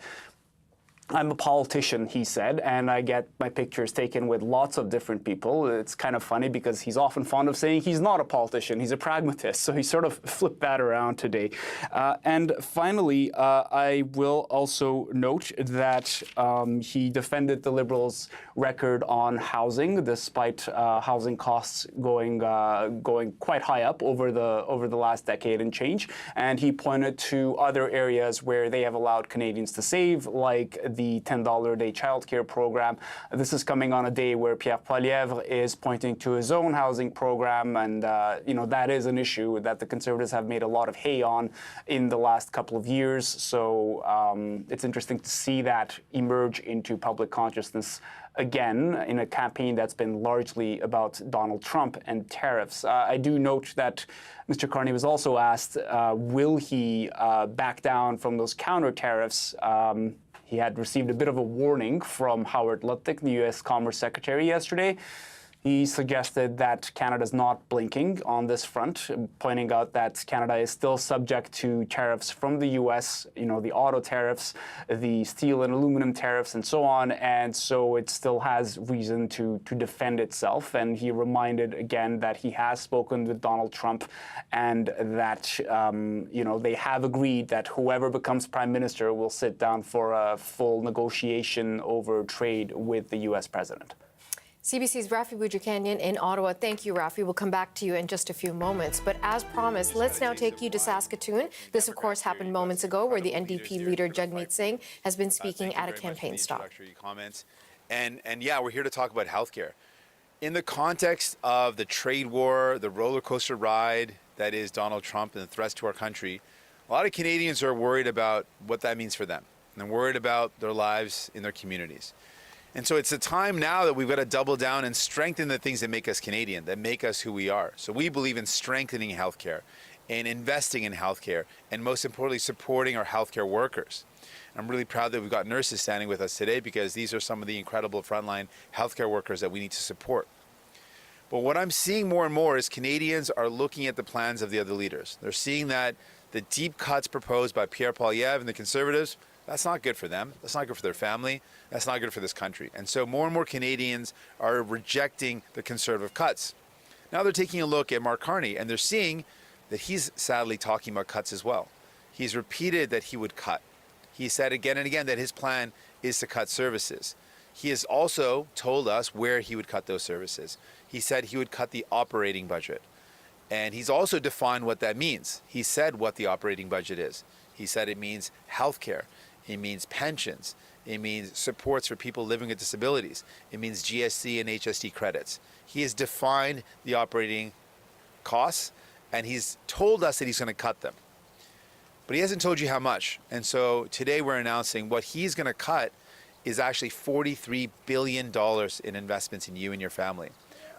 "I'm a politician," he said, "and I get my pictures taken with lots of different people." It's kind of funny because he's often fond of saying he's not a politician, he's a pragmatist. So he sort of flipped that around today. And finally, I will also note that he defended the Liberals' record on housing, despite housing costs going quite high up over the last decade and change. And he pointed to other areas where they have allowed Canadians to save, like the $10 a day childcare program. This is coming on a day where Pierre Poilievre is pointing to his own housing program, and that is an issue that the Conservatives have made a lot of hay on in the last couple of years. So it's interesting to see that emerge into public consciousness again in a campaign that's been largely about Donald Trump and tariffs. I do note that Mr. Carney was also asked, will he back down from those counter tariffs? He had received a bit of a warning from Howard Lutnick, the U.S. Commerce Secretary, yesterday. He suggested that Canada's not blinking on this front, pointing out that Canada is still subject to tariffs from the U.S., the auto tariffs, the steel and aluminum tariffs, and so on. And so it still has reason to defend itself. And he reminded again that he has spoken with Donald Trump and that, they have agreed that whoever becomes prime minister will sit down for a full negotiation over trade with the U.S. president. CBC's Rafi Boudjikanian in Ottawa. Thank you, Rafi. We'll come back to you in just a few moments. But as promised, let's now take you to Saskatoon. This, of course, happened moments ago, where the NDP leader Jagmeet Singh has been speaking at a campaign stop. Comments. And yeah, we're here to talk about healthcare. In the context of the trade war, the roller coaster ride that is Donald Trump and the threats to our country, a lot of Canadians are worried about what that means for them. And they're worried about their lives in their communities. And so it's a time now that we've got to double down and strengthen the things that make us Canadian, that make us who we are. So we believe in strengthening healthcare and investing in healthcare, and most importantly, supporting our healthcare workers. I'm really proud that we've got nurses standing with us today, because these are some of the incredible frontline healthcare workers that we need to support. But what I'm seeing more and more is Canadians are looking at the plans of the other leaders. They're seeing that the deep cuts proposed by Pierre Poilievre and the Conservatives, That's not good for them. That's not good for their family. That's not good for this country. And so more and more Canadians are rejecting the Conservative cuts. Now they're taking a look at Mark Carney, and they're seeing that he's sadly talking about cuts as well. He's repeated that he would cut. He said again and again that his plan is to cut services. He has also told us where he would cut those services. He said he would cut the operating budget. And he's also defined what that means. He said what the operating budget is. He said it means healthcare. It means pensions. It means supports for people living with disabilities. It means GST and HST credits. He has defined the operating costs, and he's told us that he's going to cut them. But he hasn't told you how much. And so today we're announcing what he's going to cut is actually $43 billion in investments in you and your family.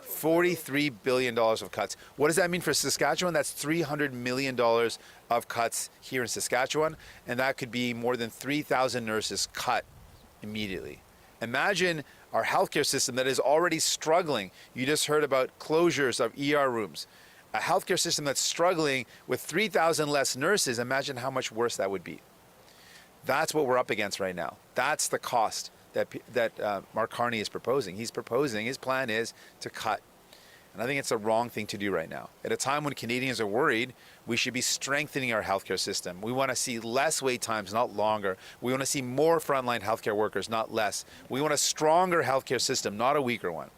$43 billion of cuts. What does that mean for Saskatchewan? That's $300 million of cuts here in Saskatchewan, and that could be more than 3,000 nurses cut immediately. Imagine our healthcare system that is already struggling. You just heard about closures of ER rooms. A healthcare system that's struggling with 3,000 less nurses. Imagine how much worse that would be. That's what we're up against right now. That's the cost that Mark Carney is proposing. He's proposing, his plan is to cut. And I think it's the wrong thing to do right now. At a time when Canadians are worried, we should be strengthening our healthcare system. We want to see less wait times, not longer. We want to see more frontline healthcare workers, not less. We want a stronger healthcare system, not a weaker one.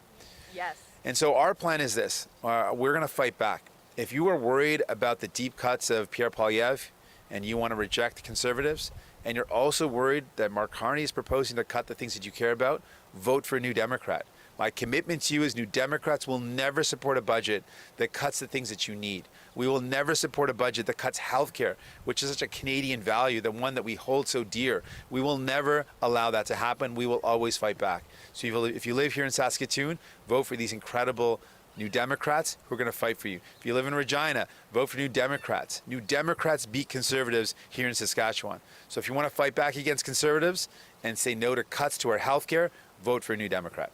Yes. And so our plan is this. We're going to fight back. If you are worried about the deep cuts of Pierre Poilievre and you want to reject Conservatives, and you're also worried that Mark Carney is proposing to cut the things that you care about, vote for a New Democrat. My commitment to you is New Democrats will never support a budget that cuts the things that you need. We will never support a budget that cuts healthcare, which is such a Canadian value, the one that we hold so dear. We will never allow that to happen. We will always fight back. So if you live here in Saskatoon, vote for these incredible New Democrats who are going to fight for you. If you live in Regina, vote for New Democrats. New Democrats beat Conservatives here in Saskatchewan. So if you want to fight back against Conservatives and say no to cuts to our health care, vote for a New Democrat.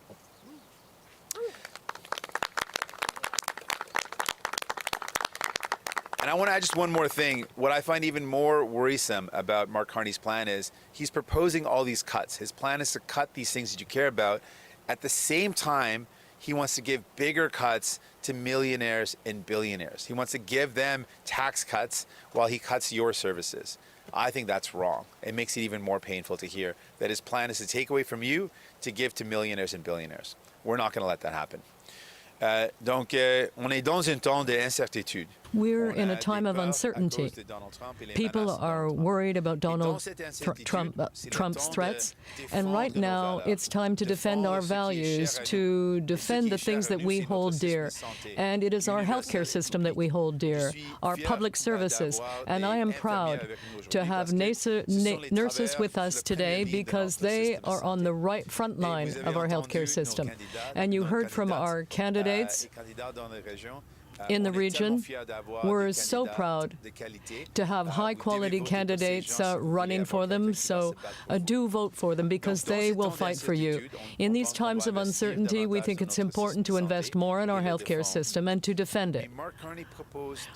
And I want to add just one more thing. What I find even more worrisome about Mark Carney's plan is he's proposing all these cuts. His plan is to cut these things that you care about. At the same time, he wants to give bigger cuts to millionaires and billionaires. He wants to give them tax cuts while he cuts your services. I think that's wrong. It makes it even more painful to hear that his plan is to take away from you to give to millionaires and billionaires. We're not going to let that happen. Donc, on est dans un temps d'incertitude. We're in a time of uncertainty. People are worried about Donald Trump's threats, and right now it's time to defend our values, to defend the things that we hold dear. And it is our healthcare system that we hold dear, our public services. And I am proud to have nurses with us today because they are on the right front line of our healthcare system. And you heard from our candidates in the region. We're so proud to have high-quality candidates running for them, so do vote for them because they will fight for you. In these times of uncertainty, we think it's important to invest more in our healthcare system and to defend it.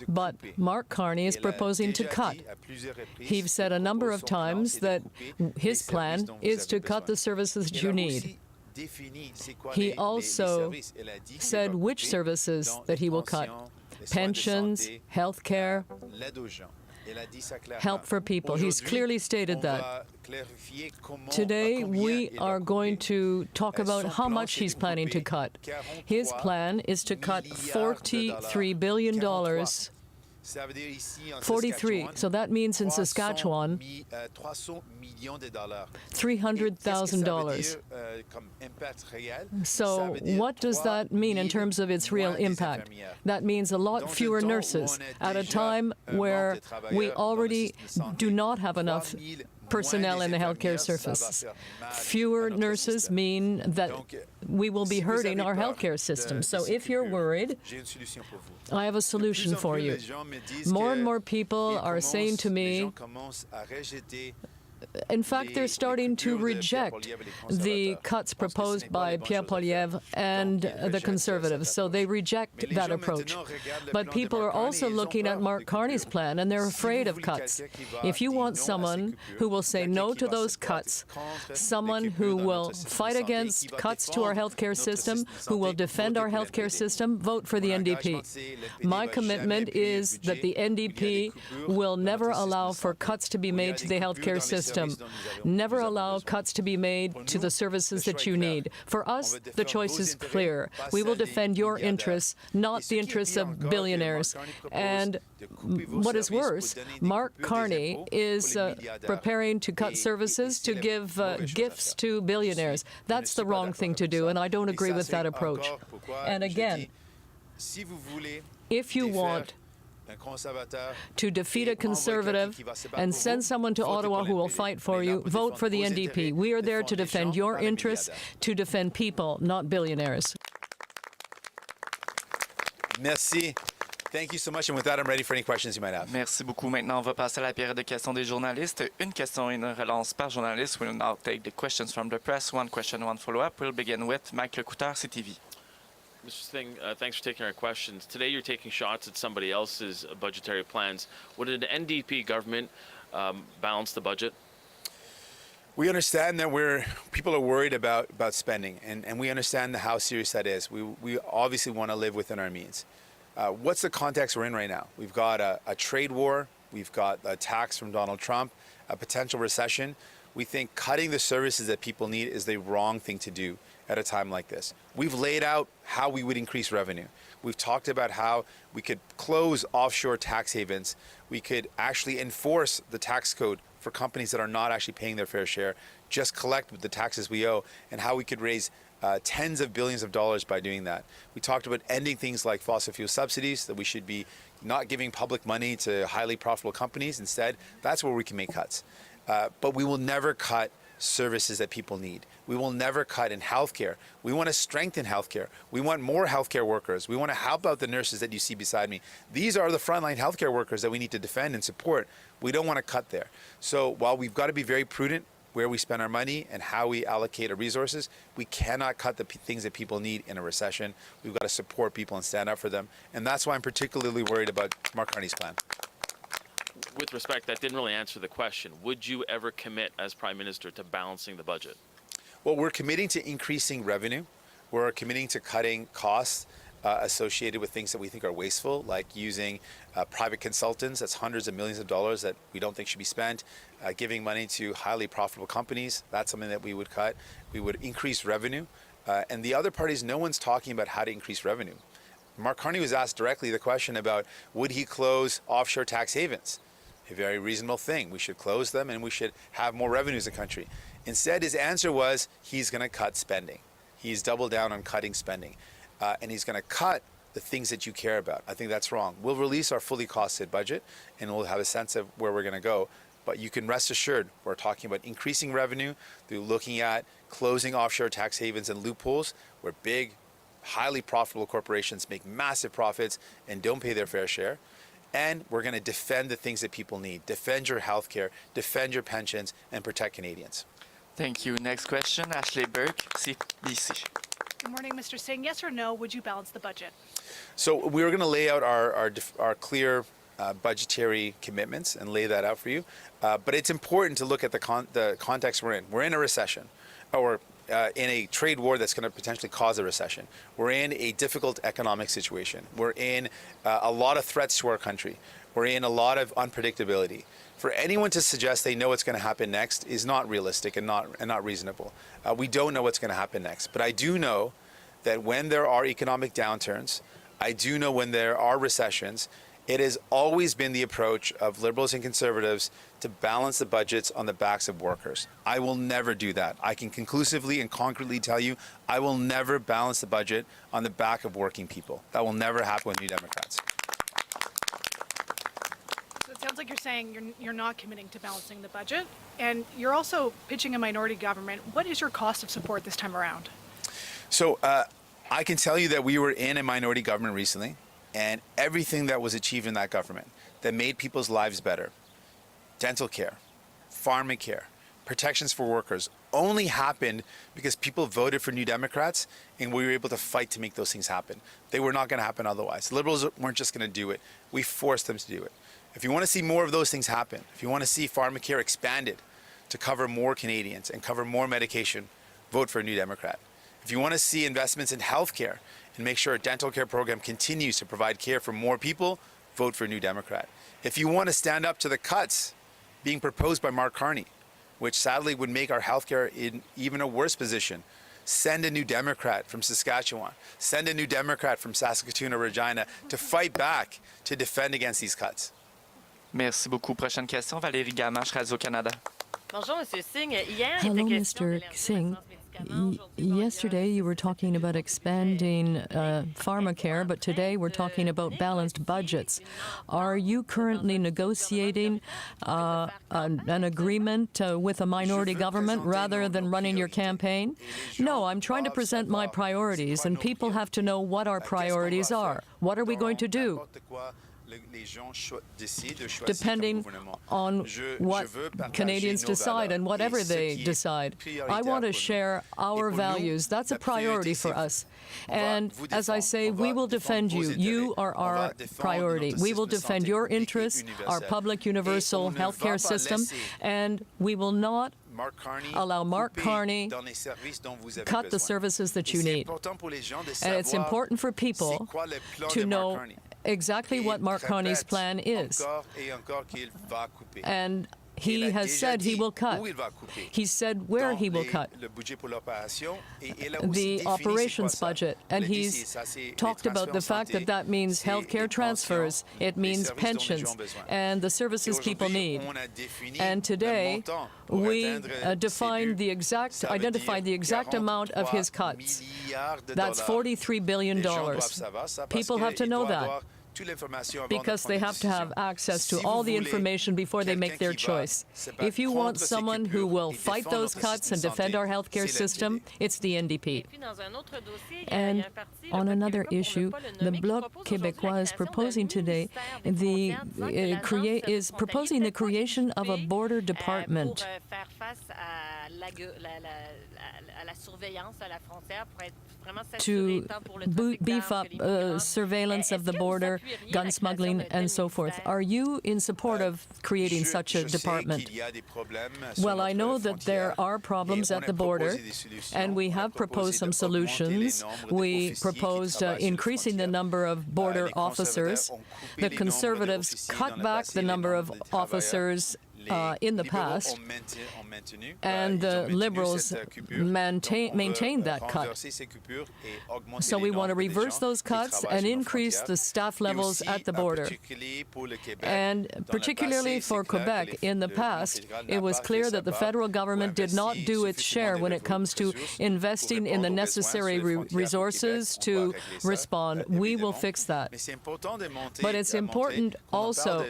But Mark Carney is proposing to cut. He's said a number of times that his plan is to cut the services that you need. He also said which services that he will cut. Pensions, health care, help for people. He's clearly stated that. Today, we are going to talk about how much he's planning to cut. His plan is to cut $43 billion. 43. So that means in Saskatchewan, $300,000. So what does that mean in terms of its real impact? That means a lot fewer nurses at a time where we already do not have enough personnel in the healthcare services. Fewer nurses mean that we will be hurting our healthcare system. So if you're worried, I have a solution for you. More and more people are saying to me in fact, they're starting to reject the cuts proposed by Pierre Poilievre and the Conservatives. So they reject that approach. But people are also looking at Mark Carney's plan, and they're afraid of cuts. If you want someone who will say no to those cuts, someone who will fight against cuts to our healthcare system, who will defend our healthcare system, vote for the NDP. My commitment is that the NDP will never allow for cuts to be made to the healthcare system. Never allow cuts to be made to the services that you need. For us, the choice is clear. We will defend your interests, not the interests of billionaires. And what is worse, Mark Carney is preparing to cut services to give gifts to billionaires. That's the wrong thing to do, and I don't agree with that approach. And again, if you want to defeat a Conservative and send someone to Ottawa who will fight for you, vote for the NDP. We are there to defend your interests, to defend people, not billionaires. Merci. Thank you so much. And with that, I'm ready for any questions you might have. Merci beaucoup. Maintenant, on va passer à la période de questions des journalistes. Une question et une relance par journaliste. We'll now take the questions from the press. One question, one follow-up. We'll begin with Mike Lecouteur, CTV. Mr. Singh, thanks for taking our questions. Today you're taking shots at somebody else's budgetary plans. Would an NDP government balance the budget? We understand that people are worried about spending, and we understand how serious that is. We obviously want to live within our means. What's the context we're in right now? We've got a trade war. We've got a tax from Donald Trump, a potential recession. We think cutting the services that people need is the wrong thing to do at a time like this. We've laid out how we would increase revenue. We've talked about how we could close offshore tax havens. We could actually enforce the tax code for companies that are not actually paying their fair share, just collect the taxes we owe, and how we could raise tens of billions of dollars by doing that. We talked about ending things like fossil fuel subsidies, that we should be not giving public money to highly profitable companies. Instead, that's where we can make cuts. But we will never cut services that people need. We will never cut in healthcare. We want to strengthen healthcare. We want more healthcare workers. We want to help out the nurses that you see beside me. These are the frontline healthcare workers that we need to defend and support. We don't want to cut there. So while we've got to be very prudent where we spend our money and how we allocate our resources, we cannot cut the things that people need in a recession. We've got to support people and stand up for them. And that's why I'm particularly worried about Mark Carney's plan. With respect, that didn't really answer the question. Would you ever commit as Prime Minister to balancing the budget? Well, we're committing to increasing revenue. We're committing to cutting costs associated with things that we think are wasteful, like using private consultants. That's hundreds of millions of dollars that we don't think should be spent. Giving money to highly profitable companies. That's something that we would cut. We would increase revenue. And the other parties, no one's talking about how to increase revenue. Mark Carney was asked directly the question about would he close offshore tax havens? A very reasonable thing. We should close them and we should have more revenues in the country. Instead, his answer was he's going to cut spending. He's doubled down on cutting spending. And he's going to cut the things that you care about. I think that's wrong. We'll release our fully costed budget and we'll have a sense of where we're going to go. But you can rest assured we're talking about increasing revenue through looking at closing offshore tax havens and loopholes where big, highly profitable corporations make massive profits and don't pay their fair share. And we're going to defend the things that people need. Defend your health care, defend your pensions, and protect Canadians. Thank you. Next question, Ashley Burke, CBC. Good morning, Mr. Singh. Yes or no, would you balance the budget? So we're going to lay out our clear budgetary commitments and lay that out for you. But it's important to look at the context we're in. We're in a recession, or in a trade war that's going to potentially cause a recession. We're in a difficult economic situation. We're in a lot of threats to our country. We're in a lot of unpredictability. For anyone to suggest they know what's going to happen next is not realistic and not reasonable. We don't know what's going to happen next. But I do know that when there are economic downturns, I do know when there are recessions, it has always been the approach of Liberals and Conservatives to balance the budgets on the backs of workers. I will never do that. I can conclusively and concretely tell you, I will never balance the budget on the back of working people. That will never happen with New Democrats. So it sounds like you're saying you're not committing to balancing the budget, and you're also pitching a minority government. What is your cost of support this time around? So I can tell you that we were in a minority government recently. And everything that was achieved in that government that made people's lives better, dental care, pharmacare, protections for workers only happened because people voted for New Democrats and we were able to fight to make those things happen. They were not going to happen otherwise. Liberals weren't just going to do it. We forced them to do it. If you want to see more of those things happen, if you want to see pharmacare expanded to cover more Canadians and cover more medication, vote for a New Democrat. If you want to see investments in healthcare and make sure a dental care program continues to provide care for more people, vote for a New Democrat. If you want to stand up to the cuts being proposed by Mark Carney, which sadly would make our healthcare in even a worse position, send a New Democrat from Saskatchewan, send a New Democrat from Saskatoon or Regina to fight back, to defend against these cuts. Merci beaucoup. Prochaine question, Valérie Gamache, Radio-Canada. Hello, Mr. Singh. Yesterday you were talking about expanding pharmacare, but today we're talking about balanced budgets. Are you currently negotiating an agreement with a minority government rather than running your campaign? No, I'm trying to present my priorities, and people have to know what our priorities are. What are we going to do? Depending on what Canadians decide and whatever they decide. I want to share our values. That's a priority for us. And as I say, we will defend you. You are our priority. We will defend your interests, our public universal health care system, and we will not allow Mark Carney cut the services that you need. And it's important for people to know exactly what Mark Carney's plan is. And he has said he will cut. He said where he will cut. The operations budget. And he's talked about the fact that that means healthcare transfers, it means pensions, and the services people need. And today, we identified the exact amount of his cuts. That's $43 billion. People have to know that, because they have to have access to all the information before they make their choice. If you want someone who will fight those cuts and defend our healthcare system, it's the NDP. And on another issue, the Bloc Québécois is proposing today the creation of a border department to beef up surveillance of the border, gun smuggling, and so forth. Are you in support of creating such a department? Well, I know that there are problems at the border, and we have proposed some solutions. We proposed increasing the number of border officers. The Conservatives cut back the number of officers in the past, and the Liberals maintained that cut. So we want to reverse those cuts and increase the staff levels at the border. And particularly for Quebec, in the past, it was clear that the federal government did not do its share when it comes to investing in the necessary resources to respond. We will fix that. But it's important also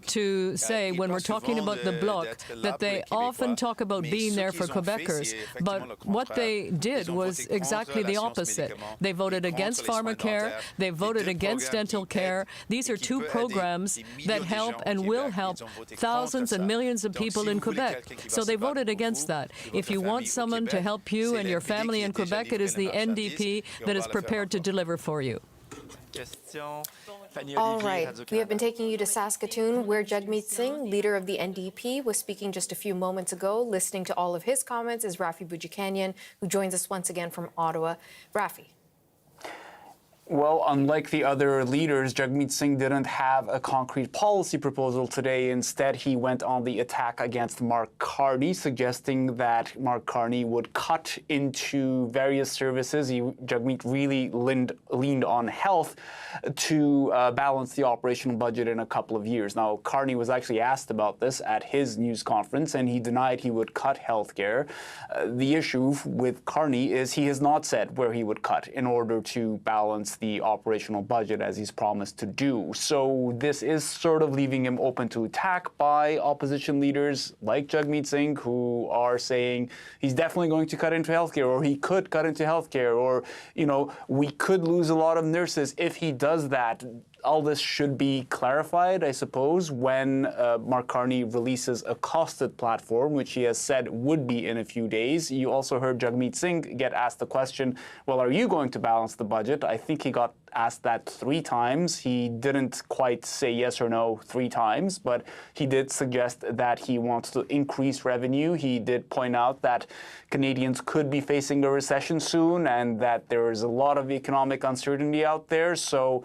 to say, when we're talking about the Bloc, that they often talk about being there for Quebecers, but what they did was exactly the opposite. They voted against pharmacare, they voted against dental care. These are two programs that help and will help thousands and millions of people in Quebec. So they voted against that. If you want someone to help you and your family in Quebec, it is the NDP that is prepared to deliver for you. All right. We have been taking you to Saskatoon, where Jagmeet Singh, leader of the NDP, was speaking just a few moments ago. Listening to all of his comments is Rafi Boudjikanian, who joins us once again from Ottawa. Rafi. Well, unlike the other leaders, Jagmeet Singh didn't have a concrete policy proposal today. Instead, he went on the attack against Mark Carney, suggesting that Mark Carney would cut into various services. Jagmeet really leaned on health to balance the operational budget in a couple of years. Now, Carney was actually asked about this at his news conference, and he denied he would cut health care. The issue with Carney is he has not said where he would cut in order to balance the operational budget as he's promised to do. So this is sort of leaving him open to attack by opposition leaders like Jagmeet Singh, who are saying he's definitely going to cut into healthcare, or he could cut into healthcare, or, you know, we could lose a lot of nurses if he does that. all this should be clarified, I suppose, when Mark Carney releases a costed platform, which he has said would be in a few days. You also heard Jagmeet Singh get asked the question, well, are you going to balance the budget? I think he got asked that 3 times. He didn't quite say yes or no 3 times, but he did suggest that he wants to increase revenue. He did point out that Canadians could be facing a recession soon and that there is a lot of economic uncertainty out there. So,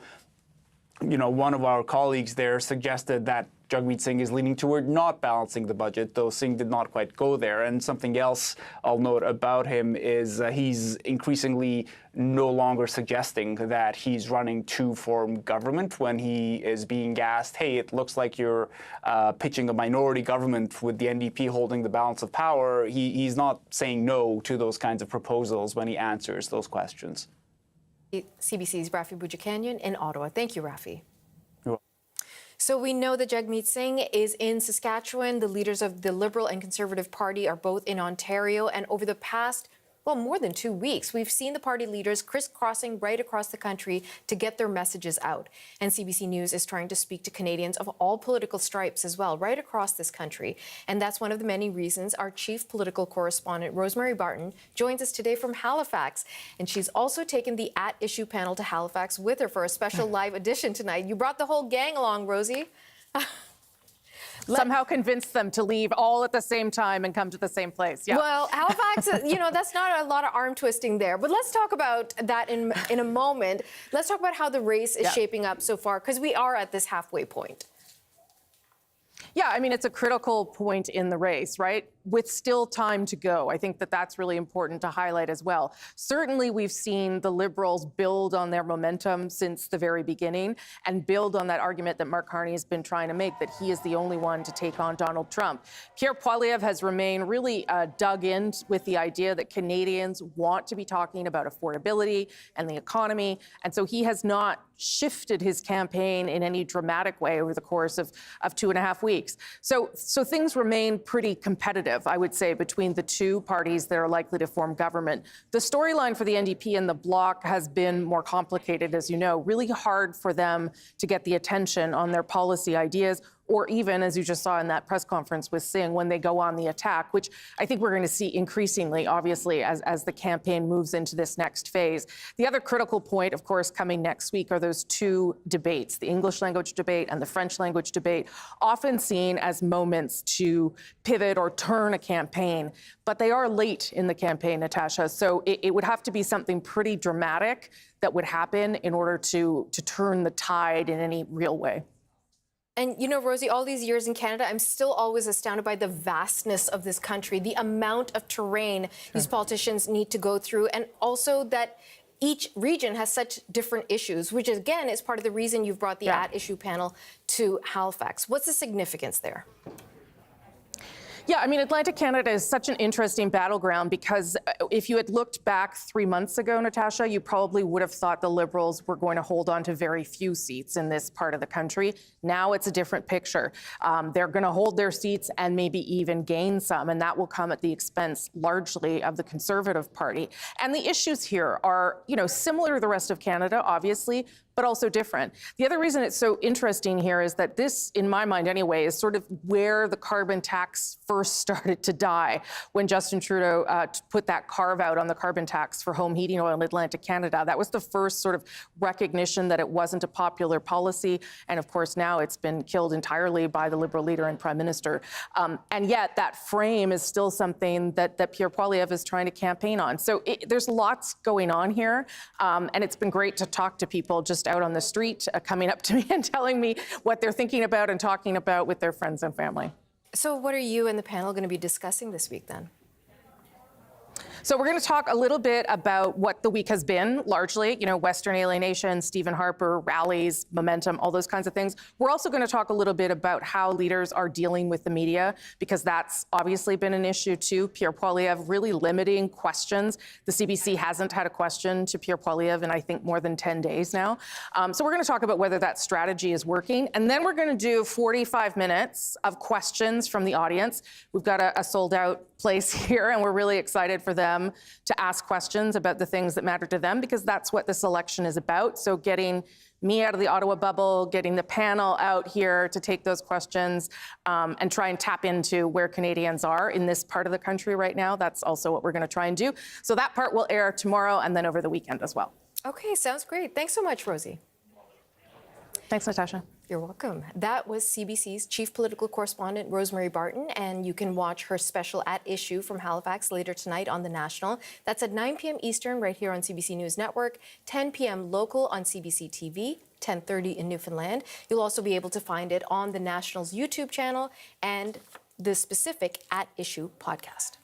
you know, one of our colleagues there suggested that Jagmeet Singh is leaning toward not balancing the budget, though Singh did not quite go there. And something else I'll note about him is he's increasingly no longer suggesting that he's running two-form government when he is being asked, hey, it looks like you're pitching a minority government with the NDP holding the balance of power. He's not saying no to those kinds of proposals when he answers those questions. CBC's Rafi Boudjikanian in Ottawa. Thank you, Rafi. So we know that Jagmeet Singh is in Saskatchewan. The leaders of the Liberal and Conservative Party are both in Ontario. And over the past, well, more than 2 weeks, we've seen the party leaders crisscrossing right across the country to get their messages out. And CBC News is trying to speak to Canadians of all political stripes as well, right across this country. And that's one of the many reasons our chief political correspondent, Rosemary Barton, joins us today from Halifax. And she's also taken the At Issue panel to Halifax with her for a special live edition tonight. You brought the whole gang along, Rosie. Somehow convince them to leave all at the same time and come to the same place. Yeah. Well, Halifax, you know, that's not a lot of arm twisting there. But let's talk about that in a moment. Let's talk about how the race is shaping up so far, because we are at this halfway point. Yeah, I mean, it's a critical point in the race, right? With still time to go. I think that that's really important to highlight as well. Certainly, we've seen the Liberals build on their momentum since the very beginning and build on that argument that Mark Carney has been trying to make, that he is the only one to take on Donald Trump. Pierre Poilievre has remained really dug in with the idea that Canadians want to be talking about affordability and the economy. And so he has not shifted his campaign in any dramatic way over the course of 2.5 weeks. So things remain pretty competitive, I would say, between the two parties that are likely to form government. The storyline for the NDP and the Bloc has been more complicated, as you know, really hard for them to get the attention on their policy ideas, or even, as you just saw in that press conference with Singh, when they go on the attack, which I think we're going to see increasingly, obviously, as the campaign moves into this next phase. The other critical point, of course, coming next week are those 2 debates, the English language debate and the French language debate, often seen as moments to pivot or turn a campaign. But they are late in the campaign, Natasha, so it would have to be something pretty dramatic that would happen in order to turn the tide in any real way. And, you know, Rosie, all these years in Canada, I'm still always astounded by the vastness of this country, the amount of terrain these politicians need to go through, and also that each region has such different issues, which, again, is part of the reason you've brought the At Issue panel to Halifax. What's the significance there? Yeah, I mean, Atlantic Canada is such an interesting battleground because if you had looked back 3 months ago, Natasha, you probably would have thought the Liberals were going to hold on to very few seats in this part of the country. Now it's a different picture. They're going to hold their seats and maybe even gain some, and that will come at the expense largely of the Conservative Party. And the issues here are, you know, similar to the rest of Canada, obviously, but also different. The other reason it's so interesting here is that this, in my mind anyway, is sort of where the carbon tax first started to die, when Justin Trudeau put that carve out on the carbon tax for home heating oil in Atlantic Canada. That was the first sort of recognition that it wasn't a popular policy. And of course, now it's been killed entirely by the Liberal leader and Prime Minister. And yet that frame is still something that Pierre Poilievre is trying to campaign on. So there's lots going on here. And it's been great to talk to people just out on the street, coming up to me and telling me what they're thinking about and talking about with their friends and family. So what are you and the panel going to be discussing this week then? So we're going to talk a little bit about what the week has been, largely, you know, Western alienation, Stephen Harper, rallies, momentum, all those kinds of things. We're also going to talk a little bit about how leaders are dealing with the media, because that's obviously been an issue too. Pierre Poilievre really limiting questions. The CBC hasn't had a question to Pierre Poilievre in, I think, more than 10 days now. So we're going to talk about whether that strategy is working. And then we're going to do 45 minutes of questions from the audience. We've got a sold out place here, and we're really excited for them. them to ask questions about the things that matter to them, because that's what this election is about. So getting me out of the Ottawa bubble, getting the panel out here to take those questions and try and tap into where Canadians are in this part of the country right now. That's also what we're going to try and do. So that part will air tomorrow and then over the weekend as well. Okay, sounds great. Thanks so much, Rosie. Thanks, Natasha. You're welcome. That was CBC's chief political correspondent, Rosemary Barton, and you can watch her special At Issue from Halifax later tonight on The National. That's at 9 p.m. Eastern right here on CBC News Network, 10 p.m. local on CBC TV, 10:30 in Newfoundland. You'll also be able to find it on The National's YouTube channel and the specific At Issue podcast.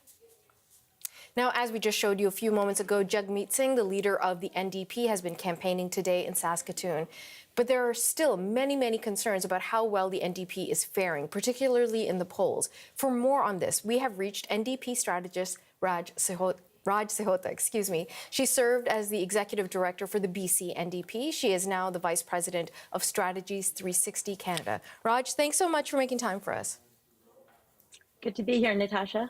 Now, as we just showed you a few moments ago, Jagmeet Singh, the leader of the NDP, has been campaigning today in Saskatoon. But there are still many, many concerns about how well the NDP is faring, particularly in the polls. For more on this, we have reached NDP strategist Raj Sehota. She served as the executive director for the BC NDP. She is now the vice president of Strategies 360 Canada. Raj, thanks so much for making time for us. Good to be here, Natasha.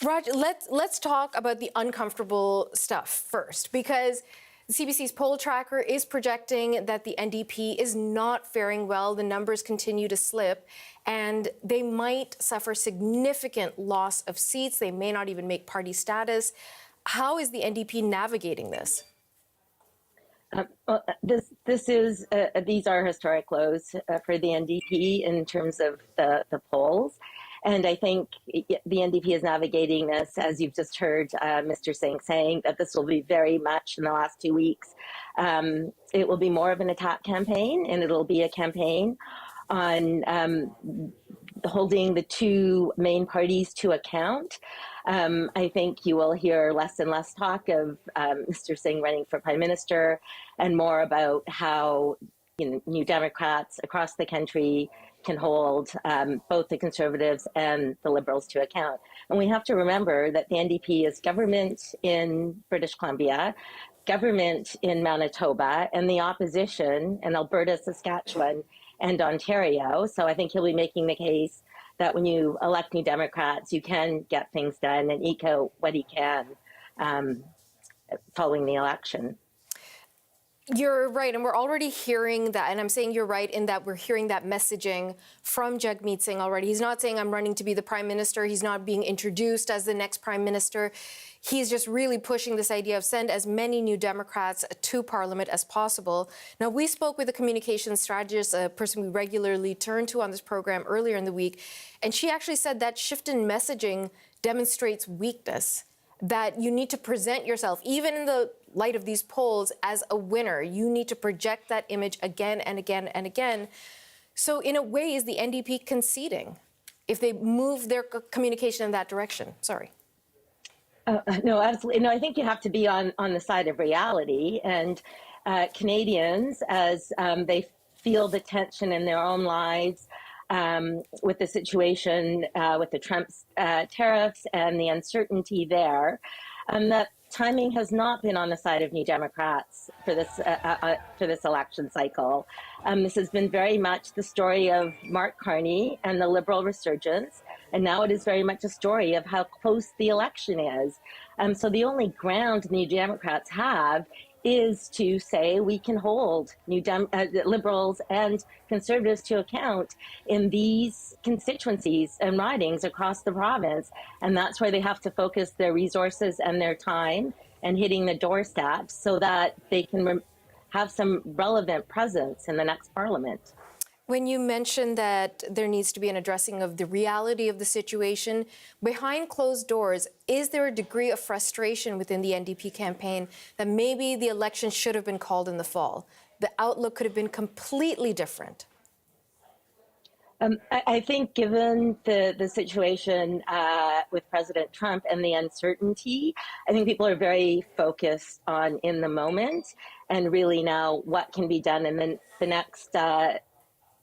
Raj, let's talk about the uncomfortable stuff first, because CBC's poll tracker is projecting that the NDP is not faring well. The numbers continue to slip, and they might suffer significant loss of seats. They may not even make party status. How is the NDP navigating this? These are historic lows for the NDP in terms of the polls. And I think the NDP is navigating this, as you've just heard Mr. Singh saying, that this will be very much in the last 2 weeks. It will be more of an attack campaign, and it'll be a campaign on holding the two main parties to account. I think you will hear less and less talk of Mr. Singh running for Prime Minister and more about how New Democrats across the country can hold both the Conservatives and the Liberals to account. And we have to remember that the NDP is government in British Columbia, government in Manitoba, and the opposition in Alberta, Saskatchewan, and Ontario. So I think he'll be making the case that when you elect New Democrats, you can get things done and eke out what he can following the election. You're right, and we're already hearing that, and I'm saying you're right in that we're hearing that messaging from Jagmeet Singh already. He's not saying I'm running to be the Prime Minister. He's not being introduced as the next Prime Minister. He's just really pushing this idea of send as many New Democrats to Parliament as possible. Now, we spoke with a communications strategist, a person we regularly turn to on this program earlier in the week, and she actually said that shift in messaging demonstrates weakness, that you need to present yourself, even in the light of these polls, as a winner. You need to project that image again and again and again. So in a way, is the NDP conceding if they move their communication in that direction? Sorry. No, absolutely. No, I think you have to be on the side of reality. And Canadians, as they feel the tension in their own lives with the situation with the Trump tariffs and the uncertainty there, that timing has not been on the side of New Democrats for this election cycle. This has been very much the story of Mark Carney and the Liberal resurgence, and now it is very much a story of how close the election is. So the only ground New Democrats have is to say we can hold Liberals and Conservatives to account in these constituencies and ridings across the province. And that's where they have to focus their resources and their time and hitting the doorsteps so that they can have some relevant presence in the next Parliament. When you mentioned that there needs to be an addressing of the reality of the situation, behind closed doors, is there a degree of frustration within the NDP campaign that maybe the election should have been called in the fall? The outlook could have been completely different. I think given the situation with President Trump and the uncertainty, I think people are very focused on in the moment and really now what can be done in the next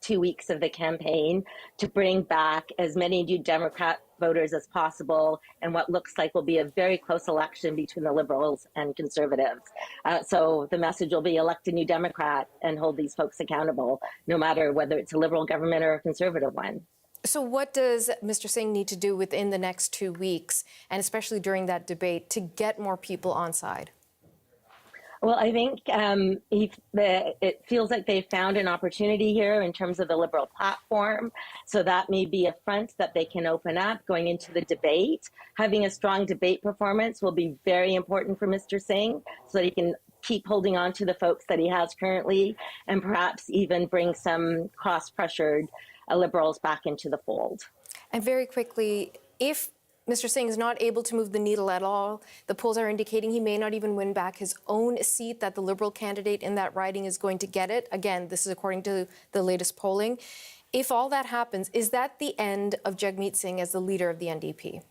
2 weeks of the campaign to bring back as many New Democrat voters as possible and what looks like will be a very close election between the Liberals and Conservatives. So the message will be elect a New Democrat and hold these folks accountable, no matter whether it's a Liberal government or a Conservative one. So what does Mr. Singh need to do within the next 2 weeks, and especially during that debate, to get more people on side? Well, I think it feels like they found an opportunity here in terms of the Liberal platform. So that may be a front that they can open up going into the debate. Having a strong debate performance will be very important for Mr. Singh so that he can keep holding on to the folks that he has currently and perhaps even bring some cost-pressured Liberals back into the fold. And very quickly, if Mr. Singh is not able to move the needle at all, the polls are indicating he may not even win back his own seat, that the Liberal candidate in that riding is going to get it. Again, this is according to the latest polling. If all that happens, is that the end of Jagmeet Singh as the leader of the NDP?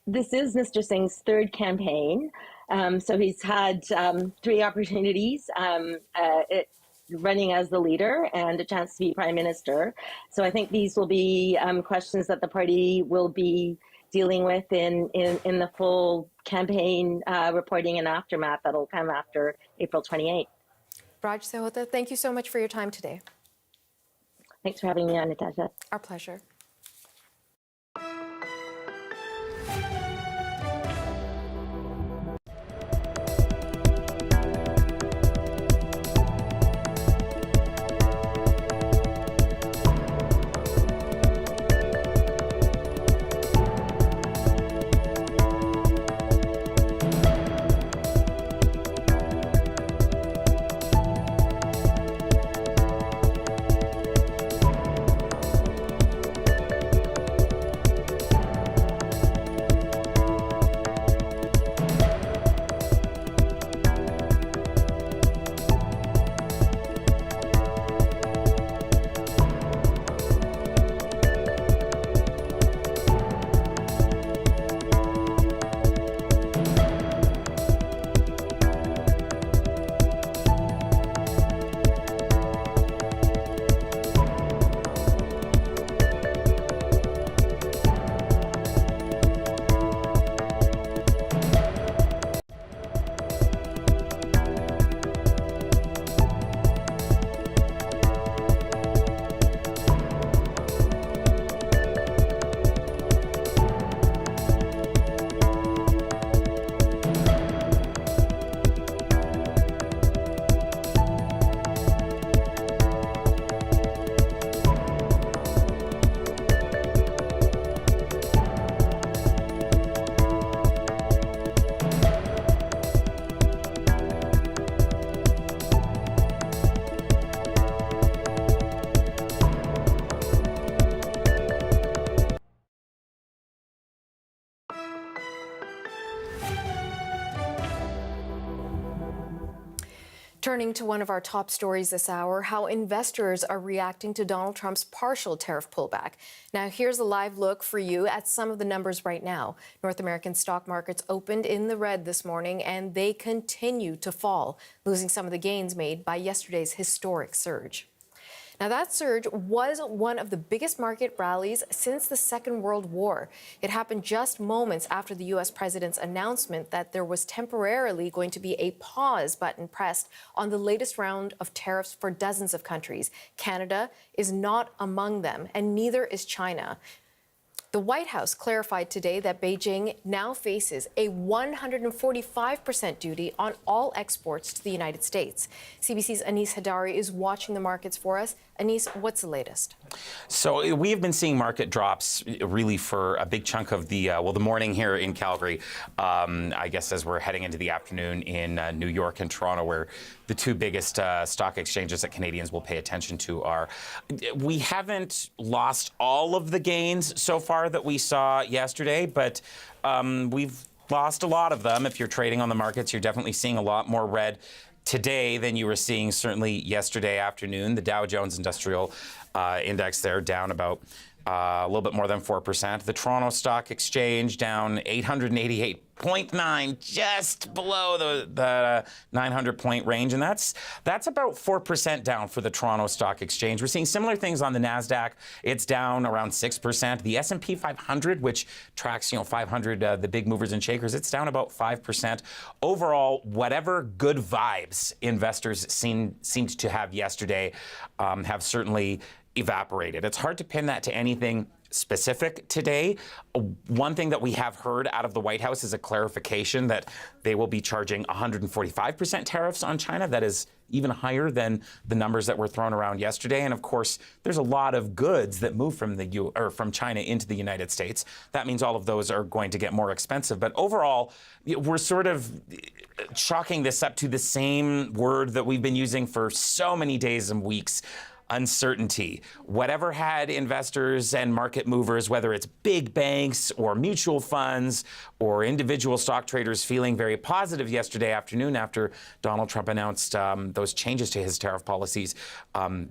This is Mr. Singh's third campaign. So he's had 3 opportunities. Running as the leader and a chance to be prime minister. So I think these will be questions that the party will be dealing with in the full campaign reporting and aftermath that'll come after April 28th. Raj Sehota, thank you so much for your time today. Thanks for having me on, Natasha. Our pleasure. Turning to one of our top stories this hour, how investors are reacting to Donald Trump's partial tariff pullback. Now, here's a live look for you at some of the numbers right now. North American stock markets opened in the red this morning, and they continue to fall, losing some of the gains made by yesterday's historic surge. Now, that surge was one of the biggest market rallies since the Second World War. It happened just moments after the U.S. president's announcement that there was temporarily going to be a pause button pressed on the latest round of tariffs for dozens of countries. Canada is not among them, and neither is China. The White House clarified today that Beijing now faces a 145% duty on all exports to the United States. CBC's Anis Hadari is watching the markets for us. Anis, what's the latest? So we have been seeing market drops really for a big chunk of the morning here in Calgary. I guess as we're heading into the afternoon in New York and Toronto, where the two biggest stock exchanges that Canadians will pay attention to are. We haven't lost all of the gains so far that we saw yesterday, but we've lost a lot of them. If you're trading on the markets, you're definitely seeing a lot more red today than you were seeing certainly yesterday afternoon. The Dow Jones Industrial Index there down about a little bit more than 4%. The Toronto Stock Exchange down 888.9, just below the 900-point range, and that's about 4% down for the Toronto Stock Exchange. We're seeing similar things on the Nasdaq. It's down around 6%. The S&P 500, which tracks 500 the big movers and shakers, it's down about 5%. Overall, whatever good vibes investors seemed to have yesterday have certainly evaporated. It's hard to pin that to anything specific today. One thing that we have heard out of the White House is a clarification that they will be charging 145% tariffs on China. That is even higher than the numbers that were thrown around yesterday. And of course, there's a lot of goods that move from from China into the United States. That means all of those are going to get more expensive. But overall, we're sort of chalking this up to the same word that we've been using for so many days and weeks: uncertainty. Whatever had investors and market movers, whether it's big banks or mutual funds or individual stock traders, feeling very positive yesterday afternoon after Donald Trump announced those changes to his tariff policies,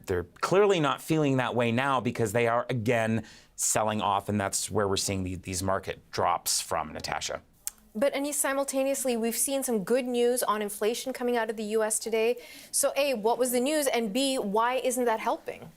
they're clearly not feeling that way now, because they are again selling off, and that's where we're seeing these market drops from, Natasha. But Anis, simultaneously, we've seen some good news on inflation coming out of the U.S. today. So A, what was the news? And B, why isn't that helping?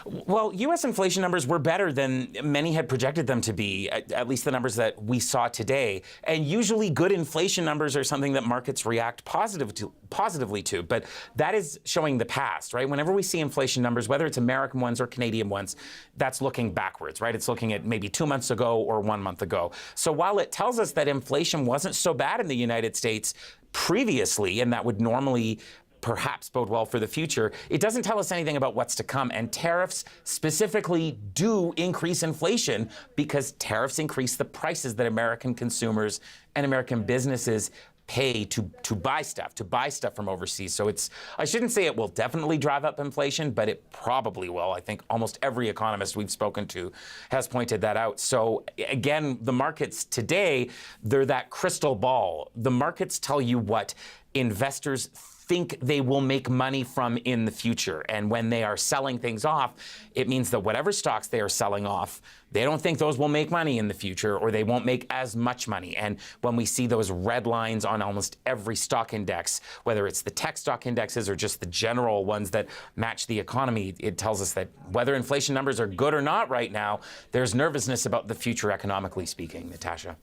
Well, U.S. inflation numbers were better than many had projected them to be, at least the numbers that we saw today. And usually good inflation numbers are something that markets react positively to. But that is showing the past, right? Whenever we see inflation numbers, whether it's American ones or Canadian ones, that's looking backwards, right? It's looking at maybe 2 months ago or 1 month ago. So while it tells us that inflation wasn't so bad in the United States previously, and that would normally perhaps bode well for the future, it doesn't tell us anything about what's to come. And tariffs specifically do increase inflation, because tariffs increase the prices that American consumers and American businesses pay to buy stuff from overseas. So I shouldn't say it will definitely drive up inflation, but it probably will. I think almost every economist we've spoken to has pointed that out. So again, the markets today, they're that crystal ball. The markets tell you what investors think they will make money from in the future. And when they are selling things off, it means that whatever stocks they are selling off, they don't think those will make money in the future, or they won't make as much money. And when we see those red lines on almost every stock index, whether it's the tech stock indexes or just the general ones that match the economy, it tells us that whether inflation numbers are good or not right now, there's nervousness about the future economically speaking, Natasha.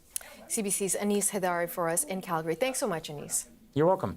CBC's Anis Hedari for us in Calgary. Thanks so much, Anis. You're welcome.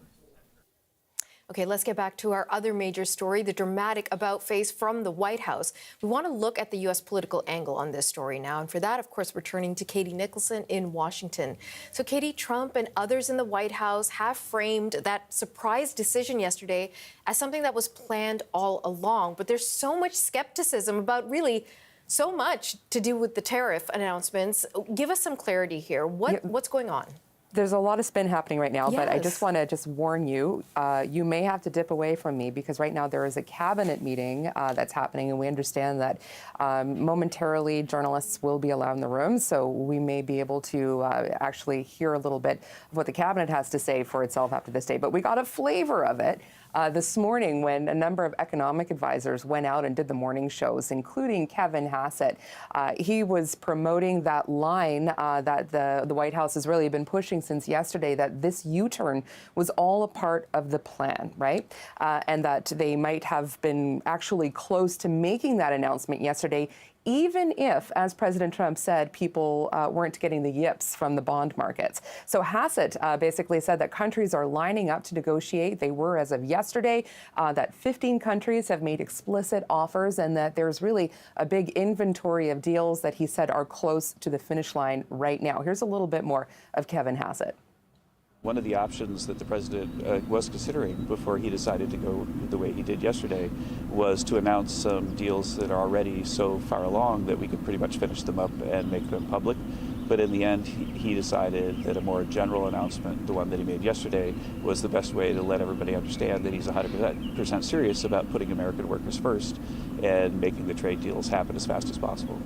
Okay, let's get back to our other major story, the dramatic about-face from the White House. We want to look at the U.S. political angle on this story now. And for that, of course, we're turning to Katie Nicholson in Washington. So, Katie, Trump and others in the White House have framed that surprise decision yesterday as something that was planned all along. But there's so much skepticism about really so much to do with the tariff announcements. Give us some clarity here. What's going on? There's a lot of spin happening right now, but I just Yes. want to warn you, you may have to dip away from me, because right now there is a cabinet meeting that's happening, and we understand that momentarily journalists will be allowed in the room, so we may be able to actually hear a little bit of what the cabinet has to say for itself after this day. But we got a flavor of it this morning when a number of economic advisors went out and did the morning shows, including Kevin Hassett. He was promoting that line that the White House has really been pushing since yesterday, that this U-turn was all a part of the plan, right? And that they might have been actually close to making that announcement yesterday, even if, as President Trump said, people weren't getting the yips from the bond markets. So Hassett basically said that countries are lining up to negotiate. They were as of yesterday, that 15 countries have made explicit offers, and that there's really a big inventory of deals that he said are close to the finish line right now. Here's a little bit more of Kevin Hassett. One of the options that the president was considering before he decided to go the way he did yesterday was to announce some deals that are already so far along that we could pretty much finish them up and make them public. But in the end, he decided that a more general announcement, the one that he made yesterday, was the best way to let everybody understand that he's 100% serious about putting American workers first and making the trade deals happen as fast as possible.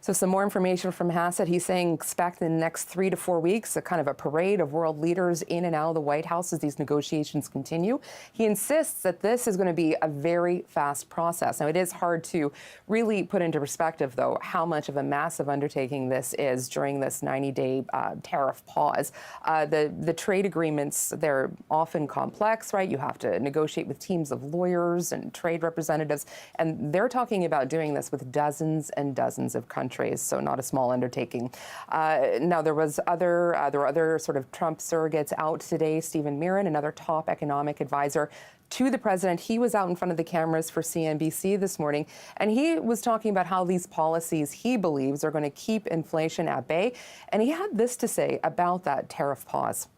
So some more information from Hassett. He's saying expect in the next 3 to 4 weeks a kind of a parade of world leaders in and out of the White House as these negotiations continue. He insists that this is going to be a very fast process. Now, it is hard to really put into perspective, though, how much of a massive undertaking this is during this 90-day tariff pause. The trade agreements, they're often complex, right? You have to negotiate with teams of lawyers and trade representatives, and they're talking about doing this with dozens and dozens of countries countries, so not a small undertaking. Now, there were other sort of Trump surrogates out today. Stephen Mirren, another top economic advisor to the president, he was out in front of the cameras for CNBC this morning, and he was talking about how these policies he believes are going to keep inflation at bay. And he had this to say about that tariff pause.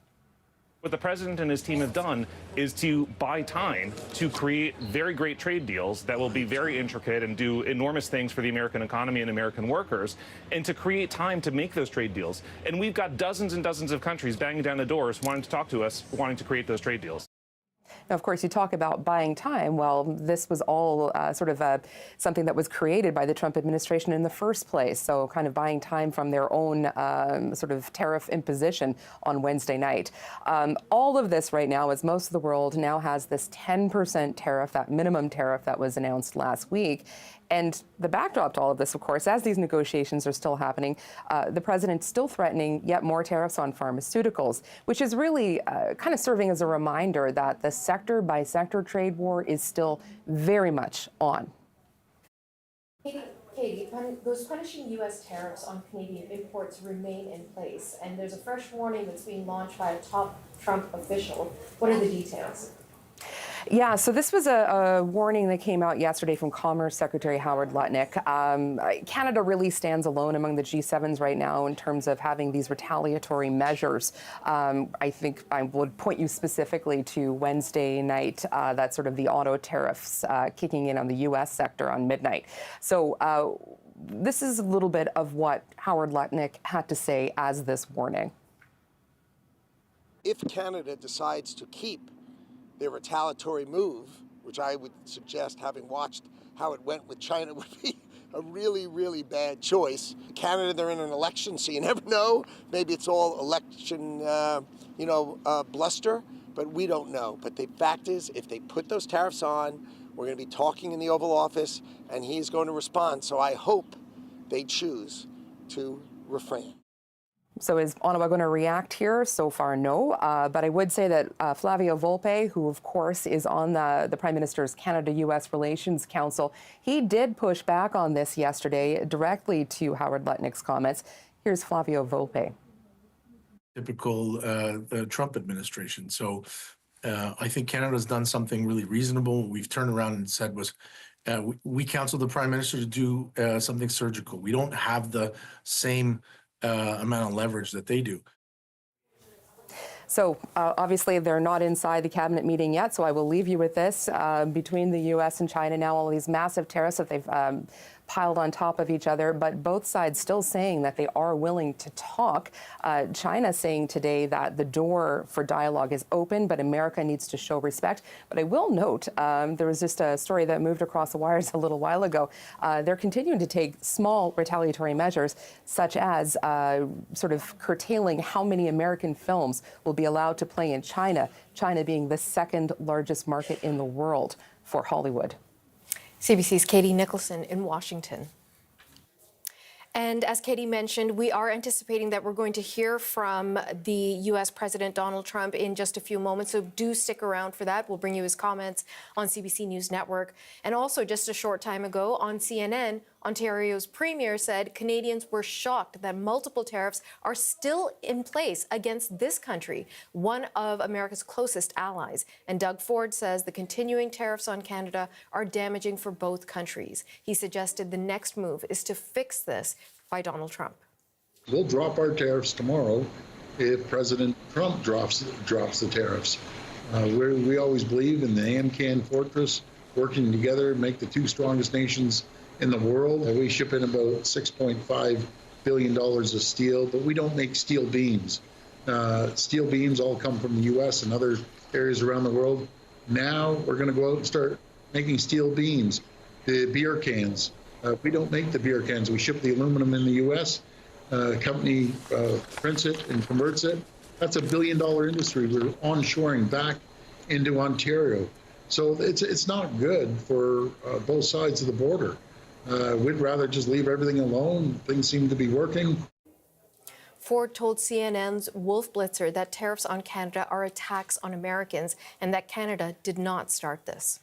What the president and his team have done is to buy time to create very great trade deals that will be very intricate and do enormous things for the American economy and American workers, and to create time to make those trade deals. And we've got dozens and dozens of countries banging down the doors wanting to talk to us, wanting to create those trade deals. Now, of course, you talk about buying time. Well, this was all something that was created by the Trump administration in the first place. So kind of buying time from their own sort of tariff imposition on Wednesday night. All of this right now, as most of the world now has this 10% tariff, that minimum tariff that was announced last week. And the backdrop to all of this, of course, as these negotiations are still happening, the president's still threatening yet more tariffs on pharmaceuticals, which is really kind of serving as a reminder that the sector-by-sector trade war is still very much on. Katie, those punishing U.S. tariffs on Canadian imports remain in place, and there's a fresh warning that's being launched by a top Trump official. What are the details? Yeah, so this was a warning that came out yesterday from Commerce Secretary Howard Lutnick. Canada really stands alone among the G7s right now in terms of having these retaliatory measures. I think I would point you specifically to Wednesday night, that's sort of the auto tariffs kicking in on the U.S. sector on midnight. So this is a little bit of what Howard Lutnick had to say as this warning. If Canada decides to keep their retaliatory move, which I would suggest, having watched how it went with China, would be a really, really bad choice. Canada, they're in an election, so you never know. Maybe it's all election, bluster, but we don't know. But the fact is, if they put those tariffs on, we're going to be talking in the Oval Office, and he's going to respond. So I hope they choose to refrain. So is Ottawa going to react here? So far, no. But I would say that Flavio Volpe, who of course is on the Prime Minister's Canada-U.S. Relations Council, he did push back on this yesterday directly to Howard Lutnick's comments. Here's Flavio Volpe. Typical the Trump administration. So I think Canada's done something really reasonable. What we've turned around and said was, we counseled the Prime Minister to do something surgical. We don't have the same amount of leverage that they do. So obviously they're not inside the cabinet meeting yet, so I will leave you with this. Between the U.S. and China now, all these massive tariffs that they've piled on top of each other, but both sides still saying that they are willing to talk. China saying today that the door for dialogue is open, but America needs to show respect. But I will note, there was just a story that moved across the wires a little while ago. They're continuing to take small retaliatory measures, such as sort of curtailing how many American films will be allowed to play in China, China being the second largest market in the world for Hollywood. CBC's Katie Nicholson in Washington. And as Katie mentioned, we are anticipating that we're going to hear from the U.S. President Donald Trump in just a few moments, so do stick around for that. We'll bring you his comments on CBC News Network. And also, just a short time ago on CNN, Ontario's Premier said Canadians were shocked that multiple tariffs are still in place against this country, one of America's closest allies. And Doug Ford says the continuing tariffs on Canada are damaging for both countries. He suggested the next move is to fix this by Donald Trump. We'll drop our tariffs tomorrow if President Trump drops the tariffs. We always believe in the AMCAN fortress working together, make the two strongest nations in the world. We ship in about $6.5 billion of steel, but we don't make steel beams. Steel beams all come from the U.S. and other areas around the world. Now we're going to go out and start making steel beams. The beer cans, we don't make the beer cans. We ship the aluminum in the U.S. Company prints it and converts it. That's $1 billion industry. We're onshoring back into Ontario. So it's not good for both sides of the border. We'd rather just leave everything alone. Things seem to be working. Ford told CNN's Wolf Blitzer that tariffs on Canada are a tax on Americans and that Canada did not start this.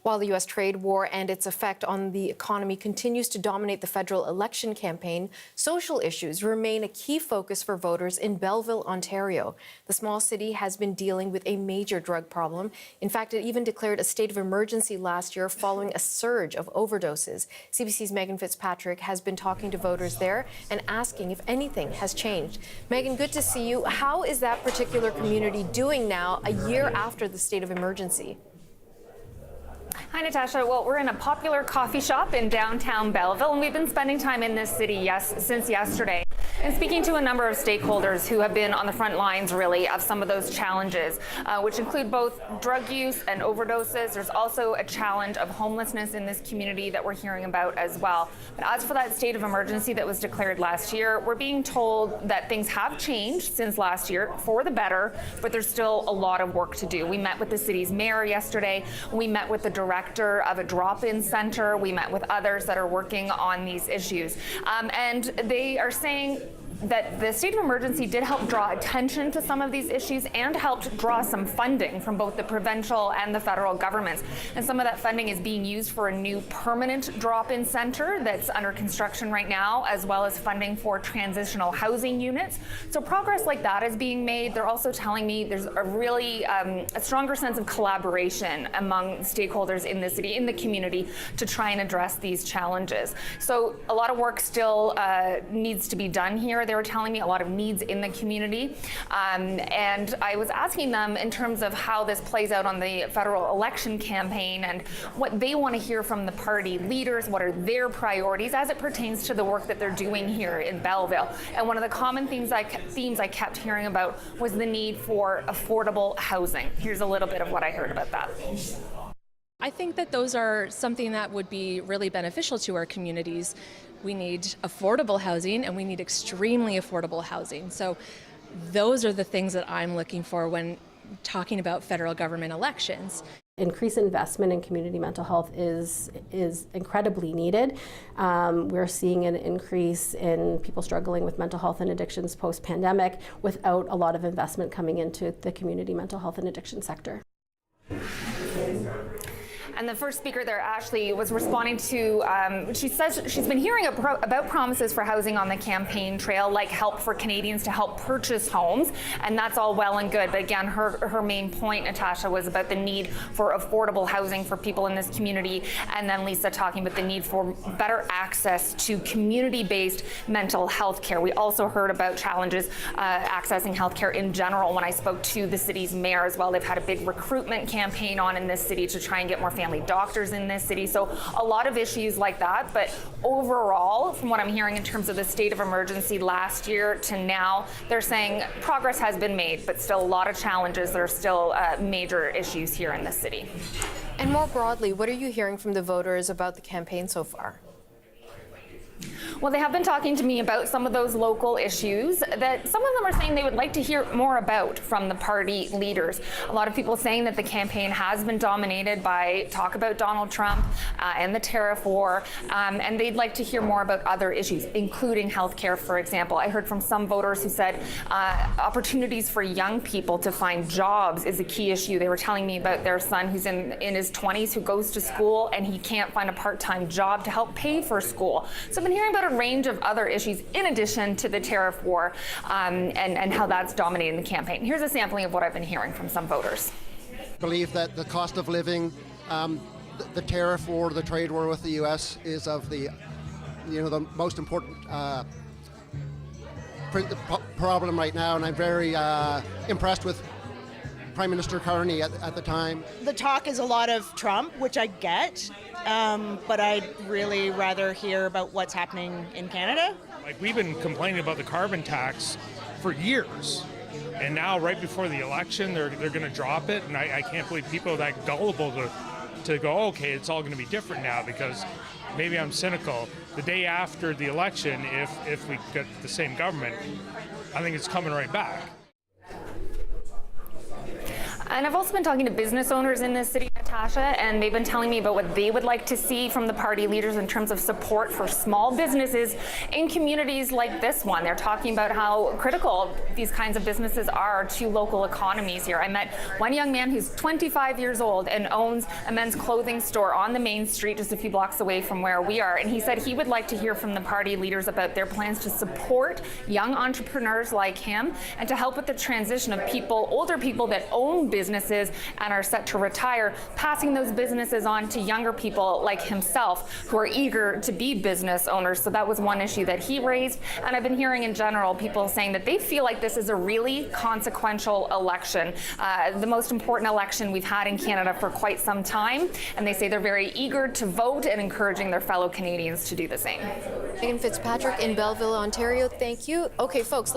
While the U.S. trade war and its effect on the economy continues to dominate the federal election campaign, social issues remain a key focus for voters in Belleville, Ontario. The small city has been dealing with a major drug problem. In fact, it even declared a state of emergency last year following a surge of overdoses. CBC's Megan Fitzpatrick has been talking to voters there and asking if anything has changed. Megan, good to see you. How is that particular community doing now, a year after the state of emergency? Hi, Natasha. Well, we're in a popular coffee shop in downtown Belleville, and we've been spending time in this city since yesterday and speaking to a number of stakeholders who have been on the front lines, really, of some of those challenges, which include both drug use and overdoses. There's also a challenge of homelessness in this community that we're hearing about as well. But as for that state of emergency that was declared last year, we're being told that things have changed since last year for the better, but there's still a lot of work to do. We met with the city's mayor yesterday. We met with the director of a drop-in center. We met with others that are working on these issues. And they are saying that the state of emergency did help draw attention to some of these issues and helped draw some funding from both the provincial and the federal governments. And some of that funding is being used for a new permanent drop-in center that's under construction right now, as well as funding for transitional housing units. So progress like that is being made. They're also telling me there's a really a stronger sense of collaboration among stakeholders in the city, in the community, to try and address these challenges. So a lot of work still needs to be done here. They were telling me a lot of needs in the community. And I was asking them in terms of how this plays out on the federal election campaign and what they want to hear from the party leaders, what are their priorities as it pertains to the work that they're doing here in Belleville. And one of the common themes I kept hearing about was the need for affordable housing. Here's a little bit of what I heard about that. I think that those are something that would be really beneficial to our communities. We need affordable housing and we need extremely affordable housing. So those are the things that I'm looking for when talking about federal government elections. Increased investment in community mental health is incredibly needed. We're seeing an increase in people struggling with mental health and addictions post-pandemic without a lot of investment coming into the community mental health and addiction sector. And the first speaker there, Ashley, was responding to, she says she's been hearing about promises for housing on the campaign trail, like help for Canadians to help purchase homes, and that's all well and good. But again, her main point, Natasha, was about the need for affordable housing for people in this community, and then Lisa talking about the need for better access to community-based mental health care. We also heard about challenges accessing health care in general when I spoke to the city's mayor as well. They've had a big recruitment campaign on in this city to try and get more family doctors in this city. So a lot of issues like that. But overall, from what I'm hearing in terms of the state of emergency last year to now, they're saying progress has been made, but still a lot of challenges. There are still major issues here in the city. And more broadly, what are you hearing from the voters about the campaign so far? Well, they have been talking to me about some of those local issues that some of them are saying they would like to hear more about from the party leaders. A lot of people saying that the campaign has been dominated by talk about Donald Trump and the tariff war, and they'd like to hear more about other issues, including healthcare, for example. I heard from some voters who said opportunities for young people to find jobs is a key issue. They were telling me about their son who's in his 20s who goes to school and he can't find a part-time job to help pay for school. So I've been hearing about a range of other issues in addition to the tariff war and how that's dominating the campaign. Here's a sampling of what I've been hearing from some voters. I believe that the cost of living, the tariff war, the trade war with the U.S. is of the most important problem right now, and I'm very impressed with Prime Minister Carney at the time. The talk is a lot of Trump, which I get, but I'd really rather hear about what's happening in Canada. Like, we've been complaining about the carbon tax for years, and now right before the election they're going to drop it, and I can't believe people are that gullible to go, okay, it's all going to be different now, because maybe I'm cynical. The day after the election, if we get the same government, I think it's coming right back. And I've also been talking to business owners in this city, Natasha, and they've been telling me about what they would like to see from the party leaders in terms of support for small businesses in communities like this one. They're talking about how critical these kinds of businesses are to local economies here. I met one young man who's 25 years old and owns a men's clothing store on the main street just a few blocks away from where we are, and he said he would like to hear from the party leaders about their plans to support young entrepreneurs like him and to help with the transition of people, older people that own businesses and are set to retire, passing those businesses on to younger people like himself who are eager to be business owners. So that was one issue that he raised. And I've been hearing in general people saying that they feel like this is a really consequential election, the most important election we've had in Canada for quite some time. And they say they're very eager to vote and encouraging their fellow Canadians to do the same. Megan Fitzpatrick in Belleville, Ontario, thank you. Okay, folks,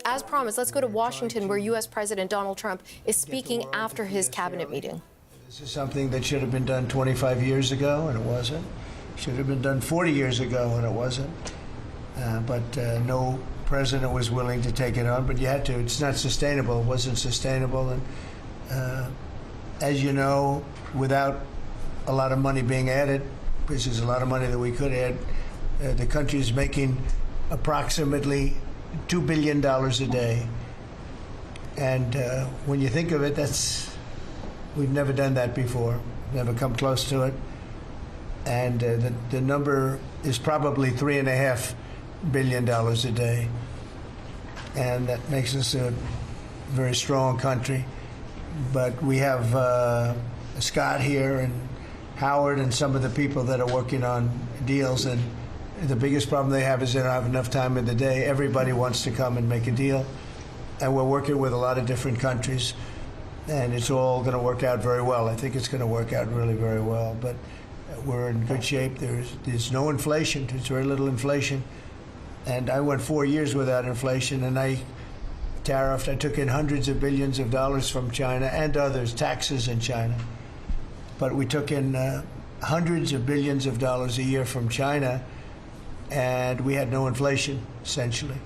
as promised, let's go to Washington, where U.S. President Donald Trump is speaking after his cabinet meeting. This is something that should have been done 25 years ago, and it wasn't. Should have been done 40 years ago, and it wasn't. But no president was willing to take it on, but you had to. It's not sustainable. It wasn't sustainable. And as you know, without a lot of money being added, this is a lot of money that we could add, the country is making approximately $2 billion a day. And when you think of it, we've never done that before, never come close to it. And the number is probably $3.5 billion a day. And that makes us a very strong country. But we have Scott here and Howard and some of the people that are working on deals, and the biggest problem they have is they don't have enough time in the day. Everybody wants to come and make a deal, and we're working with a lot of different countries, and it's all going to work out very well. I think it's going to work out really very well, but we're in good shape. There's no inflation. There's very little inflation, and I went 4 years without inflation, and I tariffed. I took in hundreds of billions of dollars from China and others, taxes in China. But we took in hundreds of billions of dollars a year from China, and we had no inflation, essentially.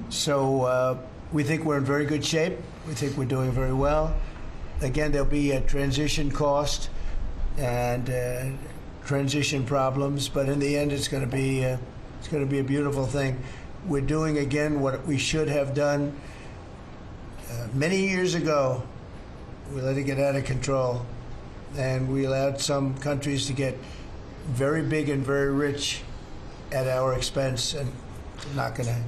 So we think we're in very good shape. We think we're doing very well. Again, there'll be a transition cost and transition problems, but in the end, it's going to be a beautiful thing. We're doing again what we should have done many years ago. We let it get out of control, and we allowed some countries to get very big and very rich at our expense, and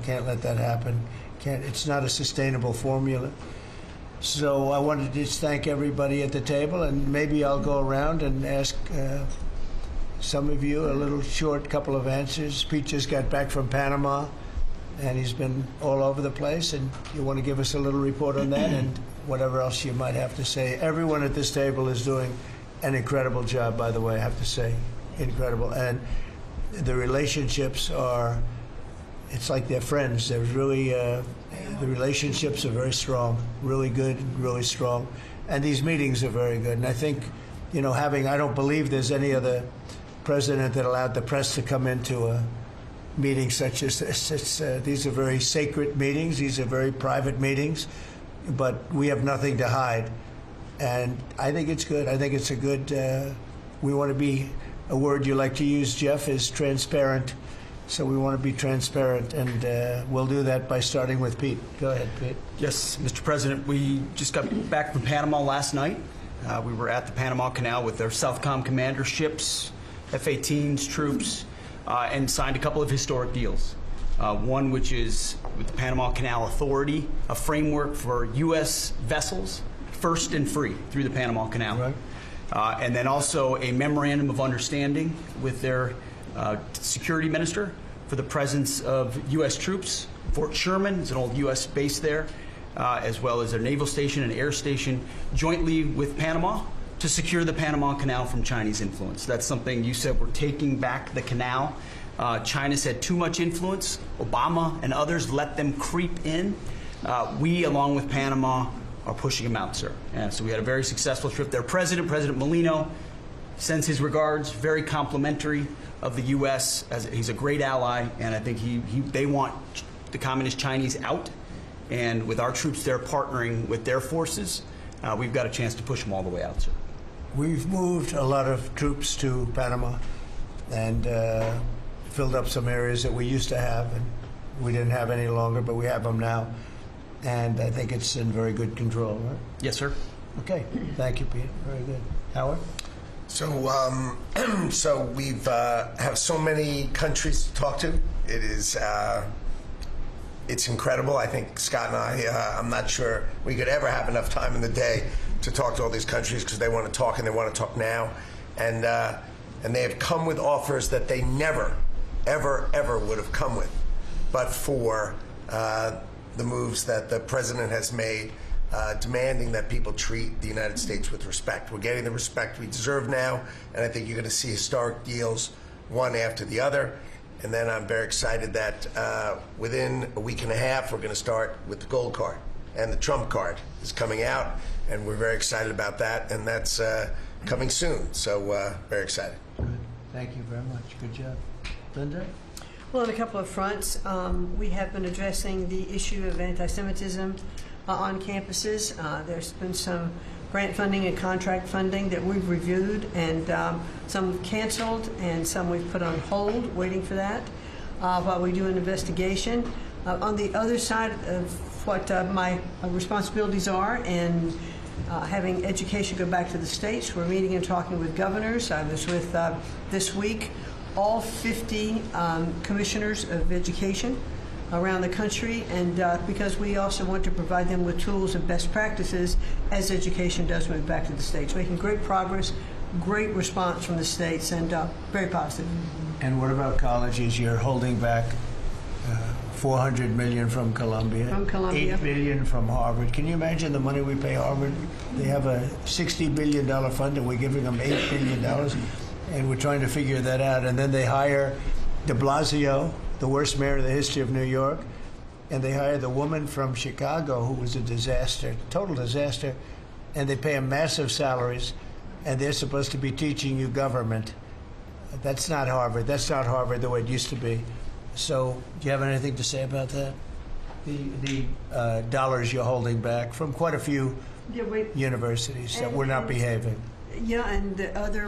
can't let that happen. It's not a sustainable formula. So I wanted to just thank everybody at the table, and maybe I'll go around and ask some of you a little short couple of answers. Pete just got back from Panama, and he's been all over the place, and you want to give us a little report on that and whatever else you might have to say. Everyone at this table is doing an incredible job, by the way, I have to say. Incredible. And the relationships are, it's like they're friends. They're really, the relationships are very strong, really good, really strong. And these meetings are very good. And I think, I don't believe there's any other president that allowed the press to come into a meeting such as this. These are very sacred meetings. These are very private meetings. But we have nothing to hide. And I think it's good. I think it's a good, we want to be, a word you like to use, Jeff, is transparent. So we want to be transparent, and we'll do that by starting with Pete. Go ahead, Pete. Yes, Mr. President, we just got back from Panama last night. We were at the Panama Canal with our Southcom commander ships, F-18s, troops, and signed a couple of historic deals. One which is with the Panama Canal Authority, a framework for U.S. vessels, first and free through the Panama Canal. Right. And then also a memorandum of understanding with their security minister for the presence of U.S. troops. Fort Sherman is an old U.S. base there, as well as their naval station and air station, jointly with Panama to secure the Panama Canal from Chinese influence. That's something you said, we're taking back the canal. China's had too much influence. Obama and others let them creep in. We, along with Panama, are pushing them out, sir. And so we had a very successful trip there. President Molino sends his regards, very complimentary of the U.S. as he's a great ally, and I think they want the Communist Chinese out. And with our troops there partnering with their forces, we've got a chance to push them all the way out, sir. We've moved a lot of troops to Panama and filled up some areas that we used to have, and we didn't have any longer, but we have them now. And I think it's in very good control, right? Yes, sir. Okay. Thank you, Pete. Very good. Howard? So, so we've have so many countries to talk to. It is, it's incredible. I think Scott and I, I'm not sure we could ever have enough time in the day to talk to all these countries because they want to talk and they want to talk now. And they have come with offers that they never, ever, ever would have come with, but for the moves that the president has made, demanding that people treat the United States with respect. We're getting the respect we deserve now, and I think you're going to see historic deals, one after the other. And then I'm very excited that within a week and a half, we're going to start with the gold card, and the Trump card is coming out, and we're very excited about that, and that's coming soon. So very excited. Good. Thank you very much. Good job. Linda? Well, on a couple of fronts, we have been addressing the issue of anti-Semitism on campuses. There's been some grant funding and contract funding that we've reviewed, and some we've canceled and some we've put on hold, waiting for that, while we do an investigation. On the other side of what my responsibilities are, and having education go back to the states, we're meeting and talking with governors. I was with, this week, all 50 commissioners of education around the country, and because we also want to provide them with tools and best practices as education does move back to the states. Making great progress, great response from the states, and very positive. And what about colleges? You're holding back $400 million from Columbia, $8 billion from Harvard. Can you imagine the money we pay Harvard? They have a $60 billion fund, and we're giving them $8 billion, and we're trying to figure that out. And then they hire de Blasio, the worst mayor in the history of New York, and they hire the woman from Chicago who was a disaster, total disaster, and they pay them massive salaries, and they're supposed to be teaching you government. That's not Harvard. That's not Harvard the way it used to be. So do you have anything to say about that? The dollars you're holding back from quite a few universities that were not behaving. Yeah, and the other,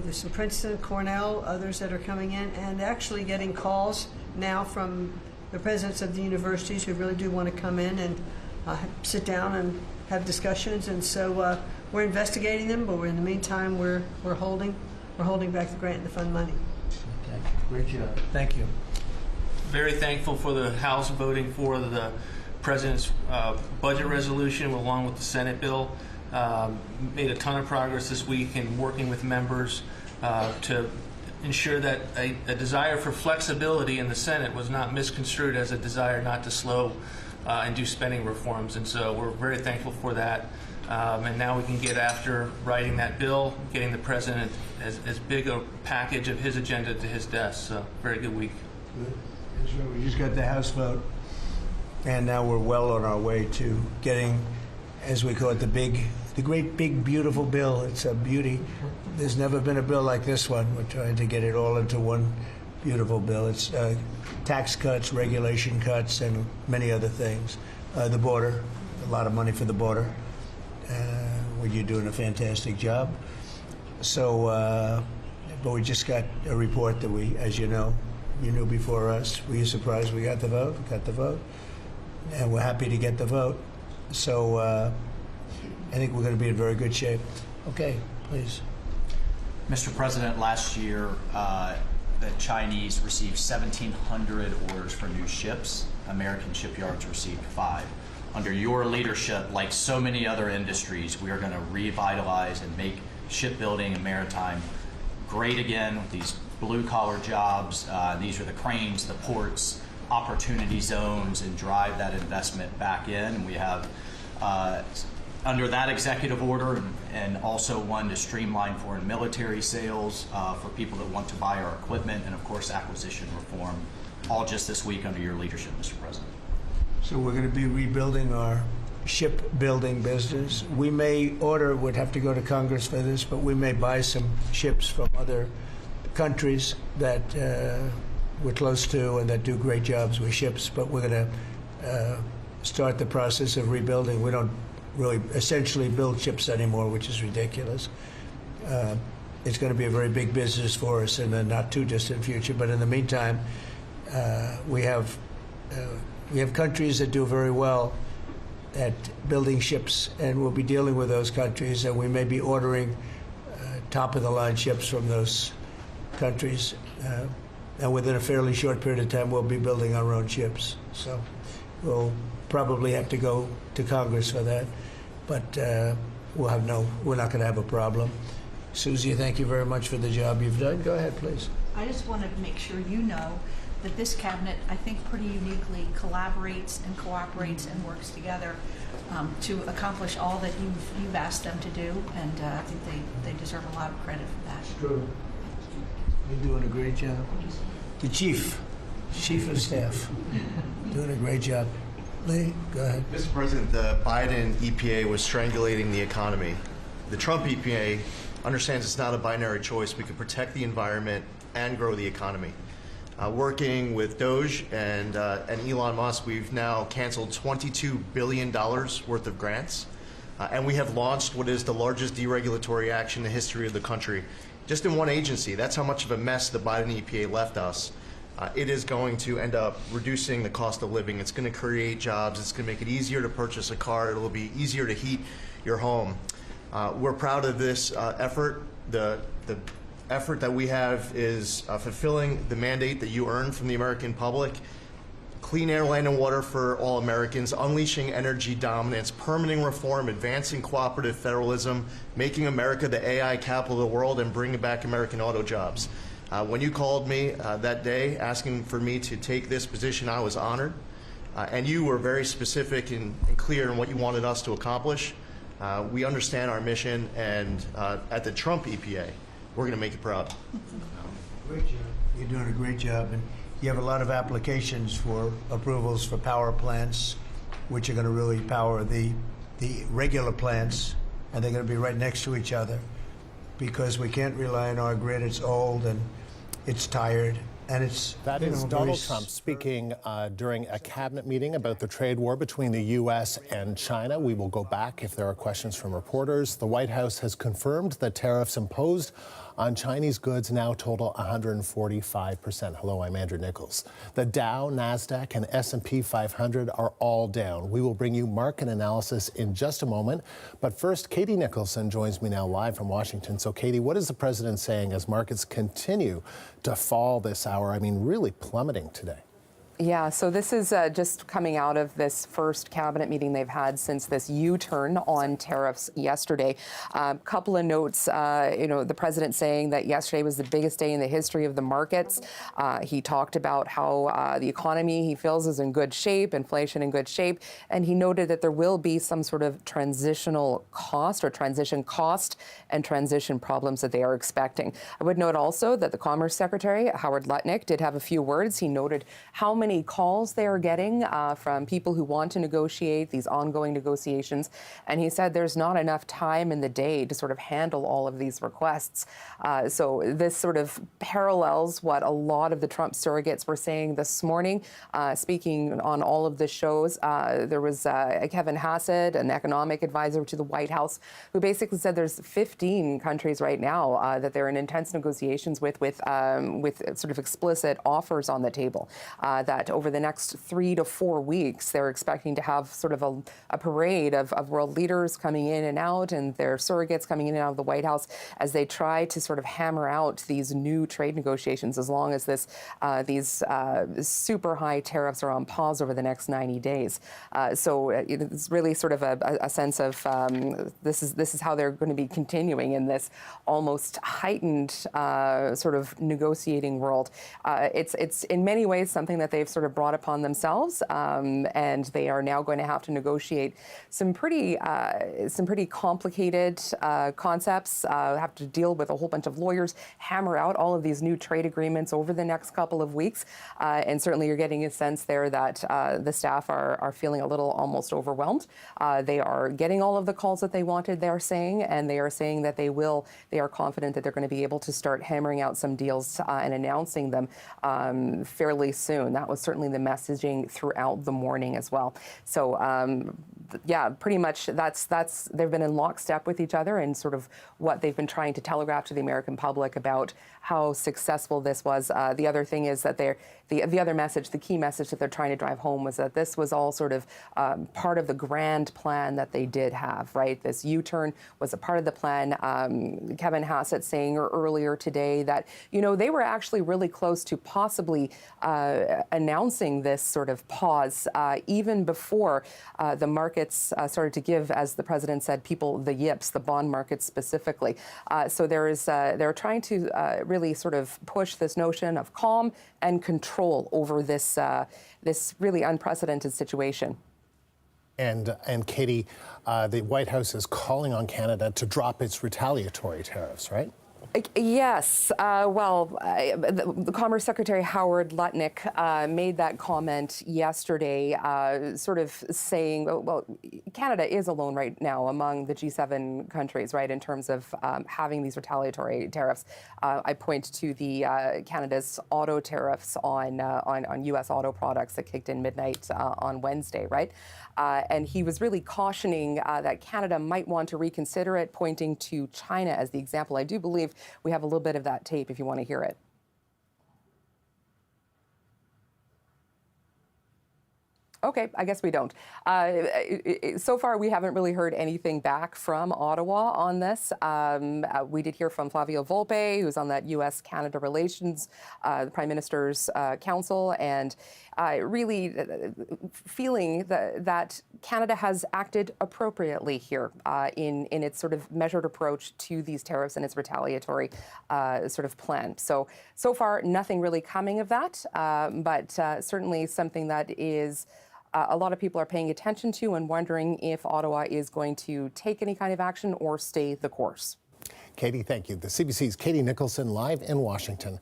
there's some Princeton, Cornell, others that are coming in, and actually getting calls now from the presidents of the universities who really do want to come in and sit down and have discussions. And so we're investigating them, but in the meantime, we're holding back the grant and the fund money. Okay. Great job. Thank you. Very thankful for the House voting for the president's budget resolution along with the Senate bill. Made a ton of progress this week in working with members to ensure that a desire for flexibility in the Senate was not misconstrued as a desire not to slow and do spending reforms. And so we're very thankful for that. And now we can get after writing that bill, getting the president as big a package of his agenda to his desk. So very good week. Good. We just got the House vote, and now we're well on our way to getting, as we call it, the great big beautiful bill. It's a beauty. There's never been a bill like this one. We're trying to get it all into one beautiful bill. It's tax cuts, regulation cuts, and many other things. The border, a lot of money for the border. Well, you're doing a fantastic job. So, but we just got a report that we, as you know, you knew before us. Were you surprised we got the vote? We got the vote. And we're happy to get the vote. So I think we're going to be in very good shape. Okay, please. Mr. President, last year the Chinese received 1,700 orders for new ships. American shipyards received 5. Under your leadership, like so many other industries, we are going to revitalize and make shipbuilding and maritime great again with these blue-collar jobs. These are the cranes, the ports, opportunity zones, and drive that investment back in. And we have, under that executive order, and also one to streamline foreign military sales for people that want to buy our equipment, and of course acquisition reform, all just this week under your leadership, Mr. President. So we're going to be rebuilding our shipbuilding business. We may order, would have to go to Congress for this, but we may buy some ships from other countries that we're close to and that do great jobs with ships, but we're going to start the process of rebuilding. We don't really essentially build ships anymore, which is ridiculous. it's going to be a very big business for us in the not too distant future. But in the meantime, we have countries that do very well at building ships, and we'll be dealing with those countries, and we may be ordering top-of-the-line ships from those countries. And within a fairly short period of time, we'll be building our own ships. So we'll probably have to go to Congress for that, but we're not going to have a problem. Susie, thank you very much for the job you've done. Go ahead, please. I just wanted to make sure you know that this cabinet, I think, pretty uniquely collaborates and cooperates and works together to accomplish all that you've asked them to do, and I think they deserve a lot of credit for that. It's true. You're doing a great job. The chief of staff, doing a great job. Lee, go ahead. Mr. President, the Biden EPA was strangulating the economy. The Trump EPA understands it's not a binary choice. We can protect the environment and grow the economy. Working with Doge and Elon Musk, we've now canceled $22 billion worth of grants, and we have launched what is the largest deregulatory action in the history of the country, just in one agency. That's how much of a mess the Biden EPA left us. It is going to end up reducing the cost of living. It's going to create jobs. It's going to make it easier to purchase a car. It will be easier to heat your home. We're proud of this effort. The effort that we have is fulfilling the mandate that you earned from the American public. Clean air, land, and water for all Americans, unleashing energy dominance, permitting reform, advancing cooperative federalism, making America the AI capital of the world, and bringing back American auto jobs. When you called me that day asking for me to take this position, I was honored. And you were very specific and clear in what you wanted us to accomplish. We understand our mission, and at the Trump EPA, we're going to make you proud. Great job. You're doing a great job. And you have a lot of applications for approvals for power plants, which are going to really power the regular plants, and they're going to be right next to each other because we can't rely on our grid. It's old and it's tired. And it's that is Donald Trump speaking during a cabinet meeting about the trade war between the U.S. and China. We will go back if there are questions from reporters. The White House has confirmed that tariffs imposed on Chinese goods now total 145%. Hello, I'm Andrew Nichols. The Dow, NASDAQ, and S&P 500 are all down. We will bring you market analysis in just a moment. But first, Katie Nicholson joins me now live from Washington. So, Katie, what is the president saying as markets continue to fall this hour? I mean, really plummeting today. Yeah, so this is just coming out of this first cabinet meeting they've had since this U-turn on tariffs yesterday. Couple of notes, the president saying that yesterday was the biggest day in the history of the markets. He talked about how the economy he feels is in good shape, inflation in good shape, and he noted that there will be some sort of transitional cost or transition cost and transition problems that they are expecting. I would note also that the Commerce Secretary, Howard Lutnick, did have a few words. He noted how many calls they are getting from people who want to negotiate these ongoing negotiations. And he said there's not enough time in the day to sort of handle all of these requests. So this sort of parallels what a lot of the Trump surrogates were saying this morning, speaking on all of the shows. There was Kevin Hassett, an economic advisor to the White House, who basically said there's 15 countries right now that they're in intense negotiations with sort of explicit offers on the table. That over the next 3 to 4 weeks, they're expecting to have sort of a parade of world leaders coming in and out, and their surrogates coming in and out of the White House as they try to sort of hammer out these new trade negotiations as long as these super high tariffs are on pause over the next 90 days. So it's really sort of a sense of this is how they're going to be continuing in this almost heightened sort of negotiating world. It's in many ways something that they've sort of brought upon themselves, and they are now going to have to negotiate some pretty complicated concepts, have to deal with a whole bunch of lawyers, hammer out all of these new trade agreements over the next couple of weeks. And certainly you're getting a sense there that the staff are feeling a little almost overwhelmed. They are getting all of the calls that they wanted, they're saying, and they are saying that they are confident that they're going to be able to start hammering out some deals and announcing them fairly soon. That was certainly the messaging throughout the morning as well. So yeah, pretty much they've been in lockstep with each other and sort of what they've been trying to telegraph to the American public about how successful this was. The other thing is that the other message, the key message that they're trying to drive home was that this was all sort of part of the grand plan that they did have, right? This U-turn was a part of the plan. Kevin Hassett saying earlier today that, they were actually really close to possibly announcing this sort of pause even before the markets started to give, as the president said, people the yips, the bond markets specifically. So they're trying to really sort of push this notion of calm and control over this really unprecedented situation. And Katie, the White House is calling on Canada to drop its retaliatory tariffs, right? Yes. The Commerce Secretary Howard Lutnick made that comment yesterday, sort of saying, well, Canada is alone right now among the G7 countries, right, in terms of having these retaliatory tariffs. I point to the Canada's auto tariffs on U.S. auto products that kicked in midnight on Wednesday, right? And he was really cautioning that Canada might want to reconsider it, pointing to China as the example. I do believe we have a little bit of that tape if you want to hear it. Okay, I guess we don't. So far, we haven't really heard anything back from Ottawa on this. We did hear from Flavio Volpe, who's on that U.S.-Canada relations, the Prime Minister's Council, and really feeling that Canada has acted appropriately here in its sort of measured approach to these tariffs and its retaliatory sort of plan. So far, nothing really coming of that, but certainly something that is a lot of people are paying attention to and wondering if Ottawa is going to take any kind of action or stay the course. Katie, thank you. The CBC's Katie Nicholson live in Washington.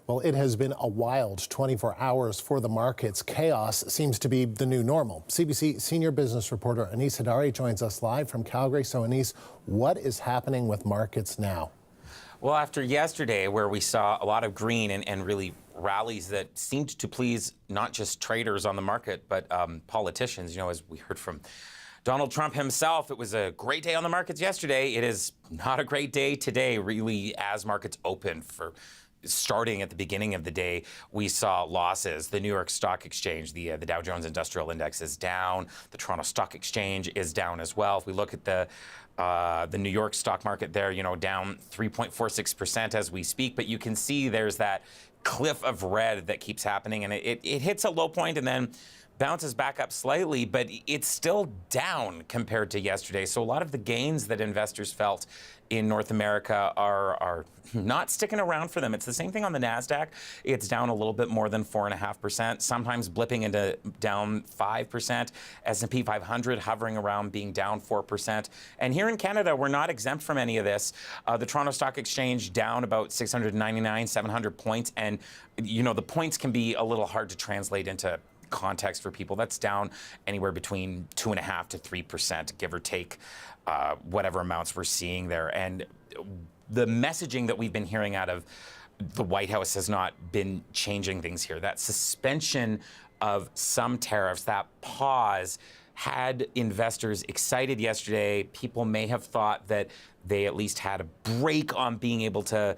Well, it has been a wild 24 hours for the markets. Chaos seems to be the new normal. CBC senior business reporter Anis Hadari joins us live from Calgary. So, Anis, what is happening with markets now? Well, after yesterday, where we saw a lot of green and really rallies that seemed to please not just traders on the market, but politicians, as we heard from Donald Trump himself, it was a great day on the markets yesterday. It is not a great day today, really, as markets open. For starting at the beginning of the day, we saw losses. The New York Stock Exchange, the Dow Jones Industrial Index is down. The Toronto Stock Exchange is down as well. If we look at the New York stock market there, down 3.46% as we speak, but you can see there's that cliff of red that keeps happening, and it hits a low point and then bounces back up slightly, but it's still down compared to yesterday. So a lot of the gains that investors felt in North America are not sticking around for them. It's the same thing on the NASDAQ. It's down a little bit more than 4.5%, sometimes blipping into down 5%. S&P 500 hovering around being down 4%. And here in Canada, we're not exempt from any of this. The Toronto Stock Exchange down about 700 points. And, the points can be a little hard to translate into context for people. That's down anywhere between 2.5% to 3%, give or take whatever amounts we're seeing there. And the messaging that we've been hearing out of the White House has not been changing things here. That suspension of some tariffs, that pause, had investors excited yesterday. People may have thought that they at least had a break on being able to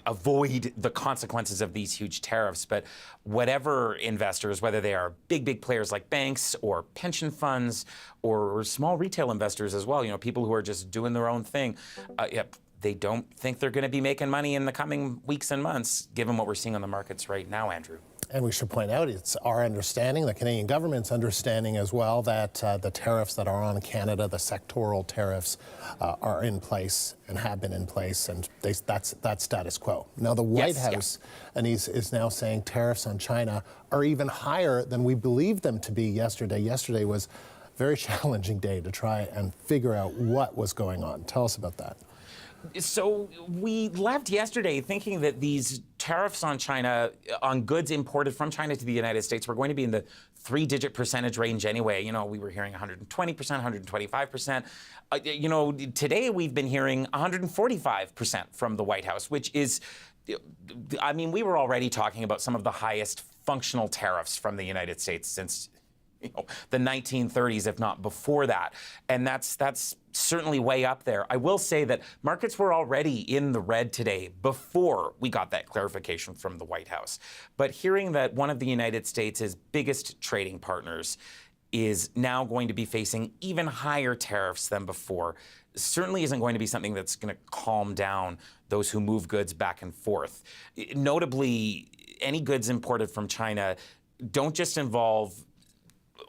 avoid the consequences of these huge tariffs. But whatever investors, whether they are big players like banks or pension funds or small retail investors as well, people who are just doing their own thing, they don't think they're going to be making money in the coming weeks and months, given what we're seeing on the markets right now, Andrew. And we should point out, it's our understanding, the Canadian government's understanding as well, that the tariffs that are on Canada, the sectoral tariffs, are in place and have been in place, and that's status quo. Now, the White House, Anis, is now saying tariffs on China are even higher than we believed them to be yesterday. Yesterday was a very challenging day to try and figure out what was going on. Tell us about that. So we left yesterday thinking that these tariffs on China, on goods imported from China to the United States, were going to be in the 3-digit percentage range anyway. We were hearing 120%, 125%. Today we've been hearing 145% from the White House, which is, we were already talking about some of the highest functional tariffs from the United States since the 1930s, if not before that. And that's certainly way up there. I will say that markets were already in the red today before we got that clarification from the White House. But hearing that one of the United States' biggest trading partners is now going to be facing even higher tariffs than before certainly isn't going to be something that's going to calm down those who move goods back and forth. Notably, any goods imported from China don't just involve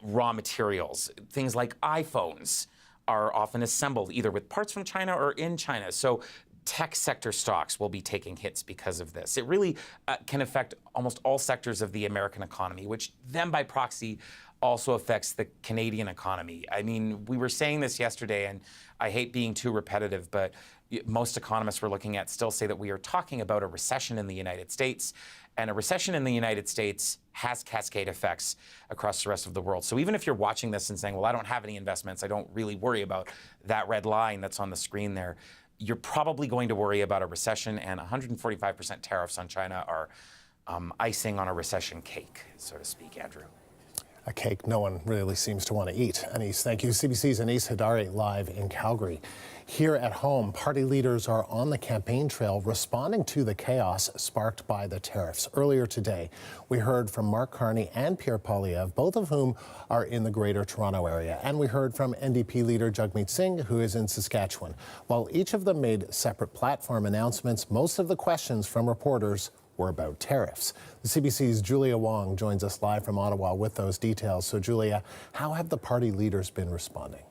raw materials. Things like iPhones are often assembled either with parts from China or in China. So tech sector stocks will be taking hits because of this. It really can affect almost all sectors of the American economy, which then by proxy also affects the Canadian economy. I mean, we were saying this yesterday, and I hate being too repetitive, but most economists we're looking at still say that we are talking about a recession in the United States. And a recession in the United States has cascade effects across the rest of the world. So even if you're watching this and saying, well, I don't have any investments, I don't really worry about that red line that's on the screen there, you're probably going to worry about a recession, and 145% tariffs on China are icing on a recession cake, so to speak, Andrew. A cake no one really seems to want to eat. Anis, thank you. CBC's Anis Hadari live in Calgary. Here at home, party leaders are on the campaign trail responding to the chaos sparked by the tariffs. Earlier today, we heard from Mark Carney and Pierre Poilievre, both of whom are in the Greater Toronto area. And we heard from NDP leader Jagmeet Singh, who is in Saskatchewan. While each of them made separate platform announcements, most of the questions from reporters were about tariffs. The CBC's Julia Wong joins us live from Ottawa with those details. So, Julia, how have the party leaders been responding?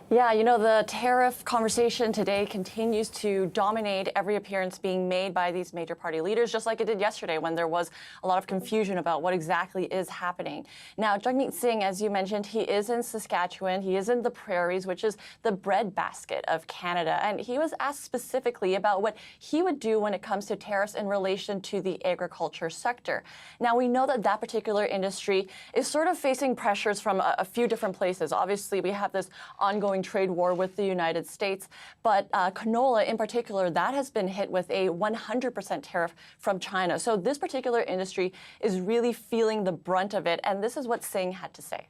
Yeah, you know, the tariff conversation today continues to dominate every appearance being made by these major party leaders, just like it did yesterday when there was a lot of confusion about what exactly is happening. Now, Jagmeet Singh, as you mentioned, he is in Saskatchewan. He is in the prairies, which is the breadbasket of Canada. And he was asked specifically about what he would do when it comes to tariffs in relation to the agriculture sector. Now, we know that that particular industry is sort of facing pressures from a few different places. Obviously, we have this ongoing trade war with the United States, but canola in particular, that has been hit with a 100% tariff from China. So this particular industry is really feeling the brunt of it, and this is what Singh had to say.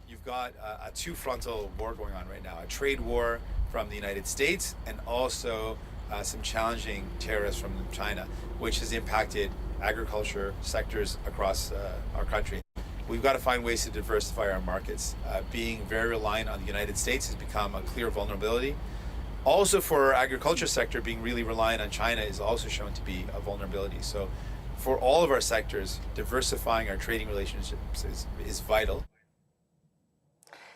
You've got a two-frontal war going on right now, a trade war from the United States and also some challenging tariffs from China, which has impacted agriculture sectors across our country. We've got to find ways to diversify our markets. Being very reliant on the United States has become a clear vulnerability. Also for our agriculture sector, being really reliant on China is also shown to be a vulnerability. So for all of our sectors, diversifying our trading relationships is vital.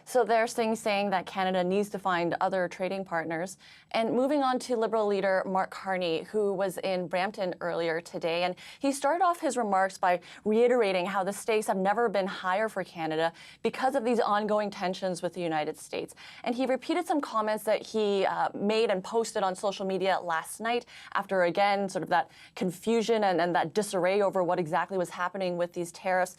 So they're saying that Canada needs to find other trading partners. And moving on to Liberal leader Mark Carney, who was in Brampton earlier today. And he started off his remarks by reiterating how the stakes have never been higher for Canada because of these ongoing tensions with the United States. And he repeated some comments that he made and posted on social media last night after, again, sort of that confusion and that disarray over what exactly was happening with these tariffs.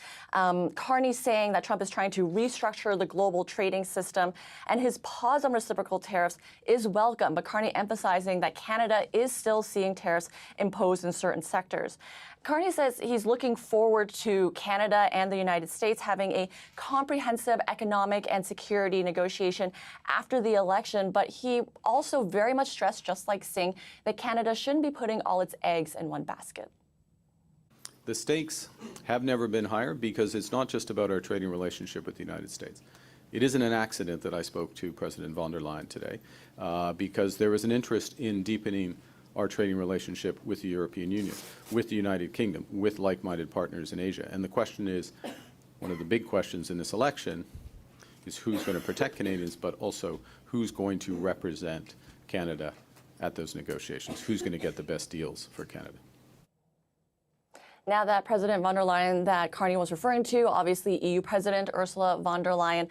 Carney saying that Trump is trying to restructure the global trading system, and his pause on reciprocal tariffs is welcome, but Carney emphasizing that Canada is still seeing tariffs imposed in certain sectors. Carney says he's looking forward to Canada and the United States having a comprehensive economic and security negotiation after the election, but he also very much stressed, just like Singh, that Canada shouldn't be putting all its eggs in one basket. The stakes have never been higher because it's not just about our trading relationship with the United States. It isn't an accident that I spoke to President von der Leyen today, because there is an interest in deepening our trading relationship with the European Union, with the United Kingdom, with like-minded partners in Asia. And the question is, one of the big questions in this election is who's going to protect Canadians, but also who's going to represent Canada at those negotiations, who's going to get the best deals for Canada. Now that President von der Leyen that Carney was referring to, obviously EU President Ursula von der Leyen,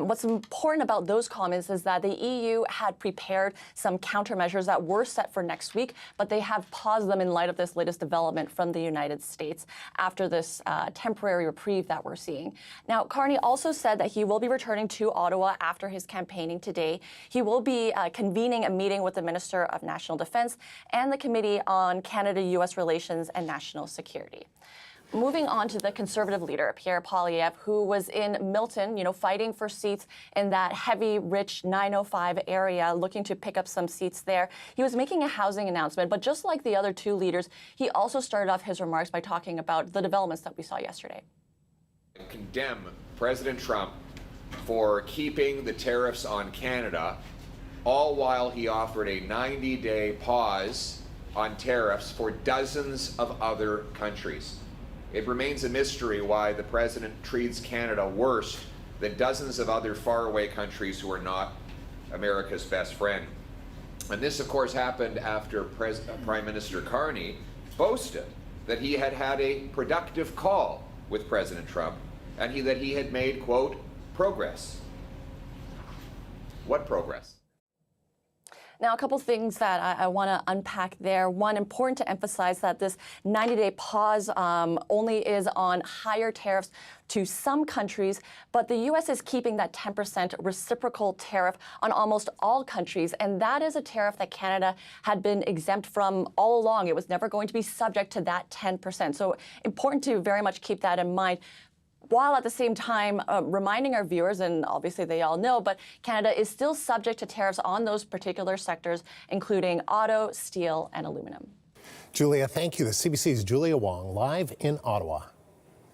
what's important about those comments is that the EU had prepared some countermeasures that were set for next week, but they have paused them in light of this latest development from the United States after this temporary reprieve that we're seeing. Now, Carney also said that he will be returning to Ottawa after his campaigning today. He will be convening a meeting with the Minister of National Defence and the Committee on Canada-U.S. Relations and National Security. Party. Moving on to the Conservative leader, Pierre Poilievre, who was in Milton, fighting for seats in that heavy, rich 905 area, looking to pick up some seats there. He was making a housing announcement, but just like the other two leaders, he also started off his remarks by talking about the developments that we saw yesterday. Condemn President Trump for keeping the tariffs on Canada, all while he offered a 90-day pause on tariffs for dozens of other countries. It remains a mystery why the president treats Canada worse than dozens of other faraway countries who are not America's best friend. And this, of course, happened after Prime Minister Carney boasted that he had had a productive call with President Trump and that he had made, quote, progress. What progress? Now, a couple things that I want to unpack there. One, important to emphasize that this 90-day pause only is on higher tariffs to some countries, but the U.S. is keeping that 10% reciprocal tariff on almost all countries, and that is a tariff that Canada had been exempt from all along. It was never going to be subject to that 10%. So important to very much keep that in mind, while at the same time reminding our viewers, and obviously they all know, but Canada is still subject to tariffs on those particular sectors, including auto, steel, and aluminum. Julia, thank you. The CBC's Julia Wong, live in Ottawa.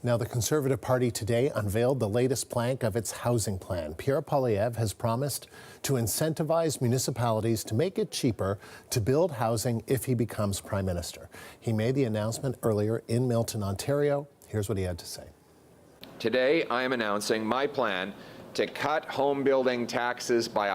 Now, the Conservative Party today unveiled the latest plank of its housing plan. Pierre Poilievre has promised to incentivize municipalities to make it cheaper to build housing if he becomes Prime Minister. He made the announcement earlier in Milton, Ontario. Here's what he had to say. Today, I am announcing my plan to cut home building taxes by